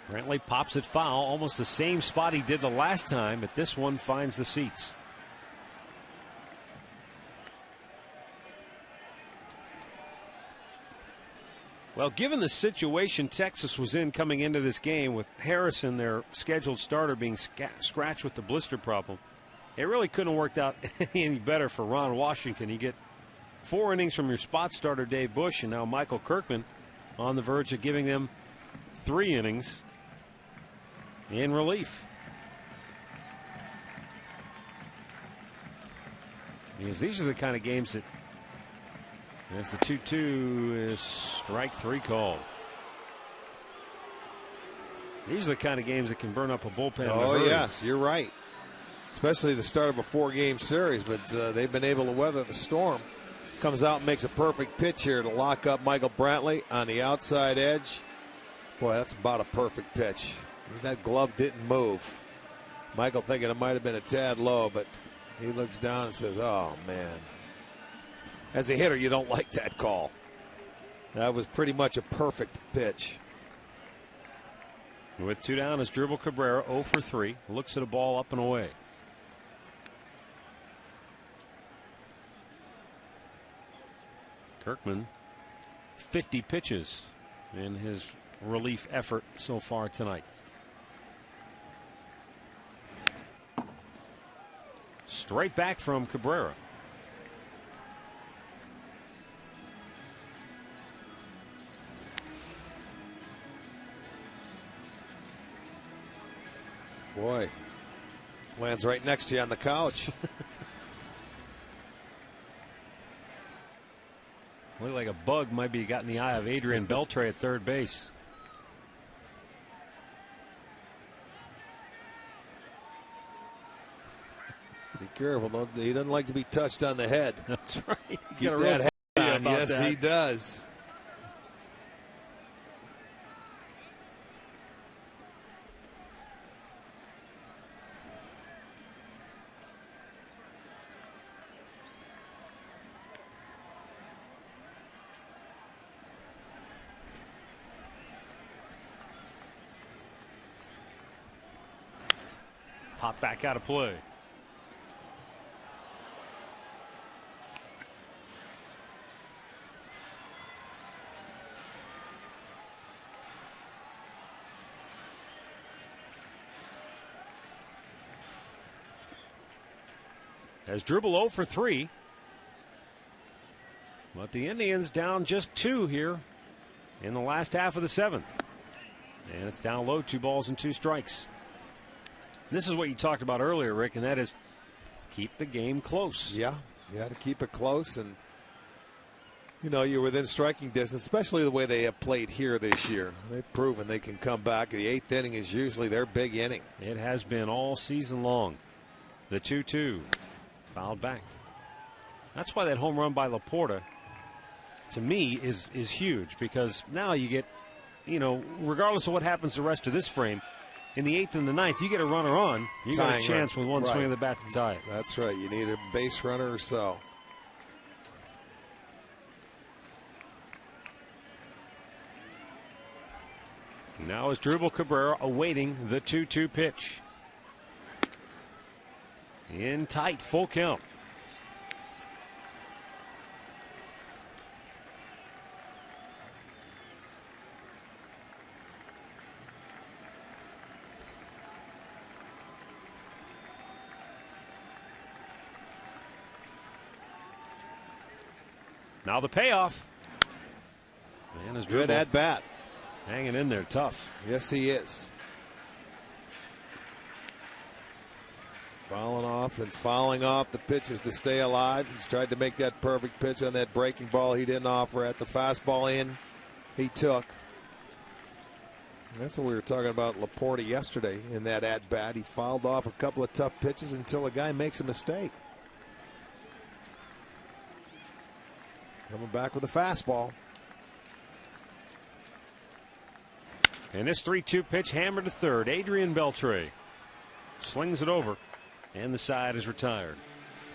Brantley pops it foul, almost the same spot he did the last time, but this one finds the seats. Well, given the situation Texas was in coming into this game with Harrison, their scheduled starter, being scratched with the blister problem, it really couldn't have worked out any better for Ron Washington. You get 4 innings from your spot starter, Dave Bush, and now Michael Kirkman on the verge of giving them 3 innings in relief. Because these are the kind of games that, as the 2-2 is strike 3 called. These are the kind of games that can burn up a bullpen. Oh, yes, you're right. Especially the start of a 4-game series, but they've been able to weather the storm. Comes out and makes a perfect pitch here to lock up Michael Brantley on the outside edge. Boy, that's about a perfect pitch. That glove didn't move. Michael thinking it might have been a tad low, but he looks down and says, oh, man. As a hitter, you don't like that call. That was pretty much a perfect pitch. With 2 down is Dribble Cabrera, 0 for 3. Looks at a ball up and away. Kirkman, 50 pitches in his relief effort so far tonight. Straight back from Cabrera. Boy, lands right next to you on the couch. Looked like a bug might be got in the eye of Adrian Beltre at third base. Be careful. He doesn't like to be touched on the head. That's right. He's Keep got a that real head phobia on. about Yes, that. he does. Hop back out of play. As Dribble 0 for 3. But the Indians down just 2 here in the last half of the 7th. And it's down low, 2 balls and 2 strikes. This is what you talked about earlier, Rick, and that is keep the game close. Yeah, you got to keep it close, and you know you're within striking distance, especially the way they have played here this year. They've proven they can come back. The 8th inning is usually their big inning. It has been all season long. The 2-2 fouled back. That's why that home run by Laporta, to me, is huge, because now you get, you know, regardless of what happens the rest of this frame, in the 8th and the 9th, you get a runner on, you got a chance with one swing of the bat to tie it. That's right. You need a base runner or so. Now is Dribble Cabrera awaiting the 2-2 pitch. In tight, full count. Now the payoff. Man, is good at bat. Hanging in there tough. Yes, he is. Fouling off and fouling off the pitches to stay alive. He's tried to make that perfect pitch on that breaking ball he didn't offer at the fastball in. He took. That's what we were talking about Laporta yesterday in that at bat. He fouled off a couple of tough pitches until a guy makes a mistake. Coming back with a fastball. And this 3-2 pitch hammered to third. Adrian Beltre slings it over, and the side is retired.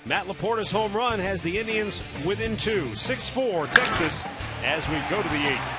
Matt Laporta's home run has the Indians within 2. 6-4 Texas as we go to the 8th.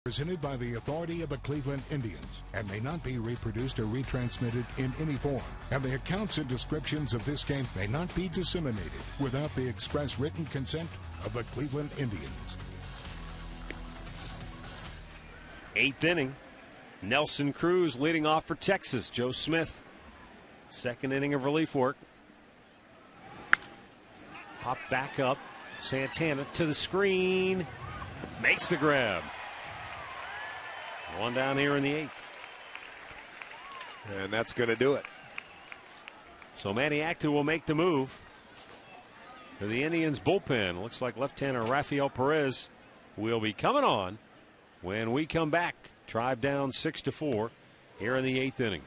Presented by the authority of the Cleveland Indians and may not be reproduced or retransmitted in any form. And the accounts and descriptions of this game may not be disseminated without the express written consent of the Cleveland Indians. 8th inning. Nelson Cruz leading off for Texas. Joe Smith, 2nd inning of relief work. Pop back up. Santana to the screen. Makes the grab. One down here in the 8th. And that's going to do it. So Manny Acta will make the move to the Indians bullpen. Looks like left-hander Rafael Perez will be coming on when we come back. Tribe down 6-4 here in the 8th inning.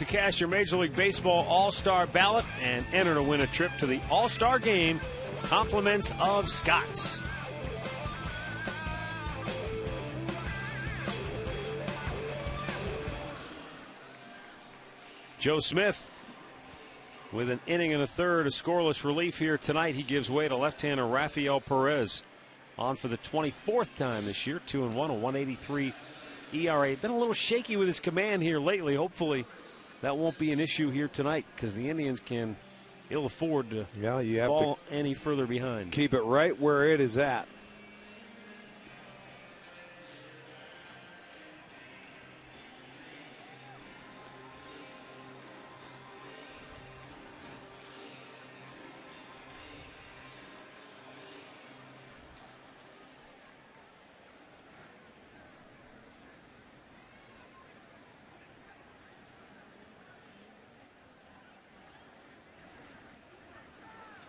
cast your Major League Baseball All-Star ballot and enter to win a trip to the All-Star Game. Compliments of Scott's. Joe Smith with an inning and a third, a scoreless relief here tonight. He gives way to left-hander Rafael Perez. On for the 24th time this year, 2-1, a 1.83 ERA. Been a little shaky with his command here lately. Hopefully that won't be an issue here tonight because the Indians can ill afford to fall any further behind. Keep it right where it is at.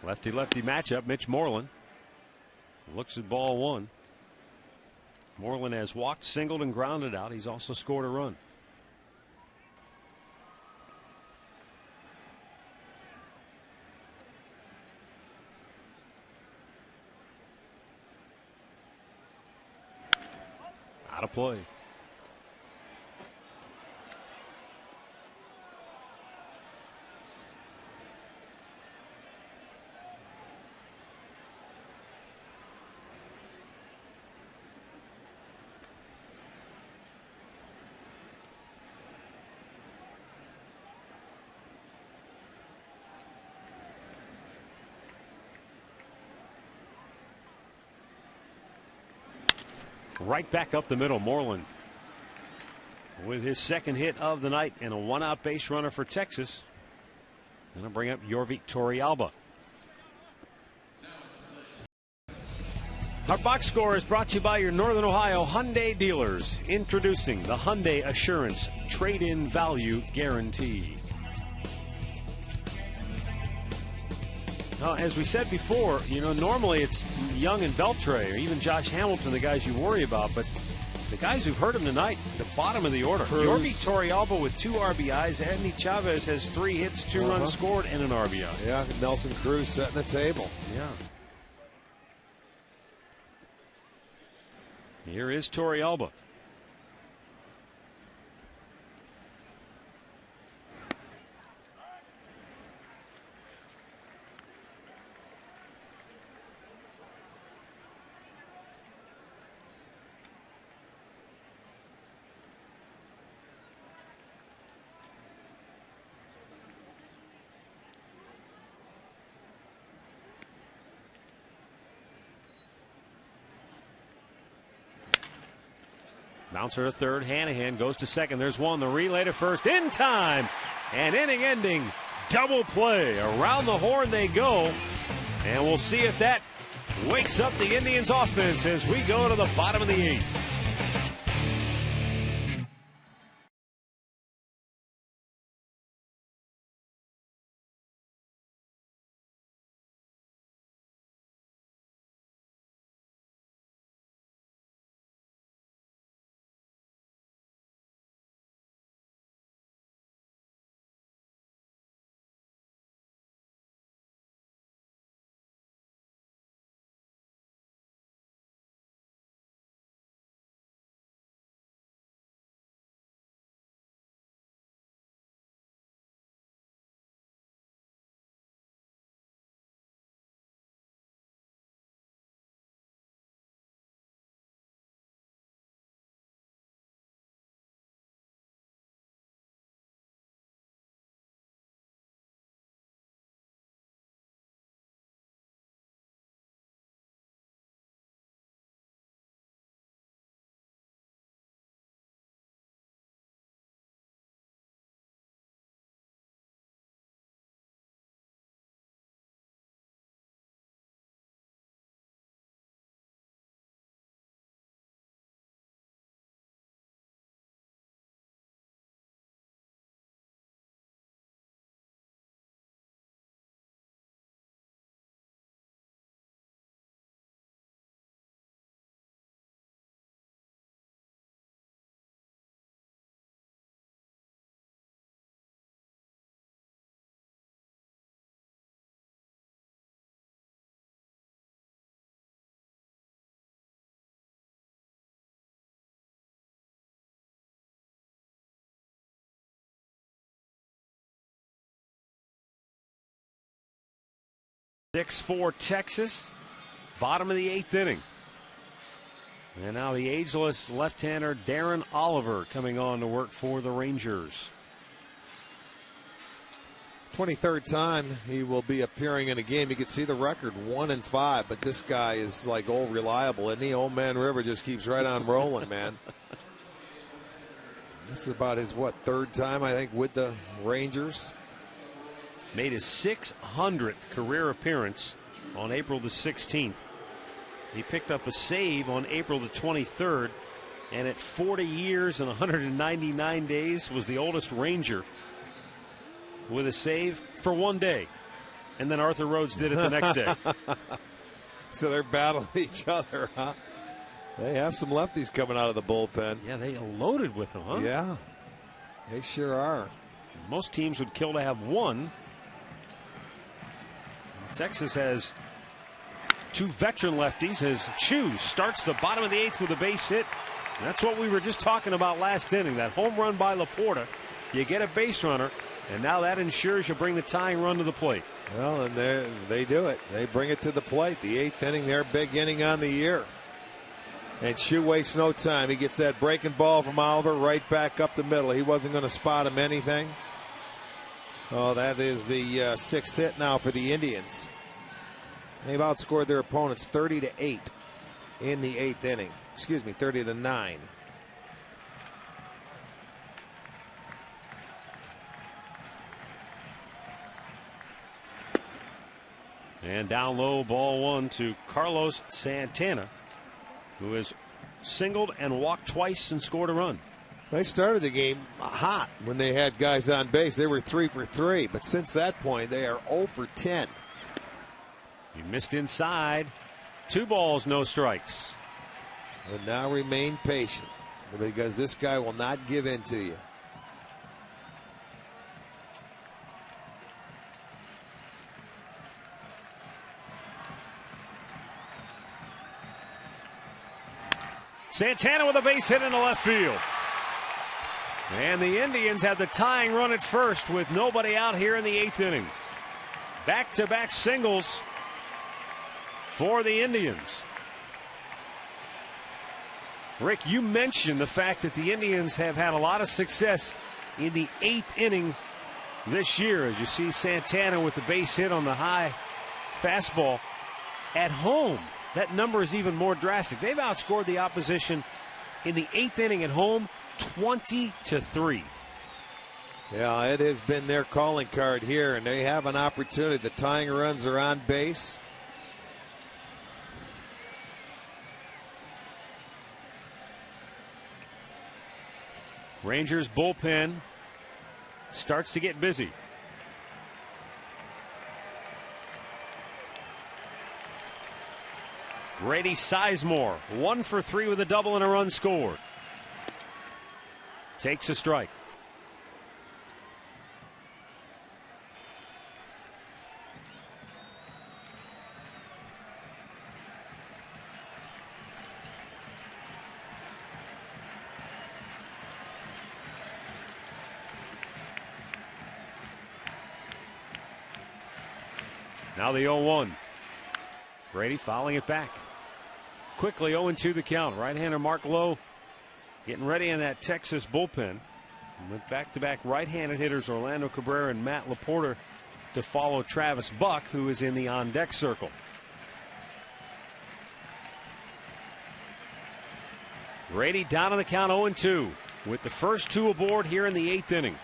Lefty-lefty matchup. Mitch Moreland looks at ball one. Moreland has walked, singled, and grounded out. He's also scored a run. Out of play. Right back up the middle, Moreland with his second hit of the night and a one-out base runner for Texas. Going to bring up Yorvik Torrealba. Our box score is brought to you by your Northern Ohio Hyundai dealers. Introducing the Hyundai Assurance Trade-in Value Guarantee. As we said before, normally it's Young and Beltre or even Josh Hamilton, the guys you worry about. But the guys who've hurt him tonight, the bottom of the order. Yorvik Torrealba with 2 RBIs. Andy Chavez has 3 hits, 2 runs scored, and an RBI. Yeah, Nelson Cruz setting the table. Yeah. Here is Torrealba. Bouncer to third. Hanahan goes to second. There's one. The relay to first in time. An inning-ending double play. Around the horn they go. And we'll see if that wakes up the Indians' offense as we go to the bottom of the 8th. 6-4 Texas. Bottom of the 8th inning. And now the ageless left-hander Darren Oliver coming on to work for the Rangers. 23rd time he will be appearing in a game. You can see the record 1-5, but this guy is like old reliable, and the Old Man River just keeps right on rolling, man. This is about his, third time, I think, with the Rangers. Made his 600th career appearance on April the 16th. He picked up a save on April the 23rd, and at 40 years and 199 days was the oldest Ranger with a save for one day. And then Arthur Rhodes did it the next day. So they're battling each other, huh? They have some lefties coming out of the bullpen. Yeah, they are loaded with them, huh? Yeah, they sure are. Most teams would kill to have one. Texas has two veteran lefties as Chu starts the bottom of the 8th with a base hit. And that's what we were just talking about last inning. That home run by Laporta. You get a base runner, and now that ensures you bring the tying run to the plate. Well, and they do it. They bring it to the plate. The 8th inning, their big inning on the year. And Chu wastes no time. He gets that breaking ball from Oliver right back up the middle. He wasn't going to spot him anything. Oh, that is the 6th hit now for the Indians. They've outscored their opponents 30-8 in the 8th inning. Excuse me, 30-9. And down low, ball one to Carlos Santana, who has singled and walked twice and scored a run. They started the game hot when they had guys on base. They were 3 for 3, but since that point, they are 0 for 10. He missed inside. 2 balls, no strikes. And now remain patient, because this guy will not give in to you. Santana with a base hit into left field. And the Indians have the tying run at first with nobody out here in the 8th inning. Back-to-back singles for the Indians. Rick, you mentioned the fact that the Indians have had a lot of success in the 8th inning this year, as you see Santana with the base hit on the high fastball. At home, that number is even more drastic. They've outscored the opposition in the 8th inning at home 20-3. Yeah, it has been their calling card here, and they have an opportunity. The tying runs are on base. Rangers bullpen starts to get busy. Grady Sizemore, 1 for 3 with a double and a run scored. Takes a strike. Now the 0-1. Grady fouling it back. Quickly 0-2 the count. Right-hander Mark Lowe getting ready in that Texas bullpen. With back-to-back right-handed hitters Orlando Cabrera and Matt Laporta to follow Travis Buck, who is in the on-deck circle. Grady down on the count 0-2 with the first 2 aboard here in the 8th inning.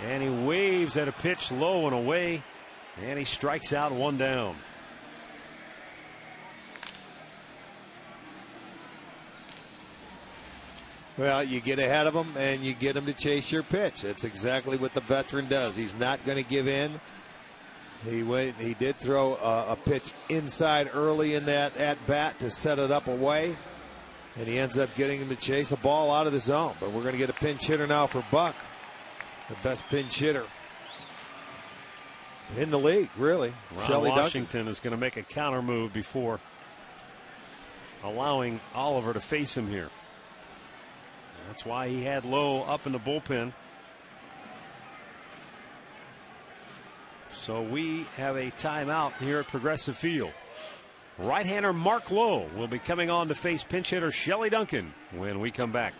And he waves at a pitch low and away, and he strikes out 1 down. Well, you get ahead of him and you get him to chase your pitch. That's exactly what the veteran does. He's not going to give in. He did throw a pitch inside early in that at bat to set it up away, and he ends up getting him to chase a ball out of the zone. But we're going to get a pinch hitter now for Buck. The best pinch hitter in the league, really. Ron Washington is going to make a counter move before allowing Oliver to face him here. That's why he had Lowe up in the bullpen. So we have a timeout here at Progressive Field. Right-hander Mark Lowe will be coming on to face pinch hitter Shelley Duncan when we come back.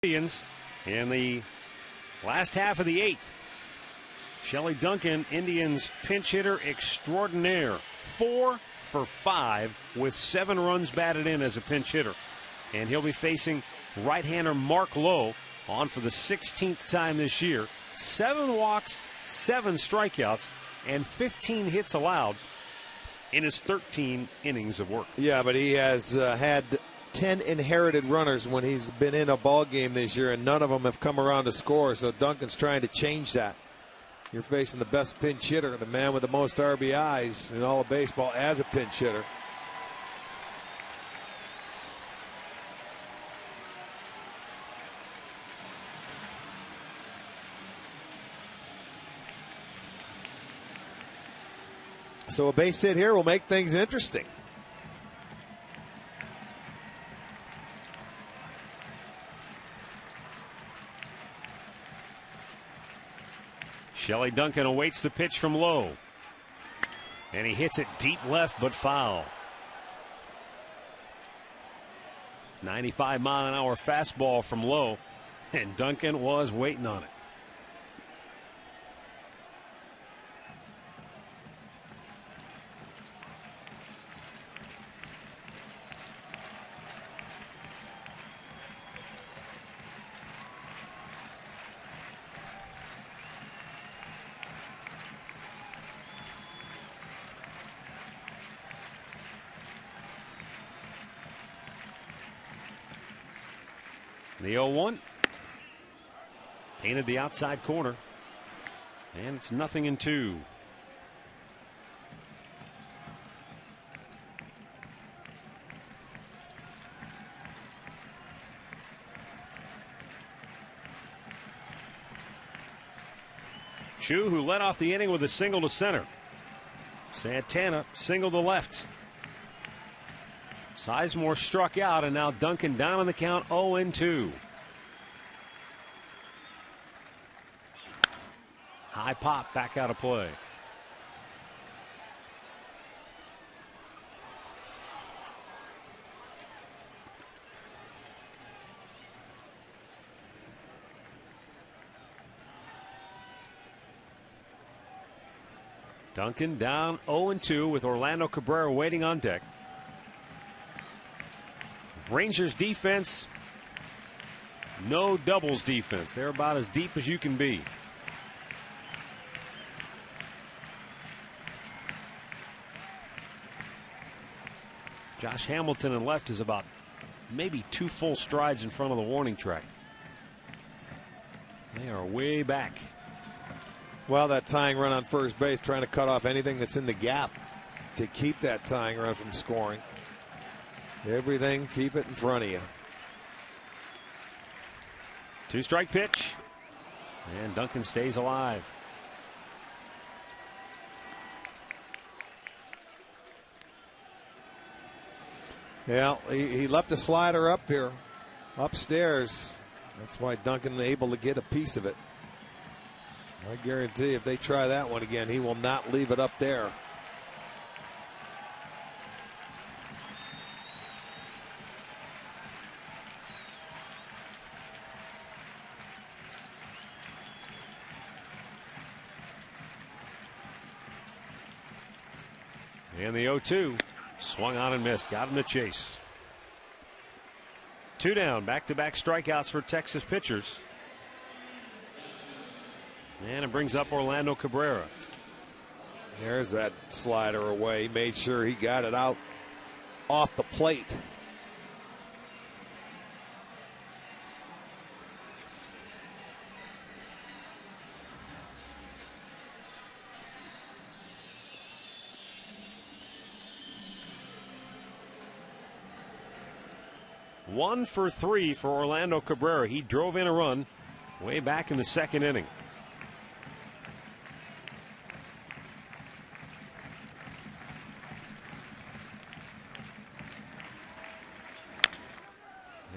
Indians in the last half of the eighth. Shelley Duncan, Indians pinch hitter extraordinaire, 4 for 5 with 7 runs batted in as a pinch hitter. And he'll be facing right-hander Mark Lowe on for the 16th time this year. 7 walks, 7 strikeouts, and 15 hits allowed in his 13 innings of work. Yeah, but he has had 10 inherited runners when he's been in a ball game this year, and none of them have come around to score. So Duncan's trying to change that. You're facing the best pinch hitter, the man with the most RBIs in all of baseball as a pinch hitter. So a base hit here will make things interesting. Shelley Duncan awaits the pitch from Lowe. And he hits it deep left but foul. 95-mile-an-hour fastball from Lowe, and Duncan was waiting on it. The 0-1 painted the outside corner, and it's 0-2. Chu, who led off the inning with a single to center. Santana single to left. Sizemore struck out, and now Duncan down on the count, 0-2. High pop, back out of play. Duncan down 0-2 with Orlando Cabrera waiting on deck. Rangers defense, no doubles defense. They're about as deep as you can be. Josh Hamilton in left is about maybe 2 full strides in front of the warning track. They are way back. Well, that tying run on first base, trying to cut off anything that's in the gap. to keep that tying run from scoring. Everything, keep it in front of you. 2-strike pitch. And Duncan stays alive. Yeah, he left the slider up here, upstairs. That's why Duncan able to get a piece of it. I guarantee if they try that one again, he will not leave it up there. And the 0-2. Swung on and missed. Got him to chase. 2 down. Back-to-back strikeouts for Texas pitchers. And it brings up Orlando Cabrera. There's that slider away. He made sure he got it out off the plate. One for 3 for Orlando Cabrera. He drove in a run way back in the 2nd inning.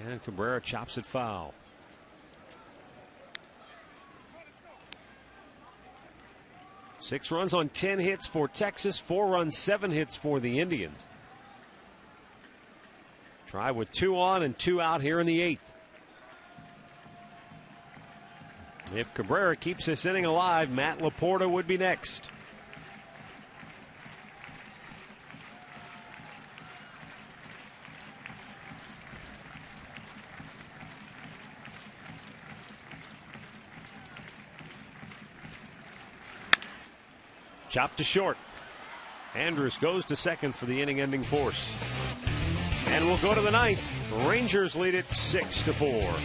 And Cabrera chops it foul. Six runs on 10 hits for Texas, 4 runs, 7 hits for the Indians. Try with 2 on and 2 out here in the 8th. If Cabrera keeps this inning alive, Matt Laporta would be next. Chopped to short. Andrus goes to second for the inning-ending force. And we'll go to the 9th. Rangers lead it 6-4.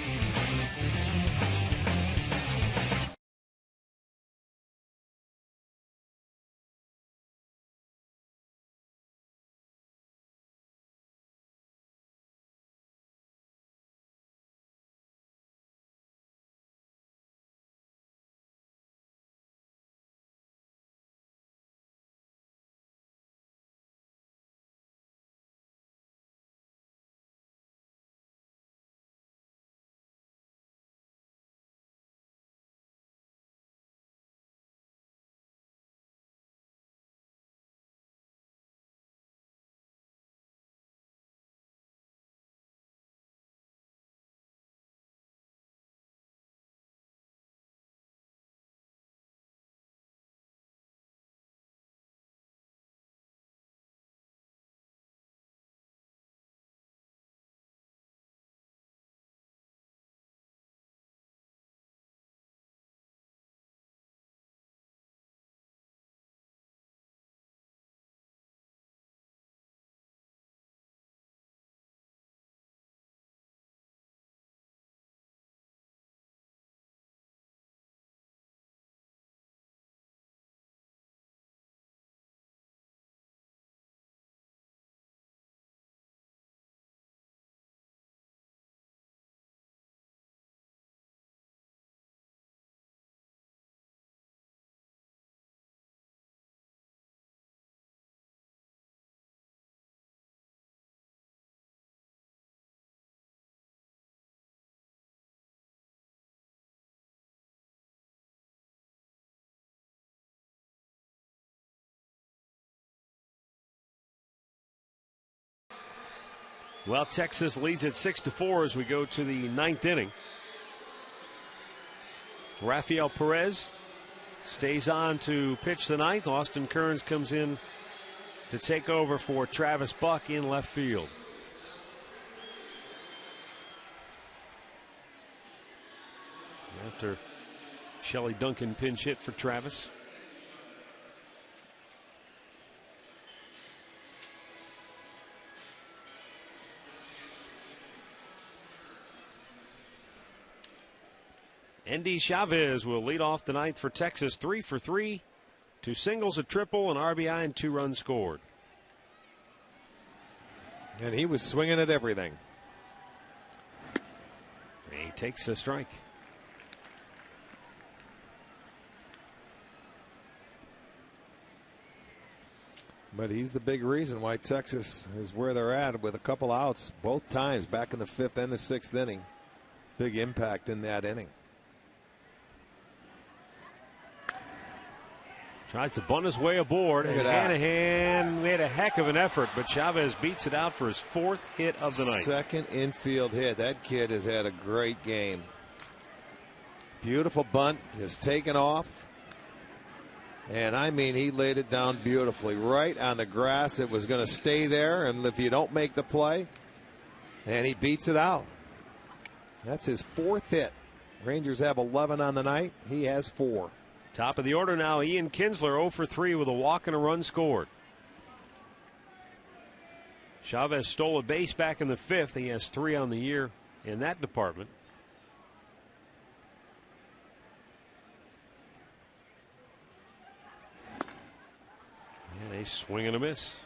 Well, Texas leads at 6-4 as we go to the 9th inning. Rafael Perez stays on to pitch the 9th. Austin Kearns comes in to take over for Travis Buck in left field. After Shelley Duncan pinch hit for Travis. Andy Chavez will lead off the 9th for Texas, 3 for 3, 2 singles, a triple, an RBI, and 2 runs scored. And he was swinging at everything. He takes a strike. But he's the big reason why Texas is where they're at with a couple outs both times back in the 5th and the 6th inning. Big impact in that inning. Tries to bunt his way aboard, and Hanahan made a heck of an effort, but Chavez beats it out for his 4th hit of the night. Second infield hit. That kid has had a great game. Beautiful bunt, just taken off. And I mean, he laid it down beautifully right on the grass. It was going to stay there, and if you don't make the play, and he beats it out. That's his 4th hit. Rangers have 11 on the night. He has 4. Top of the order now, Ian Kinsler 0 for 3 with a walk and a run scored. Chavez stole a base back in the 5th. He has 3 on the year in that department. And a swing and a miss.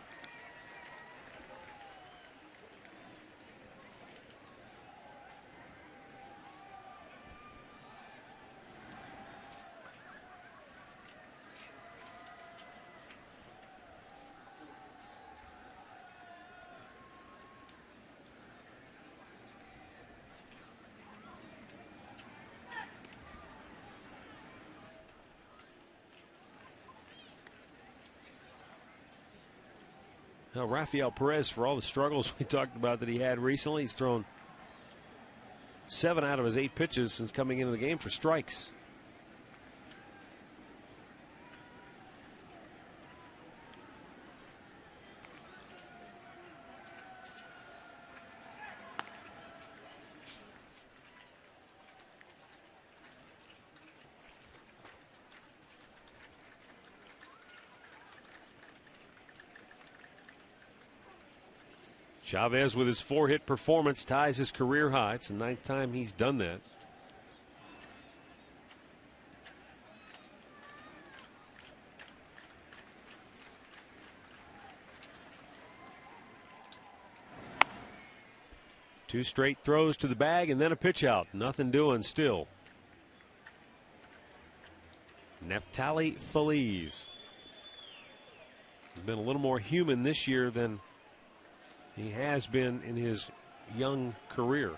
Now, Rafael Perez, for all the struggles we talked about that he had recently, he's thrown 7 out of his 8 pitches since coming into the game for strikes. Chavez with his 4-hit performance ties his career high. It's the 9th time he's done that. Two straight throws to the bag and then a pitch out. Nothing doing still. Neftali Feliz has been a little more human this year than he has been in his young career.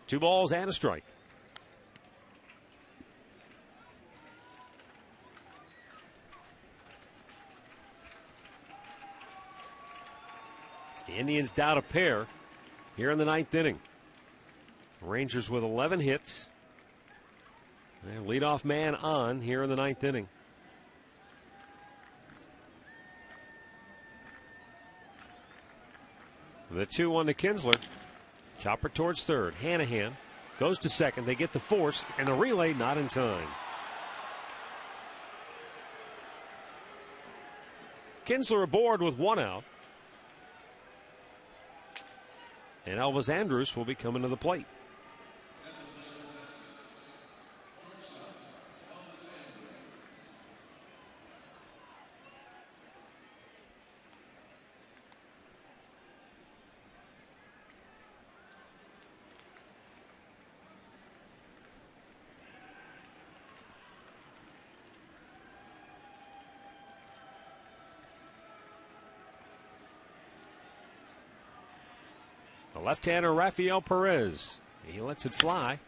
Two balls and a strike. The Indians down a pair here in the 9th inning. Rangers with 11 hits. And leadoff man on here in the 9th inning. The 2-1 to Kinsler. Chopper towards third. Hanahan goes to second. They get the force, and the relay not in time. Kinsler aboard with 1 out. And Elvis Andrus will be coming to the plate. The left-hander Rafael Perez. He lets it fly.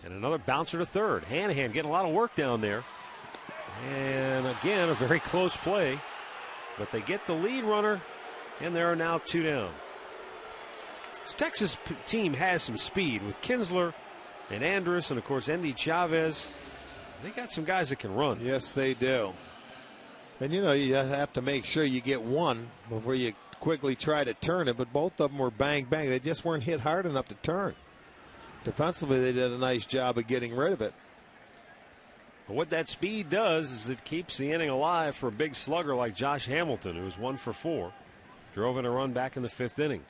And another bouncer to third. Hanahan getting a lot of work down there. And again, a very close play. But they get the lead runner, and there are now 2 down. This Texas team has some speed with Kinsler and Andrus and, of course, Endy Chavez. They got some guys that can run. Yes, they do. And, you know, you have to make sure you get one before you quickly try to turn it, but both of them were bang bang. They just weren't hit hard enough to turn. Defensively, they did a nice job of getting rid of it. But what that speed does is it keeps the inning alive for a big slugger like Josh Hamilton, who was 1 for 4. Drove in a run back in the 5th inning.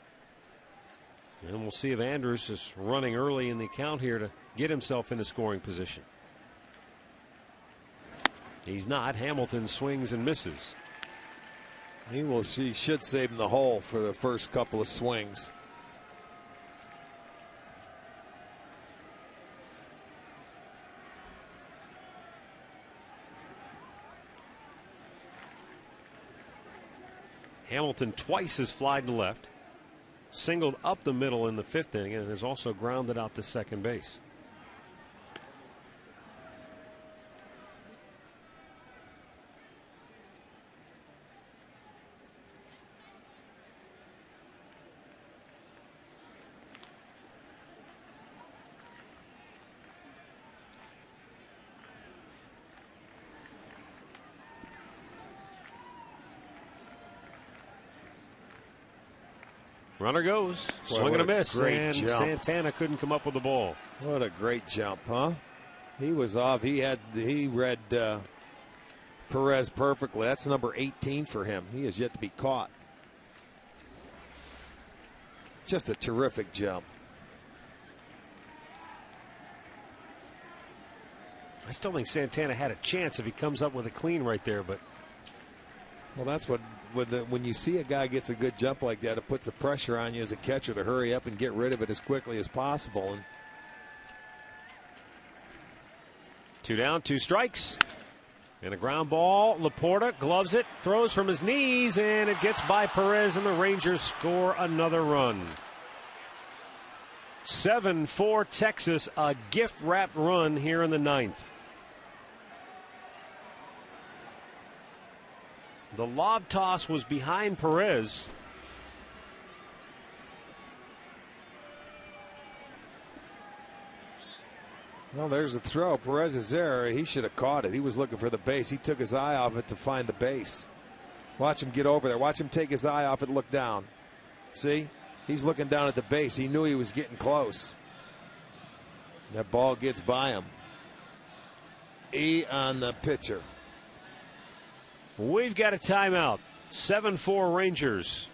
And we'll see if Andrus is running early in the count here to get himself into scoring position. He's not. Hamilton swings and misses. He should save him the hole for the first couple of swings. Hamilton twice has flied to left, singled up the middle in the 5th inning, and has also grounded out to second base. Runner goes, swing and a miss, and jump. Santana couldn't come up with the ball. What a great jump, huh? He was off. He read Perez perfectly. That's number 18 for him. He has yet to be caught. Just a terrific jump. I still think Santana had a chance if he comes up with a clean right there, but. Well, that's what when you see a guy gets a good jump like that, it puts the pressure on you as a catcher to hurry up and get rid of it as quickly as possible. And 2 down, 2 strikes. And a ground ball. Laporta gloves it, throws from his knees, and it gets by Perez, and the Rangers score another run. 7-4 Texas, a gift-wrapped run here in the 9th. The lob toss was behind Perez. Well, there's the throw. Perez is there. He should have caught it. He was looking for the base. He took his eye off it to find the base. Watch him get over there. Watch him take his eye off it and look down. See? He's looking down at the base. He knew he was getting close. That ball gets by him. E on the pitcher. We've got a timeout. 7-4 Rangers.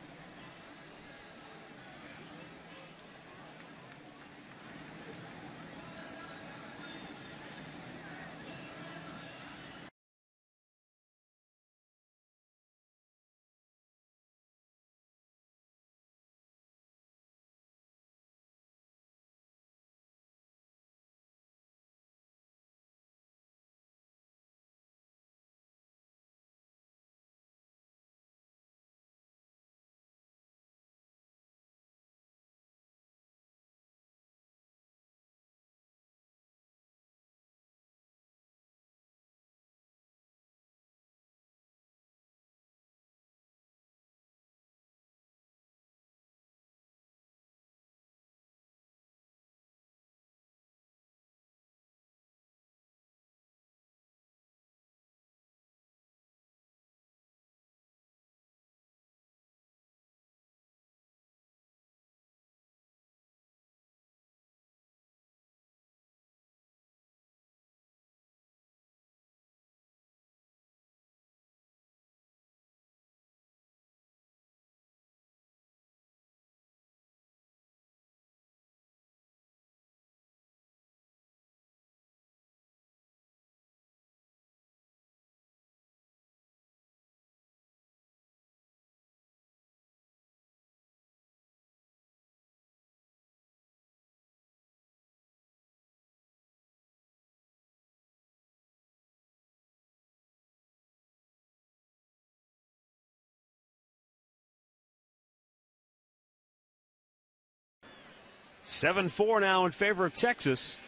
Seven 4 now in favor of Texas.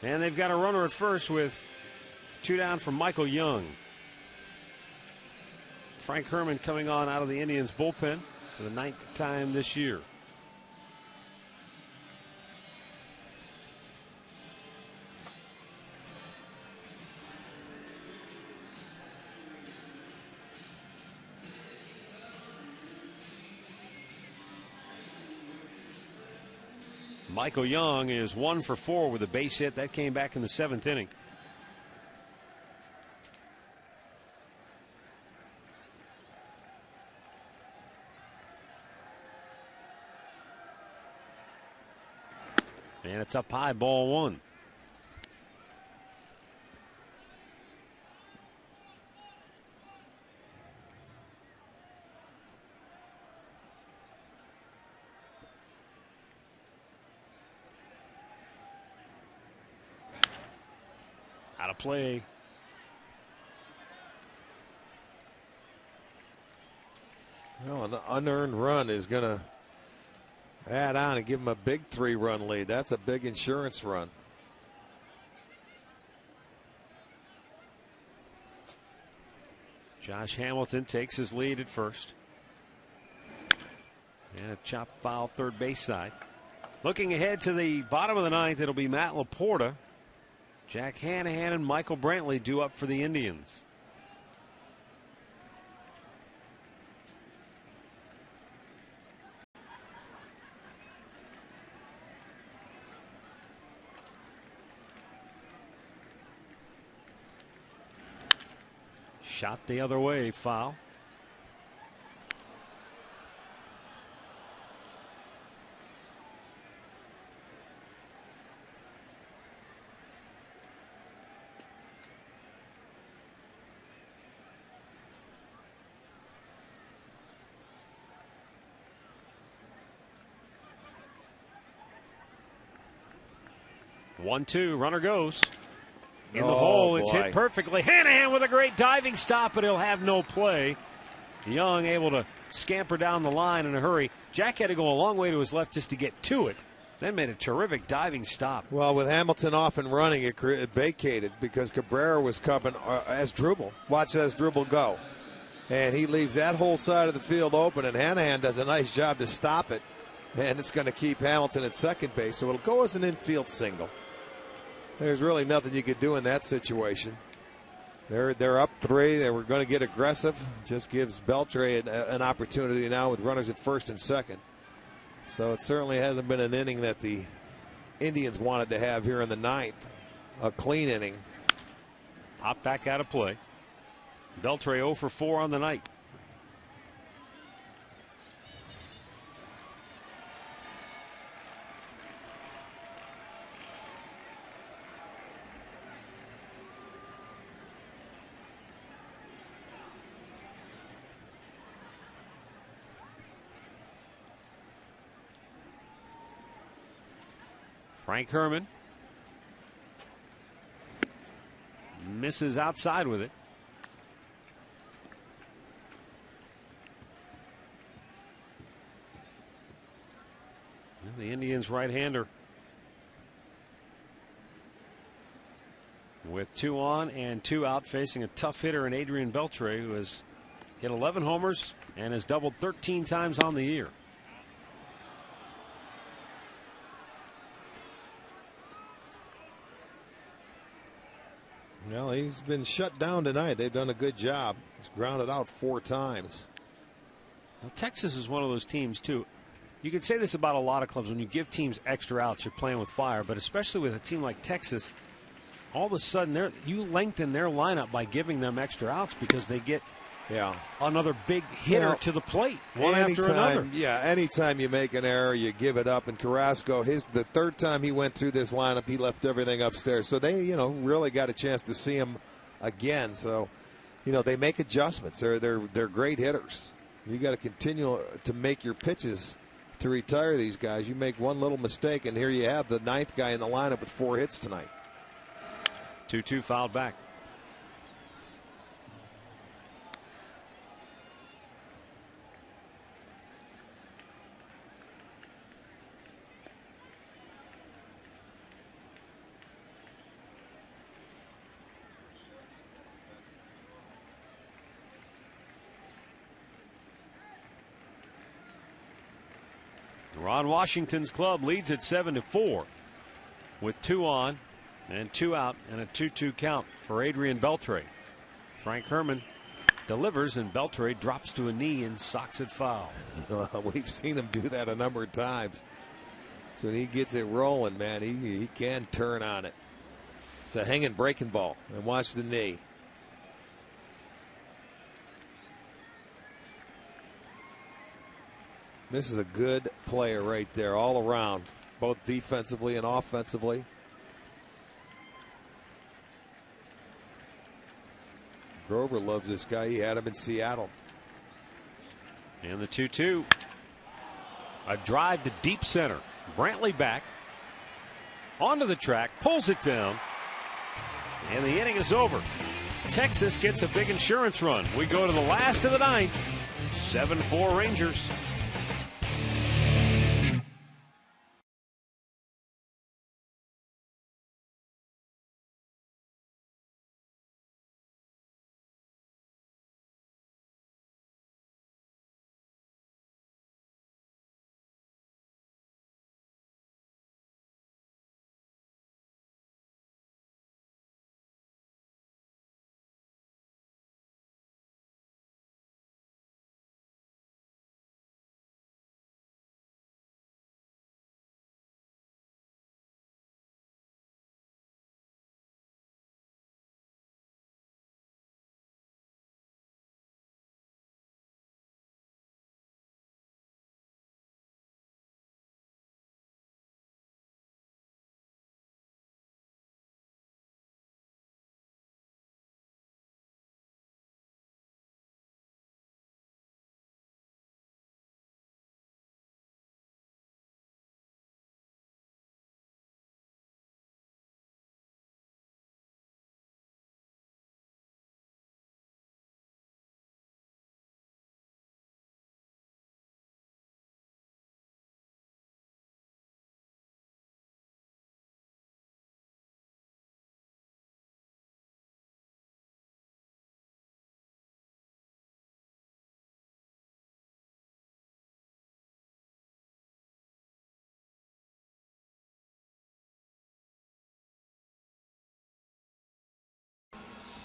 And they've got a runner at first with 2 down from Michael Young. Frank Herman coming on out of the Indians bullpen for the 9th time this year. Michael Young is 1 for 4 with a base hit. That came back in the 7th inning. And it's up high, ball one. Out of play. Well, an unearned run is going to add on and give him a big 3-run lead. That's a big insurance run. Josh Hamilton takes his lead at first. And a chop foul third base side. Looking ahead to the bottom of the ninth, it'll be Matt Laporta, Jack Hanahan, and Michael Brantley due up for the Indians. Shot the other way, foul. One, two, runner goes. In the hole, it's hit perfectly. Hanahan with a great diving stop, but he'll have no play. Young able to scamper down the line in a hurry. Jack had to go a long way to his left just to get to it. Then made a terrific diving stop. Well, with Hamilton off and running, it vacated because Cabrera was coming as Drupal. Watch Drupal go. And he leaves that whole side of the field open, and Hanahan does a nice job to stop it. And it's going to keep Hamilton at second base, so it'll go as an infield single. There's really nothing you could do in that situation. They're up 3. They were going to get aggressive. Just gives Beltre an opportunity now with runners at first and second. So it certainly hasn't been an inning that the Indians wanted to have here in the ninth. A clean inning. Pop back out of play. Beltre 0 for 4 on the night. Frank Herman misses outside with it. The Indians right-hander with 2 on and 2 out, facing a tough hitter in Adrian Beltre, who has hit 11 homers and has doubled 13 times on the year. Well, he's been shut down tonight. They've done a good job. He's grounded out 4 times. Well, Texas is one of those teams, too. You can say this about a lot of clubs. When you give teams extra outs, you're playing with fire. But especially with a team like Texas, all of a sudden you lengthen their lineup by giving them extra outs because they get another big hitter to the plate one after another. Yeah, anytime you make an error, you give it up. And Carrasco, the third time he went through this lineup, he left everything upstairs. So they, really got a chance to see him again. So, they make adjustments. They're great hitters. You got to continue to make your pitches to retire these guys. You make one little mistake, and here you have the 9th guy in the lineup with 4 hits tonight. 2-2 fouled back. Ron Washington's club leads at 7-4 with 2 on and 2 out and a 2-2 count for Adrian Beltre. Frank Herman delivers and Beltre drops to a knee and socks it foul. We've seen him do that a number of times. So when he gets it rolling, man, he can turn on it. It's a hanging breaking ball, and watch the knee. This is a good player right there all around. both defensively and offensively. Grover loves this guy. He had him in Seattle. And the 2-2. A drive to deep center. Brantley back. Onto the track. Pulls it down. And the inning is over. Texas gets a big insurance run. We go to the last of the ninth. 7-4 Rangers.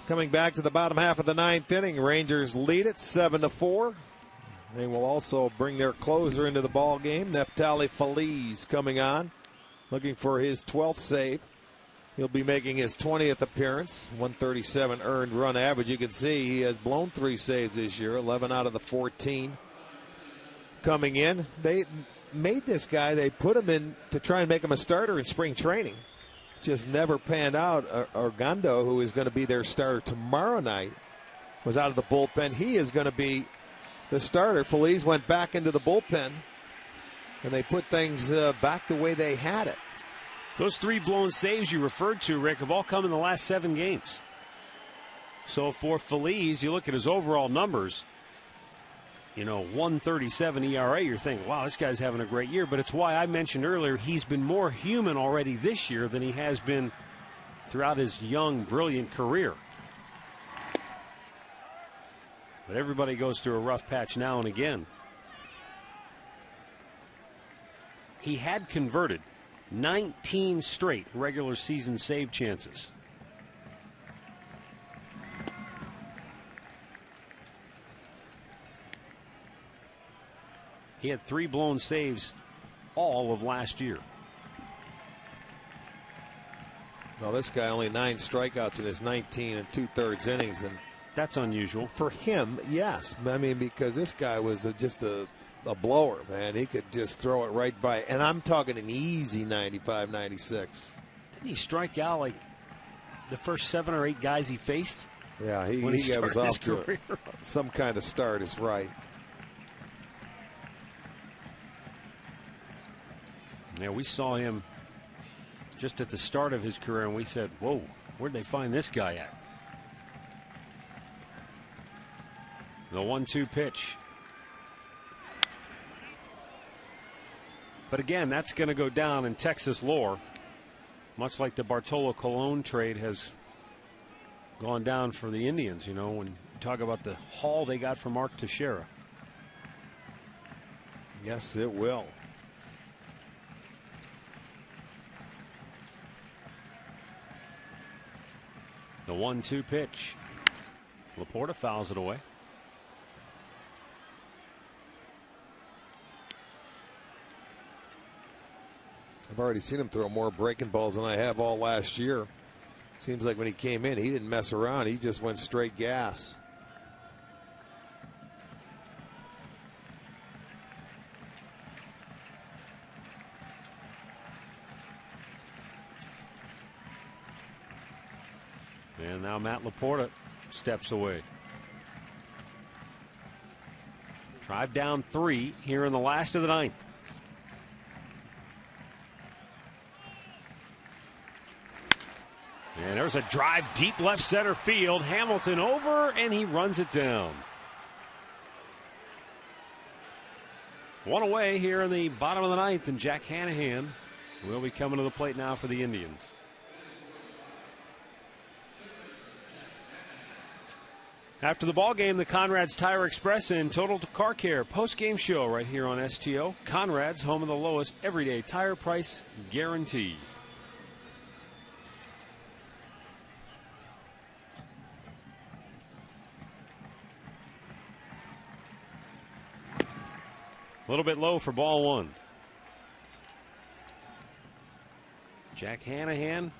Coming back to the bottom half of the ninth inning, Rangers lead it 7-4. They will also bring their closer into the ball game. Neftali Feliz coming on, looking for his 12th save. He'll be making his 20th appearance. 137 earned run average. You can see he has blown 3 saves this year, 11 out of the 14 coming in. They made this guy, they put him in to try and make him a starter in spring training. Just never panned out. Argando, who is going to be their starter tomorrow night, was out of the bullpen. He is going to be the starter. Feliz went back into the bullpen, and they put things back the way they had it. Those 3 blown saves you referred to, Rick, have all come in the last 7 games. So for Feliz, you look at his overall numbers, 137 ERA, you're thinking, wow, this guy's having a great year. But it's why I mentioned earlier he's been more human already this year than he has been throughout his young, brilliant career. But everybody goes through a rough patch now and again. He had converted 19 straight regular season save chances. He had 3 blown saves all of last year. Well, this guy only 9 strikeouts in his 19 2/3 innings, and that's unusual for him. Yes, I mean, because this guy was just a blower, man. He could just throw it right by, and I'm talking an easy 95, 96. Didn't he strike out like the first 7 or 8 guys he faced? Yeah, he was off to some kind of start. Is right. Yeah, we saw him just at the start of his career, and we said, whoa, where'd they find this guy at? The 1-2 pitch. But again, that's going to go down in Texas lore, much like the Bartolo Colon trade has gone down for the Indians, when you talk about the haul they got from Mark Teixeira. Yes, it will. The 1-2 pitch. Laporta fouls it away. I've already seen him throw more breaking balls than I have all last year. Seems like when he came in, he didn't mess around. He just went straight gas. And now Matt Laporta steps away. Drive down 3 here in the last of the 9th. And there's a drive deep left center field. Hamilton over, and he runs it down. One away here in the bottom of the 9th, and Jack Hanahan will be coming to the plate now for the Indians. After the ball game, the Conrad's Tire Express and Total Car Care post-game show right here on STO. Conrad's, home of the lowest everyday tire price guarantee. A little bit low for ball 1. Jack Hanahan.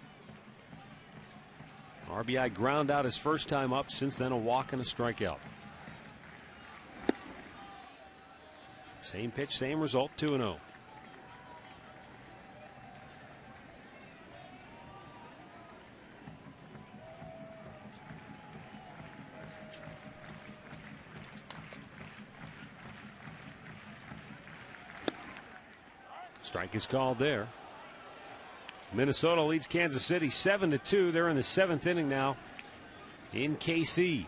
RBI ground out his first time up. Since then, a walk and a strikeout. Same pitch, same result, 2-0. Strike is called there. Minnesota leads Kansas City 7-2. They're in the 7th inning now in KC.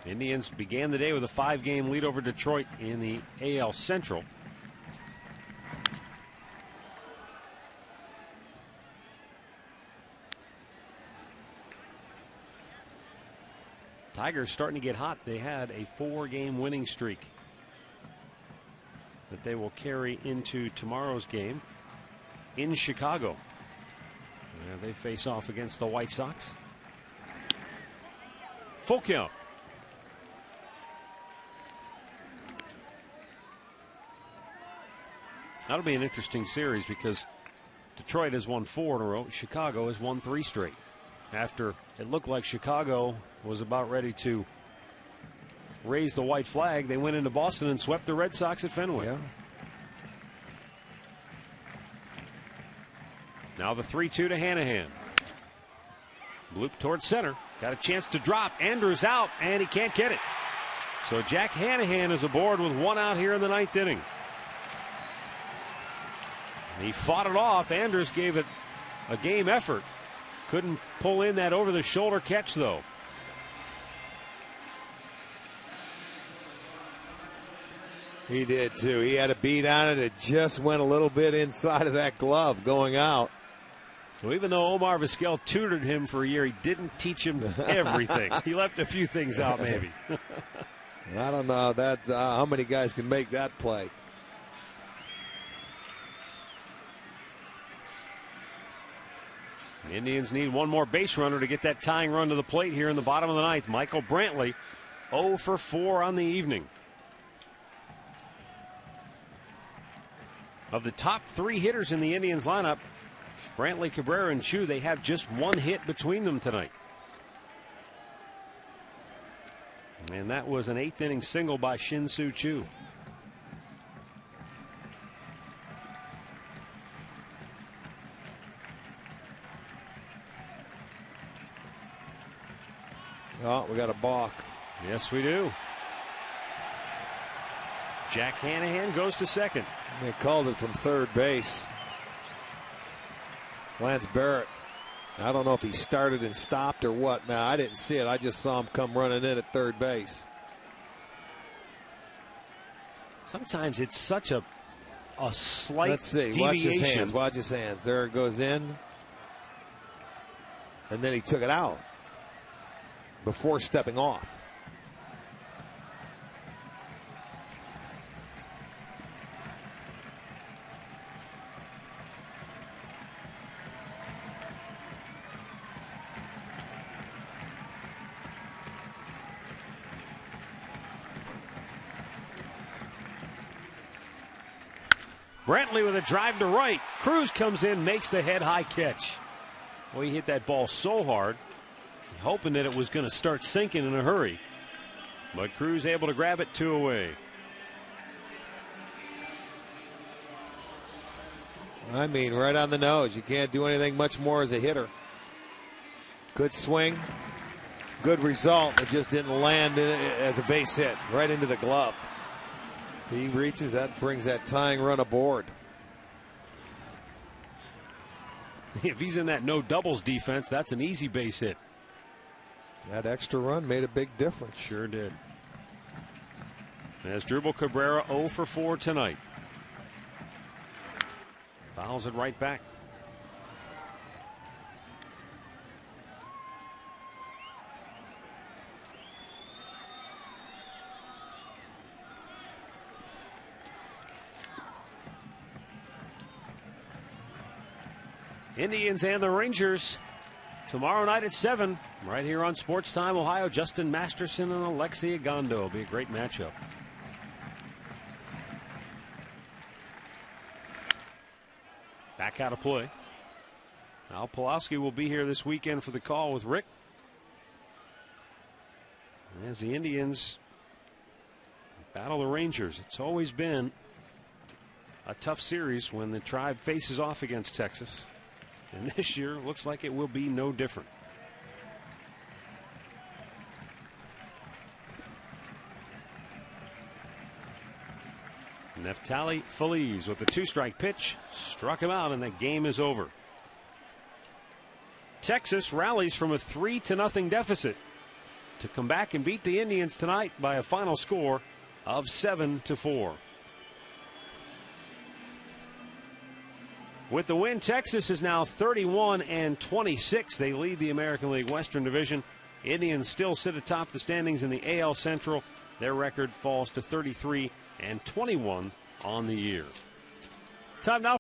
Indians began the day with a 5-game lead over Detroit in the AL Central. Tigers starting to get hot. They had a 4-game winning streak that they will carry into tomorrow's game in Chicago. They face off against the White Sox. Full count. That'll be an interesting series because Detroit has won 4 in a row. Chicago has won 3 straight. After it looked like Chicago was about ready to raise the white flag, they went into Boston and swept the Red Sox at Fenway. Yeah. Now the 3-2 to Hanahan. Bloop towards center. Got a chance to drop. Andrews out, and he can't get it. So Jack Hanahan is aboard with 1 out here in the 9th inning. He fought it off. Andrews gave it a game effort. Couldn't pull in that over-the-shoulder catch, though. He did, too. He had a beat on it. It just went a little bit inside of that glove going out. So even though Omar Vizquel tutored him for a year, he didn't teach him everything. He left a few things out, maybe. I don't know how many guys can make that play. The Indians need one more base runner to get that tying run to the plate here in the bottom of the 9th. Michael Brantley, 0 for 4 on the evening. Of the top 3 hitters in the Indians lineup, Brantley, Cabrera, and Chu, they have just 1 hit between them tonight. And that was an 8th inning single by Shin-Soo Chu. Oh, we got a balk. Yes, we do. Jack Hanahan goes to second. They called it from third base. Lance Barrett. I don't know if he started and stopped or what. Now, I didn't see it. I just saw him come running in at third base. Sometimes it's such a slight Let's see. deviation. Watch his hands. Watch his hands. There it goes in. And then he took it out before stepping off. Brantley with a drive to right. Cruz comes in, makes the head-high catch. Well, he hit that ball so hard, hoping that it was going to start sinking in a hurry. But Cruz able to grab it, 2 away. I mean, right on the nose. You can't do anything much more as a hitter. Good swing. Good result. It just didn't land as a base hit right into the glove. He reaches, that brings that tying run aboard. If he's in that no doubles defense, that's an easy base hit. That extra run made a big difference. Sure did. As Drupal Cabrera 0 for 4 tonight. Fouls it right back. Indians and the Rangers tomorrow night at 7, right here on Sports Time Ohio. Justin Masterson and Alexei Agondo will be a great matchup. Back out of play. Al Pulaski will be here this weekend for the call with Rick. As the Indians battle the Rangers, it's always been a tough series when the Tribe faces off against Texas. And this year looks like it will be no different. Neftali Feliz with the 2-strike pitch struck him out, and the game is over. Texas rallies from a 3-0 deficit to come back and beat the Indians tonight by a final score of 7-4. With the win, Texas is now 31-26. They lead the American League Western Division. Indians still sit atop the standings in the AL Central. Their record falls to 33-21 on the year. Time now